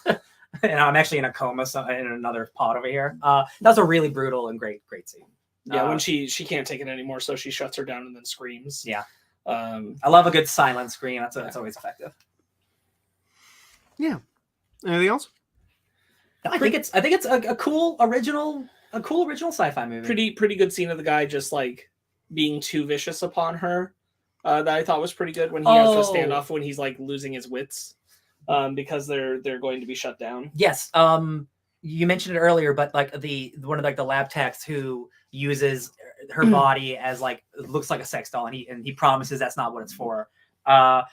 And I'm actually in a coma, so in another pod over here. That's a really brutal and great scene. Yeah, when she can't take it anymore, so she shuts her down and then screams. Yeah. I love a good silent scream. That's always effective. Yeah. Anything else? I think it's a cool original sci-fi movie. Pretty good scene of the guy just like being too vicious upon her. That I thought was pretty good when he has to stand off when he's like losing his wits. Because they're going to be shut down. Yes. You mentioned it earlier, but like one of like the lab techs who uses her body as like, it looks like a sex doll, and he promises that's not what it's for. No,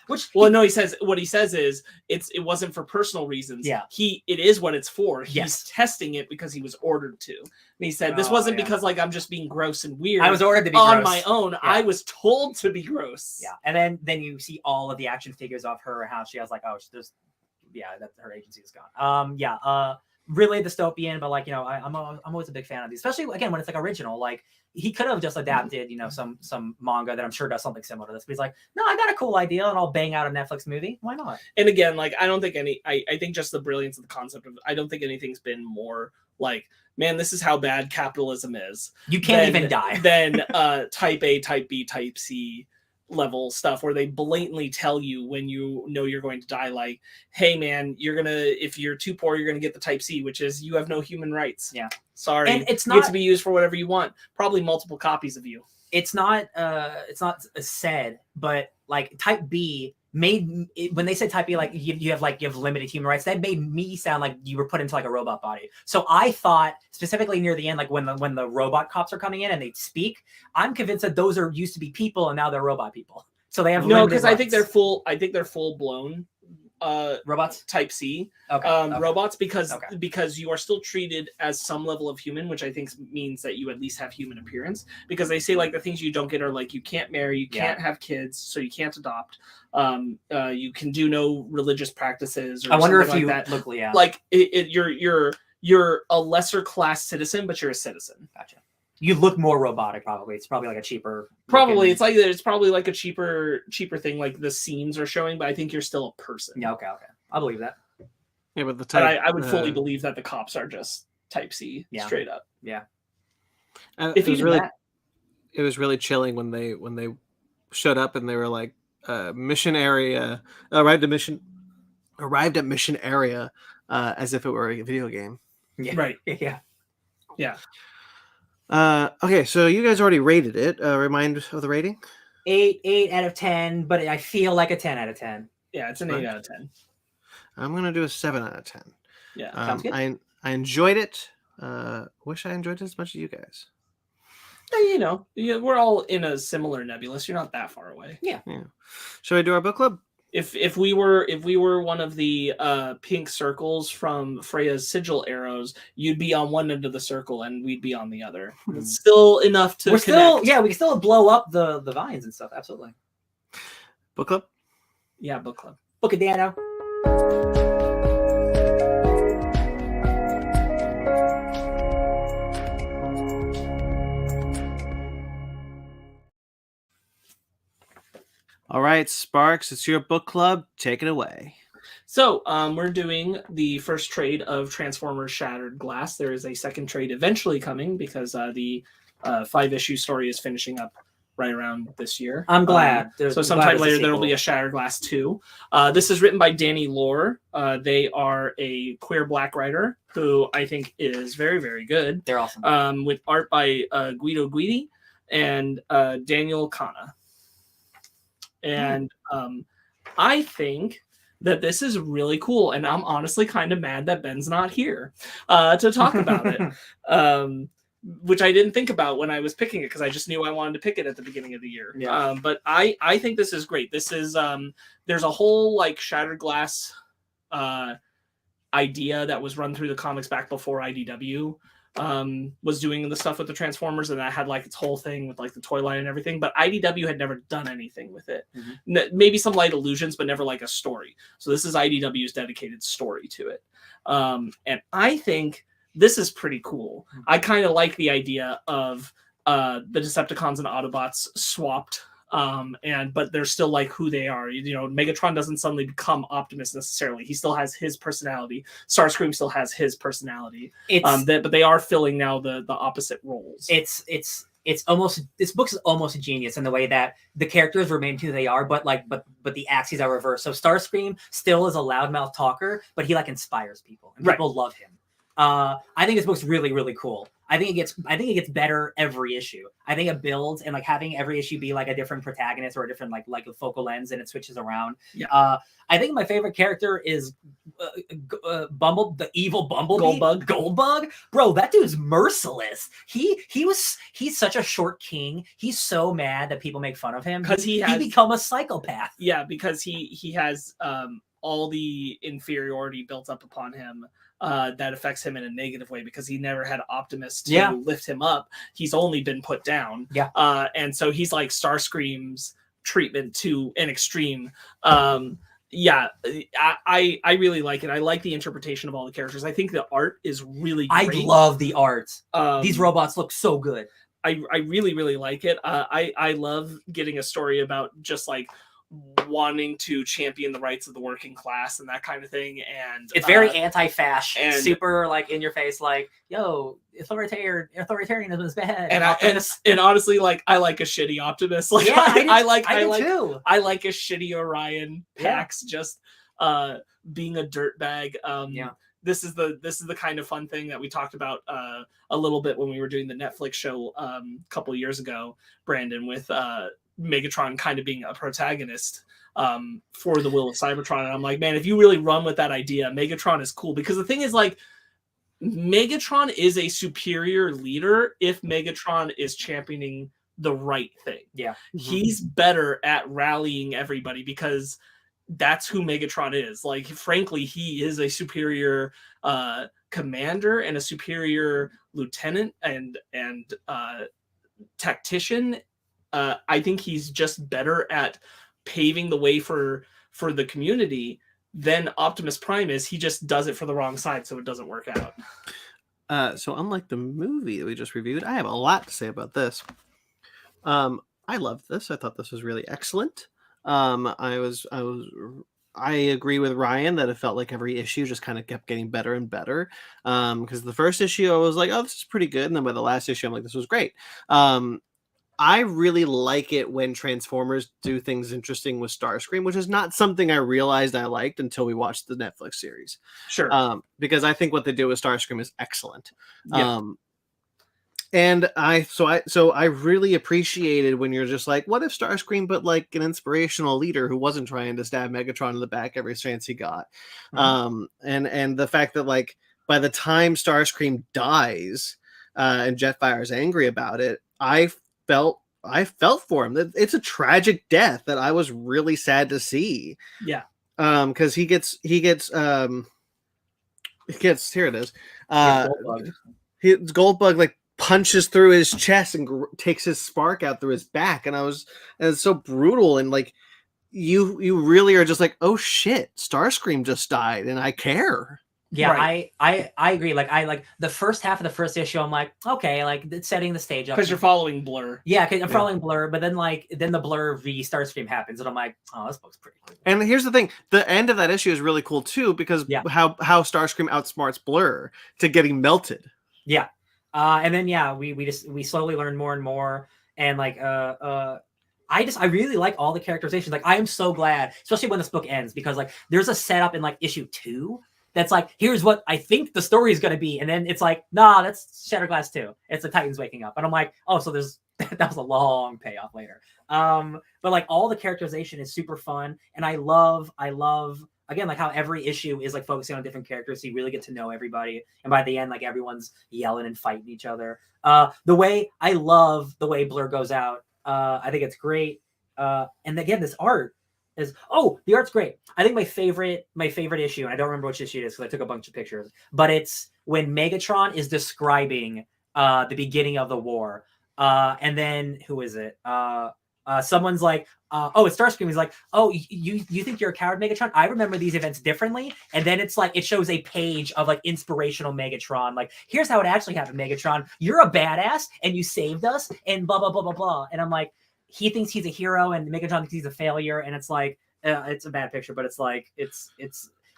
he says what he says is it wasn't for personal reasons. Yeah. It is what it's for. He's Yes. testing it because he was ordered to. And he said this wasn't because like I'm just being gross and weird. I was ordered to be on gross. my own. Yeah. I was told to be gross. Yeah. And then you see all of the action figures of her, how she has like, oh, that her agency is gone. Really dystopian, but like, you know, I'm always a big fan of these, especially again when it's like original. Like, he could have just adapted, you know, some manga that I'm sure does something similar to this, but he's like, no, I got a cool idea and I'll bang out a Netflix movie. Why not? And again, like, I don't think I think just the brilliance of the concept of, I don't think anything's been more like, man, this is how bad capitalism is. You can't even die. Then type A, type B, type C level stuff where they blatantly tell you when you know you're going to die, like, hey man, if you're too poor, you're gonna get the type C, which is you have no human rights. Yeah. Sorry. And it's you not get to be used for whatever you want. Probably multiple copies of you. It's not said, but like type B when they said type B, like you have limited human rights, that made me sound like you were put into like a robot body. So I thought specifically near the end, like when the robot cops are coming in and they speak, I'm convinced that those used to be people and now they're robot people. So they have because I think they're full blown robots type C robots because you are still treated as some level of human, which I think means that you at least have human appearance, because they say like the things you don't get are like you can't marry, you can't have kids, so you can't adopt, you can do no religious practices or I wonder if like you that. look like you're a lesser class citizen, but you're a citizen. Gotcha. You look more robotic, probably. It's probably like a cheaper. Probably it's probably like a cheaper thing. Like the seams are showing, but I think you're still a person. Yeah, okay, I believe that. Yeah, but I would fully believe that the cops are just type C, straight up. Yeah. If it was really chilling when they showed up and they were like, mission area, arrived at mission area, as if it were a video game. Yeah. Right. Yeah. Okay, so you guys already rated it. Remind of the rating. 8 out of 10, but I feel like a 10 out of 10. Yeah, it's an 8 out of 10. I'm gonna do a 7 out of 10. Yeah, sounds good. I enjoyed it. Wish I enjoyed it as much as you guys. We're all in a similar nebulous. You're not that far away. Yeah. Shall we do our book club? If we were one of the pink circles from Freya's sigil arrows, you'd be on one end of the circle and we'd be on the other. It's still enough to connect. We can still blow up the vines and stuff. Absolutely. Book club? Yeah, book club. Book it, Dano. All right, Sparks, it's your book club. Take it away. So we're doing the first trade of Transformers Shattered Glass. There is a second trade eventually coming because the 5-issue story is finishing up right around this year. I'm glad. So sometime later there will be a Shattered Glass 2. This is written by Danny Lore. They are a queer black writer who I think is very, very good. They're awesome. With art by Guido Guidi and Daniel Kana. And I think that this is really cool, and I'm honestly kind of mad that Ben's not here to talk about it, which I didn't think about when I was picking it because I just knew I wanted to pick it at the beginning of the year. Yeah. But I think this is great. This is there's a whole like Shattered Glass idea that was run through the comics back before IDW was doing the stuff with the Transformers, and that had like its whole thing with like the toy line and everything, but IDW had never done anything with it. Maybe some light allusions, but never like a story. So this is IDW's dedicated story to it. And I think this is pretty cool. I kind of like the idea of the Decepticons and Autobots swapped, but they're still like who they are. Megatron doesn't suddenly become Optimus necessarily. He still has his personality. Starscream still has his personality. But they are filling now the opposite roles. It's almost, this book is almost a genius in the way that the characters remain who they are, but the axes are reversed. So Starscream still is a loudmouth talker, but he like inspires people and people love him. I think this book's really, really cool. I think it gets better every issue. I think it builds, and like having every issue be like a different protagonist or a different like a focal lens, and it switches around. Yeah. I think my favorite character is the evil Bumblebee. Goldbug. Bro, that dude's merciless. He's such a short king. He's so mad that people make fun of him because he become a psychopath. Yeah, because he has all the inferiority built up upon him. That affects him in a negative way because he never had Optimus to lift him up. He's only been put down. Yeah. And so he's like Starscream's treatment to an extreme. I really like it. I like the interpretation of all the characters. I think the art is really great. I love the art. These robots look so good. I really, really like it. I love getting a story about just like wanting to champion the rights of the working class and that kind of thing, and it's very anti-fasc and super like in your face, like, yo, authoritarianism is bad. And honestly, like, I like a shitty Optimus. Like, I like a shitty Orion Pax just being a dirtbag. This is the kind of fun thing that we talked about a little bit when we were doing the Netflix show a couple years ago, Brandon, with Megatron kind of being a protagonist for the will of Cybertron. And I'm like, man, if you really run with that idea, Megatron is cool. Because the thing is, like, Megatron is a superior leader if Megatron is championing the right thing. Yeah. He's better at rallying everybody because that's who Megatron is. Like, frankly, he is a superior commander and a superior lieutenant and tactician. I think he's just better at paving the way for the community than Optimus Prime is. He just does it for the wrong side, so it doesn't work out. So unlike the movie that we just reviewed, I have a lot to say about this. I loved this. I thought this was really excellent. I agree with Ryan that it felt like every issue just kind of kept getting better and better. Because the first issue I was like, oh, this is pretty good. And then by the last issue, I'm like, this was great. I really like it when Transformers do things interesting with Starscream, which is not something I realized I liked until we watched the Netflix series. Sure. Because I think what they do with Starscream is excellent. Yeah. And I really appreciated when you're just like, what if Starscream put like an inspirational leader who wasn't trying to stab Megatron in the back every chance he got. And the fact that like by the time Starscream dies and Jetfire's angry about it, I felt for him. That it's a tragic death that I was really sad to see. Yeah. Because he gets here it is. Goldbug like punches through his chest and takes his spark out through his back, and it's so brutal, and like you really are just like, oh shit, Starscream just died, and I care. Yeah, right. I agree. Like I like the first half of the first issue. I'm like, okay, like it's setting the stage up because you're following Blur. Yeah, because I'm following Blur, but then the Blur v Starscream happens, and I'm like, oh, this book's pretty cool. And here's the thing: the end of that issue is really cool too, because how Starscream outsmarts Blur to getting melted. Yeah, and then we slowly learn more and more, and like I really like all the characterizations. Like I am so glad, especially when this book ends, because like there's a setup in like issue 2. That's like, here's what I think the story is going to be. And then it's like, nah, that's Shatterglass 2. It's the Titans waking up. And I'm like, oh, so that was a long payoff later. But like all the characterization is super fun. And I love, again, like how every issue is like focusing on different characters. So you really get to know everybody. And by the end, like everyone's yelling and fighting each other. I love the way Blur goes out. I think it's great. And again, this art, the art's great. I think my favorite issue, and I don't remember which issue it is because I took a bunch of pictures, but it's when Megatron is describing the beginning of the war. And then who is it? Someone's like, it's Starscream. He's like, oh, you think you're a coward, Megatron? I remember these events differently. And then it's like, it shows a page of like inspirational Megatron. Like, here's how it actually happened, Megatron. You're a badass and you saved us and blah, blah, blah, blah, blah. And I'm like, he thinks he's a hero and Megatron thinks he's a failure, and it's like it's a bad picture, but it's like it's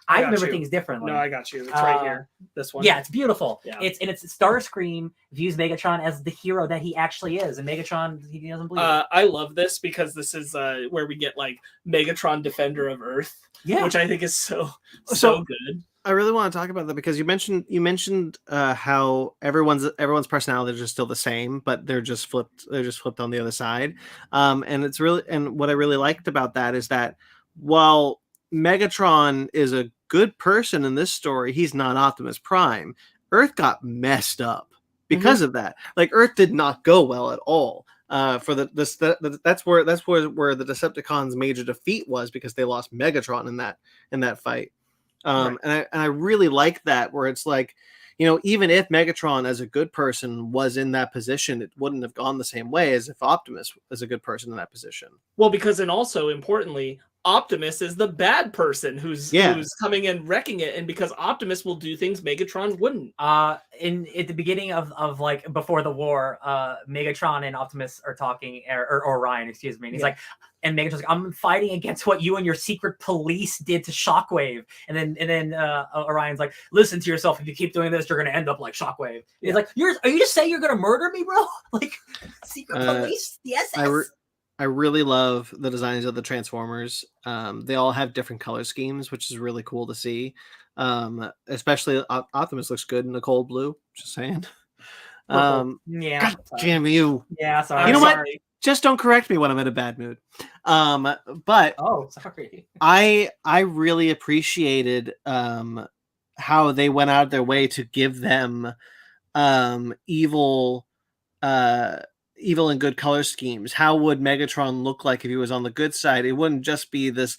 I remember things differently. No, I got you. It's right here. This one. Yeah, it's beautiful. Yeah. It's Starscream views Megatron as the hero that he actually is, and Megatron, he doesn't believe it. I love this because this is where we get like Megatron Defender of Earth, which I think is so good. I really want to talk about that because you mentioned how everyone's personalities are still the same, but they're just flipped on the other side. And what I really liked about that is that while Megatron is a good person in this story, he's not Optimus Prime. Earth got messed up because of that. Like Earth did not go well at all. That's where the Decepticons' major defeat was, because they lost Megatron in that fight. And I really like that, where it's like, even if Megatron as a good person was in that position, it wouldn't have gone the same way as if Optimus was a good person in that position. Well, because, and also importantly, Optimus is the bad person who's coming and wrecking it, and because Optimus will do things Megatron wouldn't. At the beginning of like before the war, Megatron and Optimus are talking, or Orion, excuse me, and he's like, and Megatron's like, I'm fighting against what you and your secret police did to Shockwave, and then Orion's like, listen to yourself. If you keep doing this, you're gonna end up like Shockwave. He's like, are you just saying you're gonna murder me, bro? Like secret police, the SS. I really love the designs of the Transformers. They all have different color schemes, which is really cool to see. Especially Optimus looks good in the cold blue. Just saying. God damn you. Yeah, sorry. You know what? Just don't correct me when I'm in a bad mood. But sorry. I really appreciated how they went out of their way to give them evil and good color schemes. How would Megatron look like if he was on the good side? It wouldn't just be this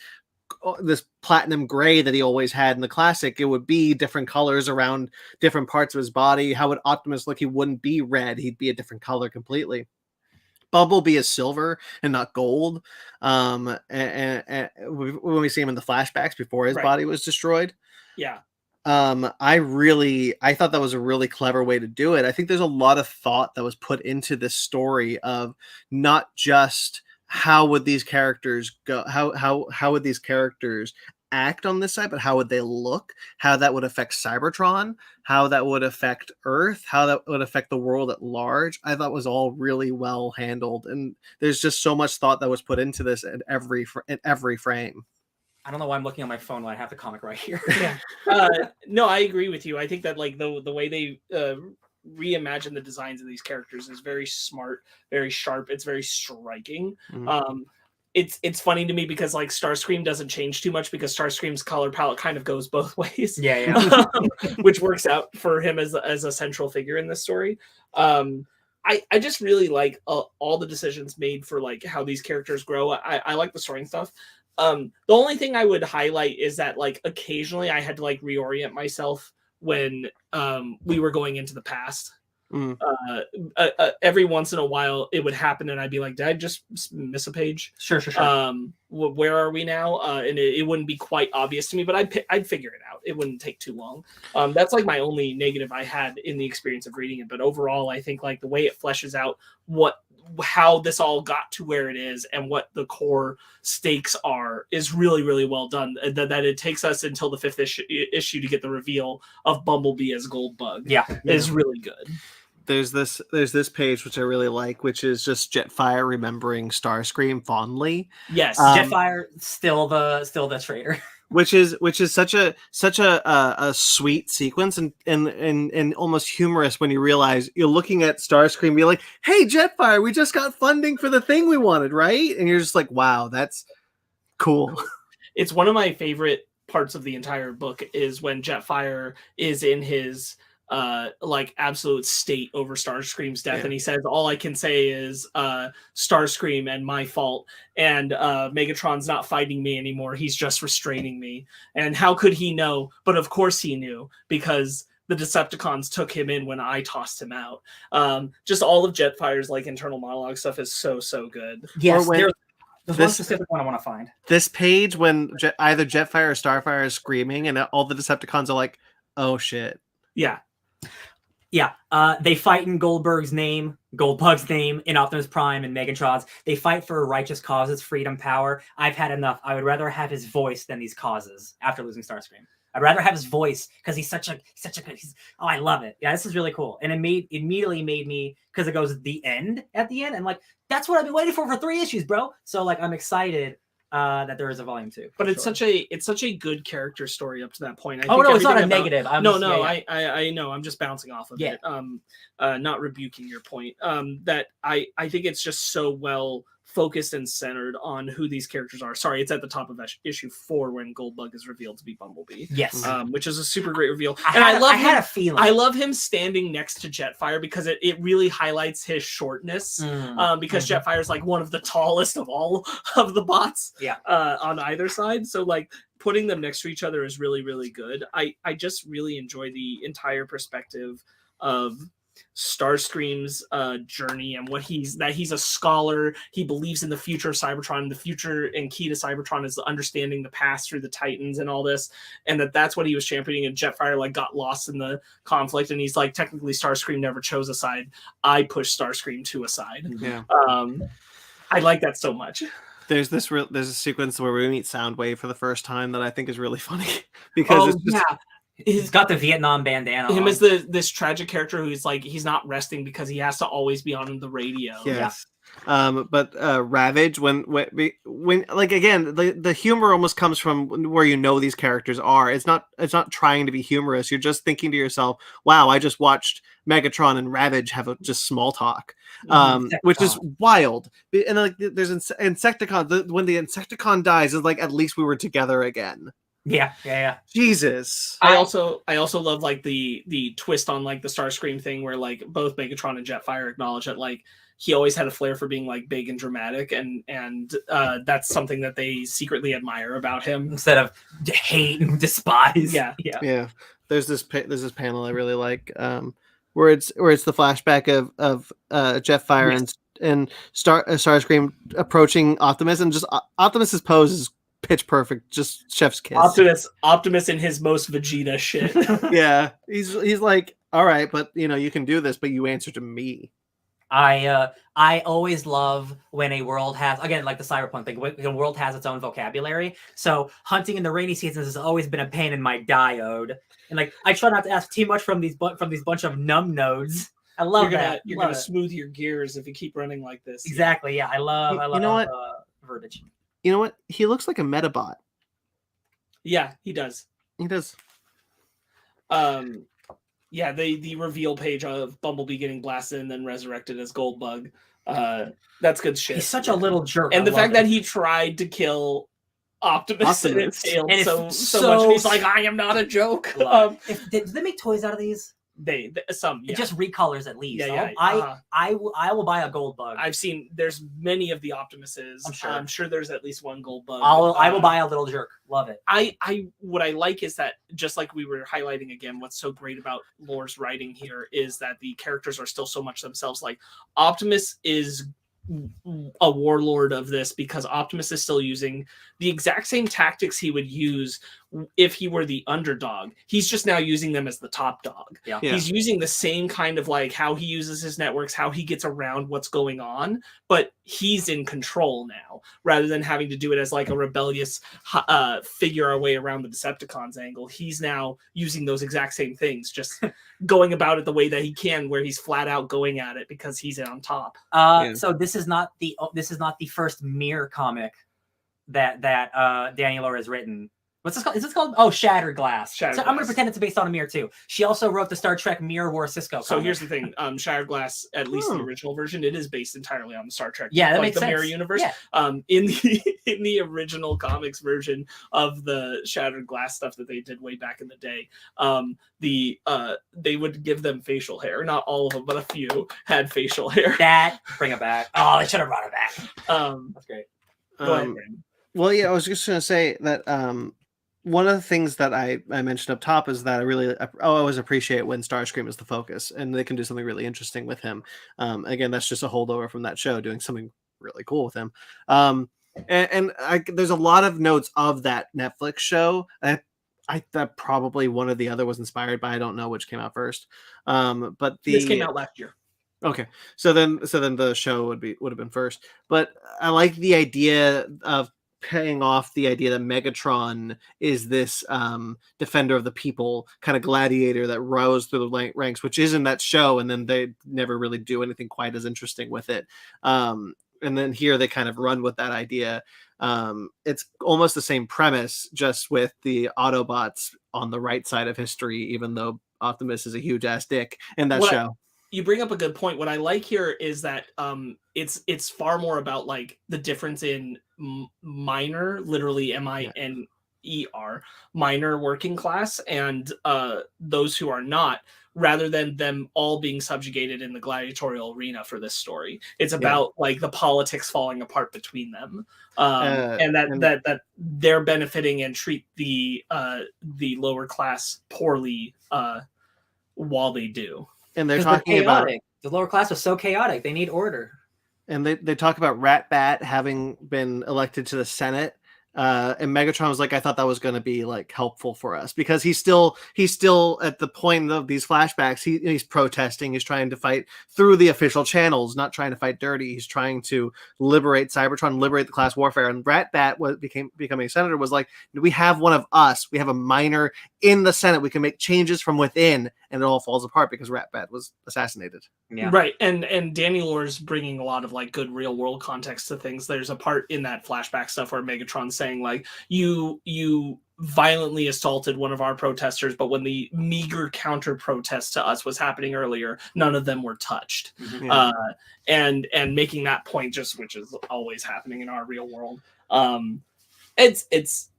platinum gray that he always had in the classic. It would be different colors around different parts of his body. How would Optimus look? He wouldn't be red. He'd be a different color completely. Bumblebee is silver and not gold. And when we see him in the flashbacks before his body was destroyed. Yeah. I thought that was a really clever way to do it. I think there's a lot of thought that was put into this story of not just how would these characters go, how would these characters act on this side, but how would they look, how that would affect Cybertron, how that would affect Earth, how that would affect the world at large. I thought was all really well handled, and there's just so much thought that was put into this in every frame. I don't know why I'm looking on my phone when I have the comic right here. No, I agree with you. I think that like the way they reimagine the designs of these characters is very smart, very sharp. It's very striking. Mhm. It's funny to me because like Starscream doesn't change too much because Starscream's color palette kind of goes both ways. Yeah. Which works out for him as a central figure in this story. I just really like all the decisions made for like how these characters grow. I like the story and stuff. The only thing I would highlight is that like occasionally I had to like reorient myself when we were going into the past. Mm. Every once in a while it would happen and I'd be like, did I just miss a page? Sure. Where are we now? And it wouldn't be quite obvious to me, but I'd figure it out. It wouldn't take too long. That's like my only negative I had in the experience of reading it. But overall, I think like the way it fleshes out how this all got to where it is and what the core stakes are is really, really well done. That it takes us until the 5th issue to get the reveal of Bumblebee as Goldbug. Is really good. There's this page which I really like, which is just Jetfire remembering Starscream fondly. Yes, Jetfire still the traitor. Which is such a sweet sequence and almost humorous when you realize you're looking at Starscream and be like, hey Jetfire, we just got funding for the thing we wanted, right? And you're just like, wow, that's cool. It's one of my favorite parts of the entire book is when Jetfire is in his like absolute state over Starscream's death, and he says all I can say is Starscream and my fault, and Megatron's not fighting me anymore, he's just restraining me. And how could he know? But of course he knew, because the Decepticons took him in when I tossed him out. Just all of Jetfire's like internal monologue stuff is so good. Yes, there's one specific one I want to find. This page when either Jetfire or Starfire is screaming and all the Decepticons are like, oh shit. Yeah, they fight in Goldbug's name, in Optimus Prime, and Megatron's. They fight for righteous causes, freedom, power. I've had enough. I would rather have his voice than these causes after losing Starscream. I'd rather have his voice because he's such a good. I love it. Yeah, this is really cool, and it immediately made me, because it goes the end at the end, and like that's what I've been waiting for 3 issues, bro. So like I'm excited that there is a volume 2. But it's such a good character story up to that point. I think no, it's not a negative. I know. I'm just bouncing off of it. Not rebuking your point. That I think it's just so well focused and centered on who these characters are. Sorry, it's at the top of issue 4 when Goldbug is revealed to be Bumblebee. Yes, which is a super great reveal. I had a feeling. I love him standing next to Jetfire because it really highlights his shortness. Because Jetfire is like one of the tallest of all of the bots. On either side. So like putting them next to each other is really, really good. I just really enjoy the entire perspective of Starscream's journey and he's a scholar. He believes in the future of Cybertron. The future and key to Cybertron is understanding the past through the Titans and all this, and that's what he was championing. And Jetfire like got lost in the conflict, and he's like, technically Starscream never chose a side. I pushed Starscream to a side. I like that so much. There's a sequence where we meet Soundwave for the first time that I think is really funny because he's got the Vietnam bandana. Him as this tragic character who's like he's not resting because he has to always be on the radio. Yes. But Ravage, when like again, the humor almost comes from where you know these characters are. It's not trying to be humorous. You're just thinking to yourself, "Wow, I just watched Megatron and Ravage have just small talk," which is wild. And like there's Insecticon. When the Insecticon dies, it's like at least we were together again. Yeah. Jesus. I also love like the twist on like the Starscream thing where like both Megatron and Jetfire acknowledge that like he always had a flair for being like big and dramatic, and that's something that they secretly admire about him instead of hate and despise. Yeah. There's this panel I really like where it's the flashback of Jetfire and Starscream approaching Optimus, and just Optimus's pose is pitch perfect, just chef's kiss. Optimus in his most Vegeta shit. Yeah, he's like, all right, but you can do this, but you answer to me. I always love when a world has, again, like the Cyberpunk thing, when a world has its own vocabulary. So hunting in the rainy seasons has always been a pain in my diode, and like I try not to ask too much from these bunch of numb nodes. I love that. You're gonna smooth your gears if you keep running like this. Exactly. Yeah, I love. Verbiage. You know what? He looks like a Metabot. Yeah, he does. He does. Yeah, Yeah, the reveal page of Bumblebee getting blasted and then resurrected as Goldbug. That's good shit. He's such a little jerk. And I the love fact it. that he tried to kill Optimus and it Optimus. failed And so so much. And he's like, I am not a joke. Did they make toys out of these? They some, yeah. Just recolors at least. Yeah. I will buy a Goldbug. I've seen there's many of the Optimuses. I'm sure there's at least one Goldbug. I will buy a little jerk. Love it. What I like is that, just like we were highlighting again, what's so great about Lore's writing here is that the characters are still so much themselves. Like Optimus is a warlord of this because Optimus is still using the exact same tactics he would use if he were the underdog. He's just now using them as the top dog. Yeah. He's using the same kind of like how he uses his networks, how he gets around what's going on, but he's in control now rather than having to do it as like a rebellious figure our way around the Decepticons angle. He's now using those exact same things, just going about it the way that he can, where he's flat out going at it because he's on top. So this is not the first mirror comic that Danny Lore has written. What's this called? Is this called? Oh, Shattered Glass. I'm going to pretend it's based on a mirror too. She also wrote the Star Trek Mirror War Cisco comic. So here's the thing: Shattered Glass, at least the original version, it is based entirely on the Star Trek. Yeah, that like makes sense. Mirror universe. Yeah. In the original comics version of the Shattered Glass stuff that they did way back in the day, they would give them facial hair. Not all of them, but a few had facial hair. Bring it back. Oh, they should have brought it back. That's great. Go ahead, Brandon. Well, yeah, I was just going to say that one of the things that I mentioned up top is that I always appreciate when Starscream is the focus, and they can do something really interesting with him. Again, that's just a holdover from that show, doing something really cool with him. There's a lot of notes of that Netflix show. I thought probably one or the other was inspired by. I don't know which came out first. But this came out last year. Okay, so then the show would have been first. But I like the idea of paying off the idea that Megatron is this defender of the people, kind of gladiator that rose through the ranks, which is in that show, and then they never really do anything quite as interesting with it. And then here they kind of run with that idea. It's almost the same premise, just with the Autobots on the right side of history, even though Optimus is a huge ass dick in that show. You bring up a good point. What I like here is that it's far more about like the difference in minor, literally MINER, minor working class, and those who are not, rather than them all being subjugated in the gladiatorial arena for this story. It's about like the politics falling apart between them, and that they're benefiting and treat the lower class poorly while they do. And they're talking about the lower class was so chaotic. They need order. And they talk about Rat-Bat having been elected to the Senate. And Megatron was like, I thought that was going to be like helpful for us, because he's still at the point of these flashbacks. He's protesting. He's trying to fight through the official channels, not trying to fight dirty. He's trying to liberate Cybertron, liberate the class warfare. And Rat-Bat becoming a senator was like, we have one of us. We have a minor in the Senate. We can make changes from within, and it all falls apart because Rat-Bat was assassinated. Yeah. Right. And Danny Lore's bringing a lot of like good real world context to things. There's a part in that flashback stuff where Megatron's saying like, you violently assaulted one of our protesters, but when the meager counter protest to us was happening earlier, none of them were touched. Mm-hmm. And making that point, just which is always happening in our real world.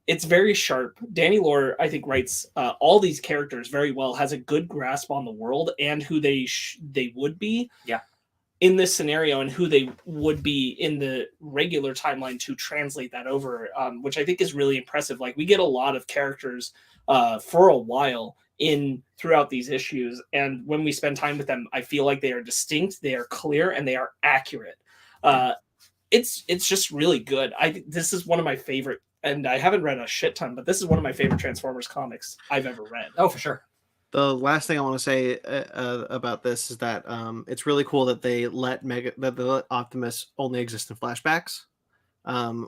It's very sharp. Danny Lore, I think, writes all these characters very well, has a good grasp on the world and who they would be in this scenario and who they would be in the regular timeline to translate that over, which I think is really impressive. Like, we get a lot of characters for a while throughout these issues, and when we spend time with them, I feel like they are distinct, they are clear, and they are accurate. It's just really good. This is one of my favorite. And I haven't read a shit ton, but this is one of my favorite Transformers comics I've ever read. Oh, for sure. The last thing I want to say about this is that it's really cool that they let Optimus only exist in flashbacks.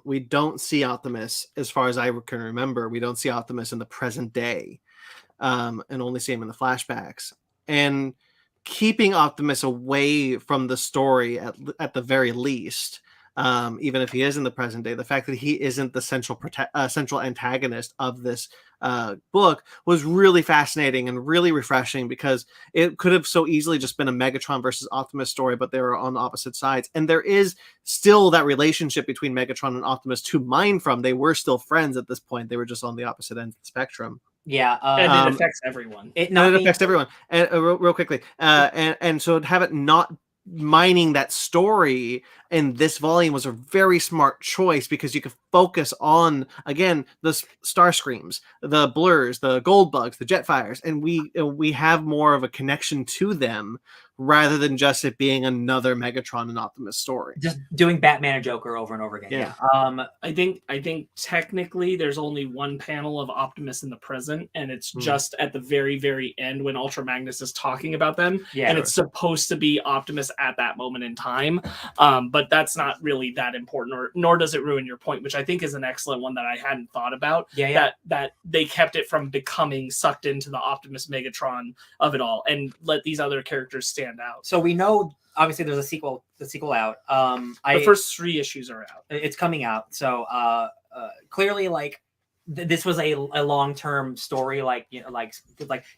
We don't see Optimus, as far as I can remember, we don't see Optimus in the present day, and only see him in the flashbacks. And keeping Optimus away from the story at the very least, even if he is in the present day. The fact that he isn't the central antagonist of this book was really fascinating and really refreshing, because it could have so easily just been a Megatron versus Optimus story, but they were on opposite sides. And there is still that relationship between Megatron and Optimus to mine from. They were still friends at this point. They were just on the opposite end of the spectrum. Yeah, and it affects everyone. It affects everyone. And real quickly, and so to have it not mining that story in this volume was a very smart choice, because you could focus on, again, the star screams, the blurs, the gold bugs, the jet fires, and we have more of a connection to them rather than just it being another Megatron and Optimus story. Just doing Batman and Joker over and over again. Yeah. I think technically there's only one panel of Optimus in the present, and it's just at the very, very end when Ultra Magnus is talking about them. Yeah, and it's supposed to be Optimus at that moment in time. But that's not really that important, nor does it ruin your point, which I think is an excellent one that I hadn't thought about. Yeah. That they kept it from becoming sucked into the Optimus Megatron of it all, and let these other characters stand out. So we know, obviously, there's the sequel out. The first 3 issues are out. It's coming out. So clearly, like, this was a long-term story. Like, you know, like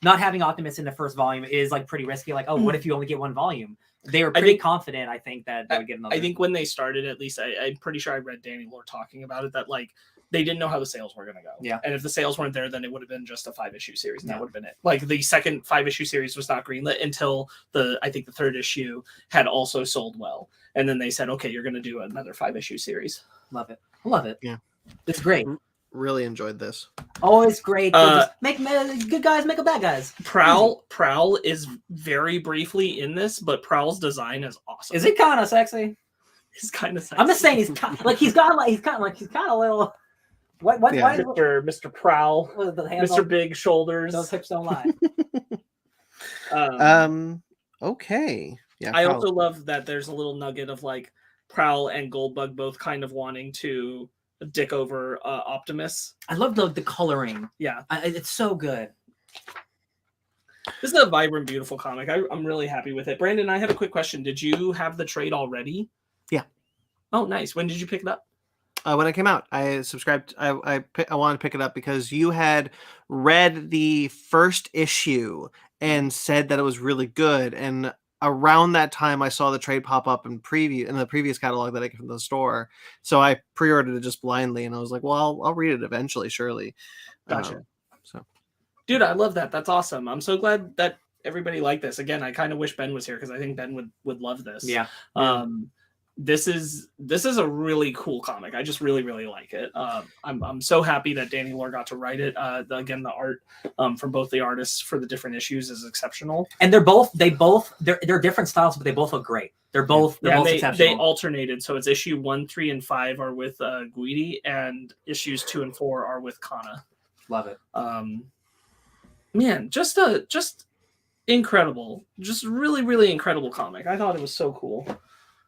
not having Optimus in the first volume is like pretty risky. Like, oh, what if you only get one volume? They were pretty confident, I think, that they would get another. I think when they started, at least I'm pretty sure I read Danny Lore talking about it, that like they didn't know how the sales were going to go. Yeah. And if the sales weren't there, then it would have been just a 5-issue series, and that would have been it. Like the second 5-issue series was not greenlit until I think the 3rd issue had also sold well. And then they said, okay, you're going to do another 5-issue series. Love it. Love it. Yeah. It's great. Really enjoyed this. Always great. Make good guys make bad guys. Prowl is very briefly in this, but Prowl's design is awesome. Is he kind of sexy? He's kind of sexy. I'm just saying he's kind of a little. What? Yeah. Mr. Prowl, The hands Mr. Big Shoulders. Those hips don't lie. Okay. Yeah. I also love that there's a little nugget of like Prowl and Goldbug both kind of wanting to dick over Optimus. I love the coloring. Yeah, it's so good. This is a vibrant, beautiful comic. I'm really happy with it. Brandon, I have a quick question. Did you have the trade already? Yeah. Oh, nice. When did you pick it up? When it came out, I subscribed. I wanted to pick it up because you had read the first issue and said that it was really good. And around that time, I saw the trade pop up in the previous catalog that I get from the store. So I pre-ordered it just blindly, and I was like, "Well, I'll read it eventually, surely." Gotcha. Dude, I love that. That's awesome. I'm so glad that everybody liked this. Again, I kind of wish Ben was here because I think Ben would love this. Yeah. This is a really cool comic. I just really, really like it. I'm so happy that Danny Lore got to write it. Again, the art from both the artists for the different issues is exceptional. And they're different styles, but they both look great. They're both exceptional. They alternated. So it's issue 1, 3, and 5 are with Guidi, and issues 2 and 4 are with Kana. Love it. Man, just incredible. Just really, really incredible comic. I thought it was so cool.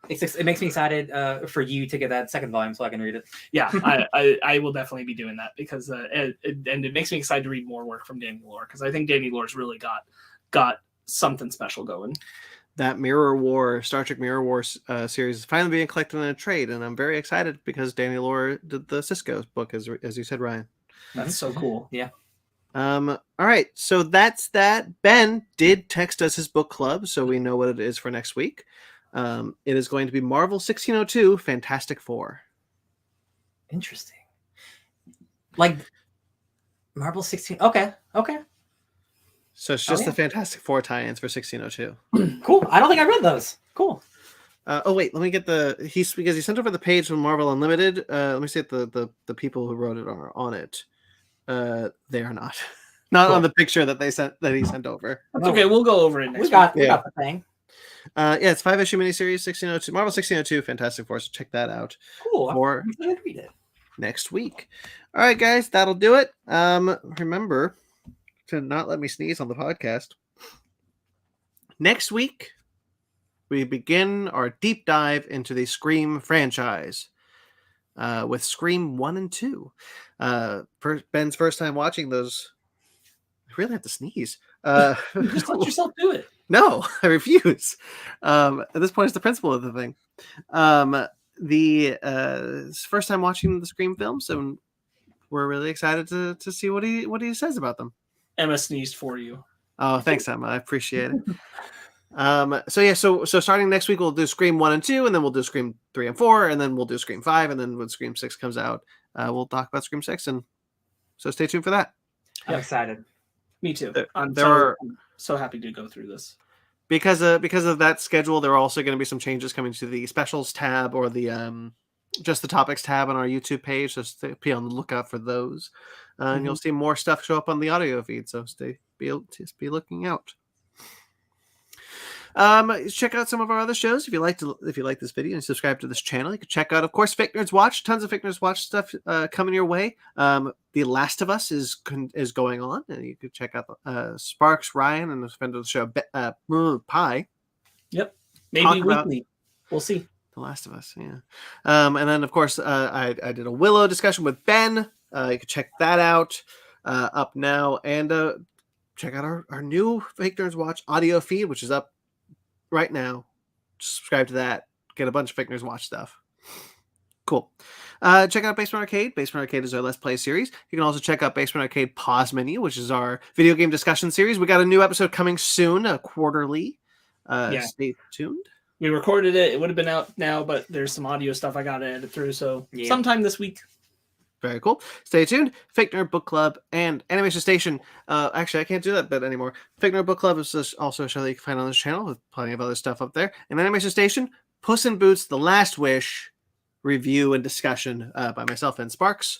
It makes me excited for you to get that second volume so I can read it. Yeah, I will definitely be doing that because it makes me excited to read more work from Danny Lore because I think Danny Lore's really got something special going. That Star Trek Mirror War series is finally being collected in a trade, and I'm very excited because Danny Lore did the Cisco book, as you said, Ryan. That's so cool. Yeah. All right, so that's that. Ben did text us his book club, so we know what it is for next week. It is going to be Marvel 1602 Fantastic Four. Interesting. Like Marvel 16. Okay. So it's just the Fantastic Four tie-ins for 1602. Cool. I don't think I read those. Cool. Wait, let me get because he sent over the page from Marvel Unlimited. Let me see if the people who wrote it are on it. They are not cool. On the picture that he sent over. That's okay. We'll go over it next week. We got the thing. It's 5-issue miniseries 1602 Marvel 1602 Fantastic Four. So check that out. Cool. For I'm gonna read it next week. All right, guys, that'll do it. Remember to not let me sneeze on the podcast. Next week, we begin our deep dive into the Scream franchise with Scream 1 and 2. Ben's first time watching those. I really have to sneeze. Just let yourself do it. No, I refuse. At this point, it's the principle of the thing. it's first time watching the Scream films, and we're really excited to see what he says about them. Emma sneezed for you. Oh, thanks, Emma. I appreciate it. So starting next week, we'll do Scream 1 and 2, and then we'll do Scream 3 and 4, and then we'll do Scream 5, and then when Scream 6 comes out, we'll talk about Scream 6, and so stay tuned for that. I'm excited. Me too. I'm so happy to go through this. Because of that schedule, there are also going to be some changes coming to the specials tab or the just the topics tab on our YouTube page. So be on the lookout for those, and you'll see more stuff show up on the audio feed. So be looking out. Check out some of our other shows if you like this video and subscribe to this channel. You can check out, of course, Fake Nerds Watch. Tons of Fake Nerds Watch stuff coming your way. The Last of Us is going on, and you can check out Sparks, Ryan, and a friend of the show, Pie. Yep, maybe weekly. We'll see. The Last of Us, yeah. And then, of course, I did a Willow discussion with Ben. You can check that out up now, and check out our new Fake Nerds Watch audio feed, which is up right now. Subscribe to that. Get a bunch of Fake Nerds Watch stuff. Cool. Check out Basement Arcade. Basement Arcade is our Let's Play series. You can also check out Basement Arcade Pause Menu, which is our video game discussion series. We got a new episode coming soon, quarterly. Stay tuned. We recorded it. It would have been out now, but there's some audio stuff I got to edit through. So sometime this week. Very cool. Stay tuned. Fake Nerd Book Club and Animation Station. Actually, I can't do that bit anymore. Fake Nerd Book Club is also a show that you can find on this channel with plenty of other stuff up there. And Animation Station, Puss in Boots: The Last Wish review and discussion by myself and Sparks.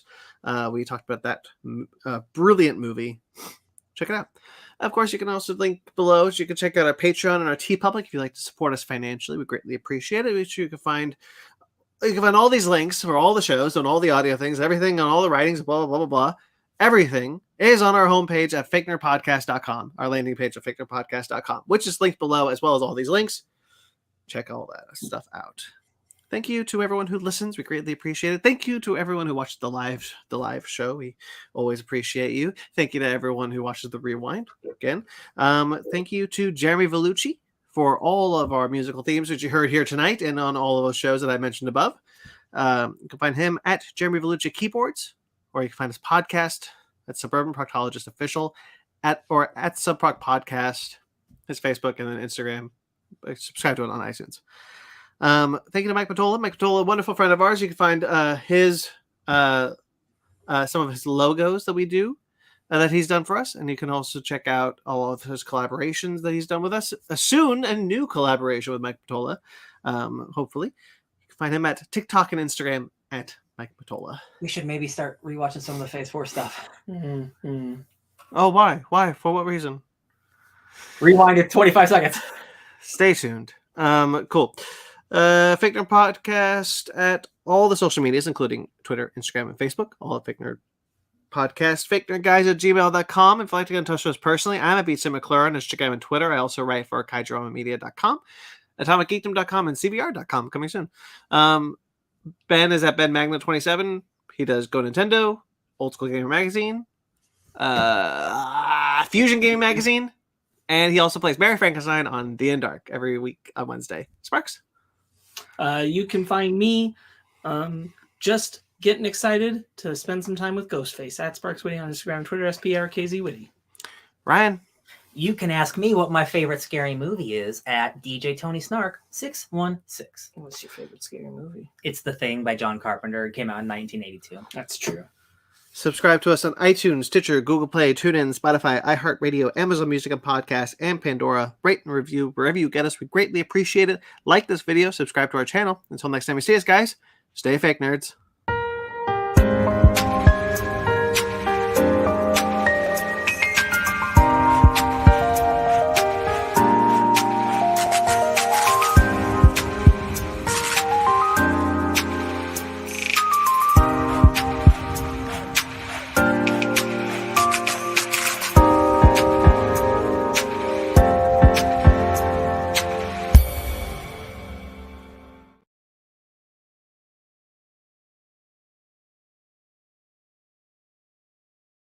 We talked about that brilliant movie. Check it out. Of course, you can also link below. So you can check out our Patreon and our TeePublic if you'd like to support us financially. We greatly appreciate it. Which you can find all these links for all the shows and all the audio things, everything on all the writings, blah, blah, blah, blah, blah. Everything is on our homepage at fakenerdpodcast.com, our landing page at fakenerdpodcast.com, which is linked below as well as all these links. Check all that stuff out. Thank you to everyone who listens. We greatly appreciate it. Thank you to everyone who watched the live show. We always appreciate you. Thank you to everyone who watches the rewind again. Thank you to Jeremy Vellucci for all of our musical themes, which you heard here tonight and on all of those shows that I mentioned above. You can find him at Jeremy Vellucci Keyboards, or you can find his podcast at Suburban Proctologist Official at Subproc Podcast, his Facebook, and then Instagram. Subscribe to it on iTunes. Thank you to Mike Matola. Mike Matola, a wonderful friend of ours. You can find some of his logos that we do that he's done for us, and you can also check out all of his collaborations that he's done with us. Soon, a new collaboration with Mike Matola. Hopefully, you can find him at TikTok and Instagram at Mike Matola. We should maybe start rewatching some of the Phase 4 stuff. Mm-hmm. Oh, why? Why? For what reason? Rewind it 25 seconds. Stay tuned. Cool. Fake Nerd Podcast at all the social medias, including Twitter, Instagram, and Facebook. All at Fake Nerd Podcast. Fake Nerd Guys at gmail.com. If you'd like to get in touch with us personally, I'm at Beatsim McLaren. Just check out on Twitter. I also write for KaiDramaMedia.com, AtomicGeekdom.com, and CBR.com. Coming soon. Ben is at BenMagna27. He does Go Nintendo, Old School Gamer Magazine, Fusion Gaming Magazine, and he also plays Mary Frankenstein on The End Dark every week on Wednesday. Sparks? You can find me just getting excited to spend some time with Ghostface at Sparks Witty on Instagram and Twitter, SPRKZ Witty. Ryan? You can ask me what my favorite scary movie is at DJ Tony Snark 616. What's your favorite scary movie? It's The Thing by John Carpenter. It came out in 1982. That's true. Subscribe to us on iTunes, Stitcher, Google Play, TuneIn, Spotify, iHeartRadio, Amazon Music and Podcasts, and Pandora. Rate and review wherever you get us. We greatly appreciate it. Like this video, subscribe to our channel. Until next time we see us, guys, stay fake nerds.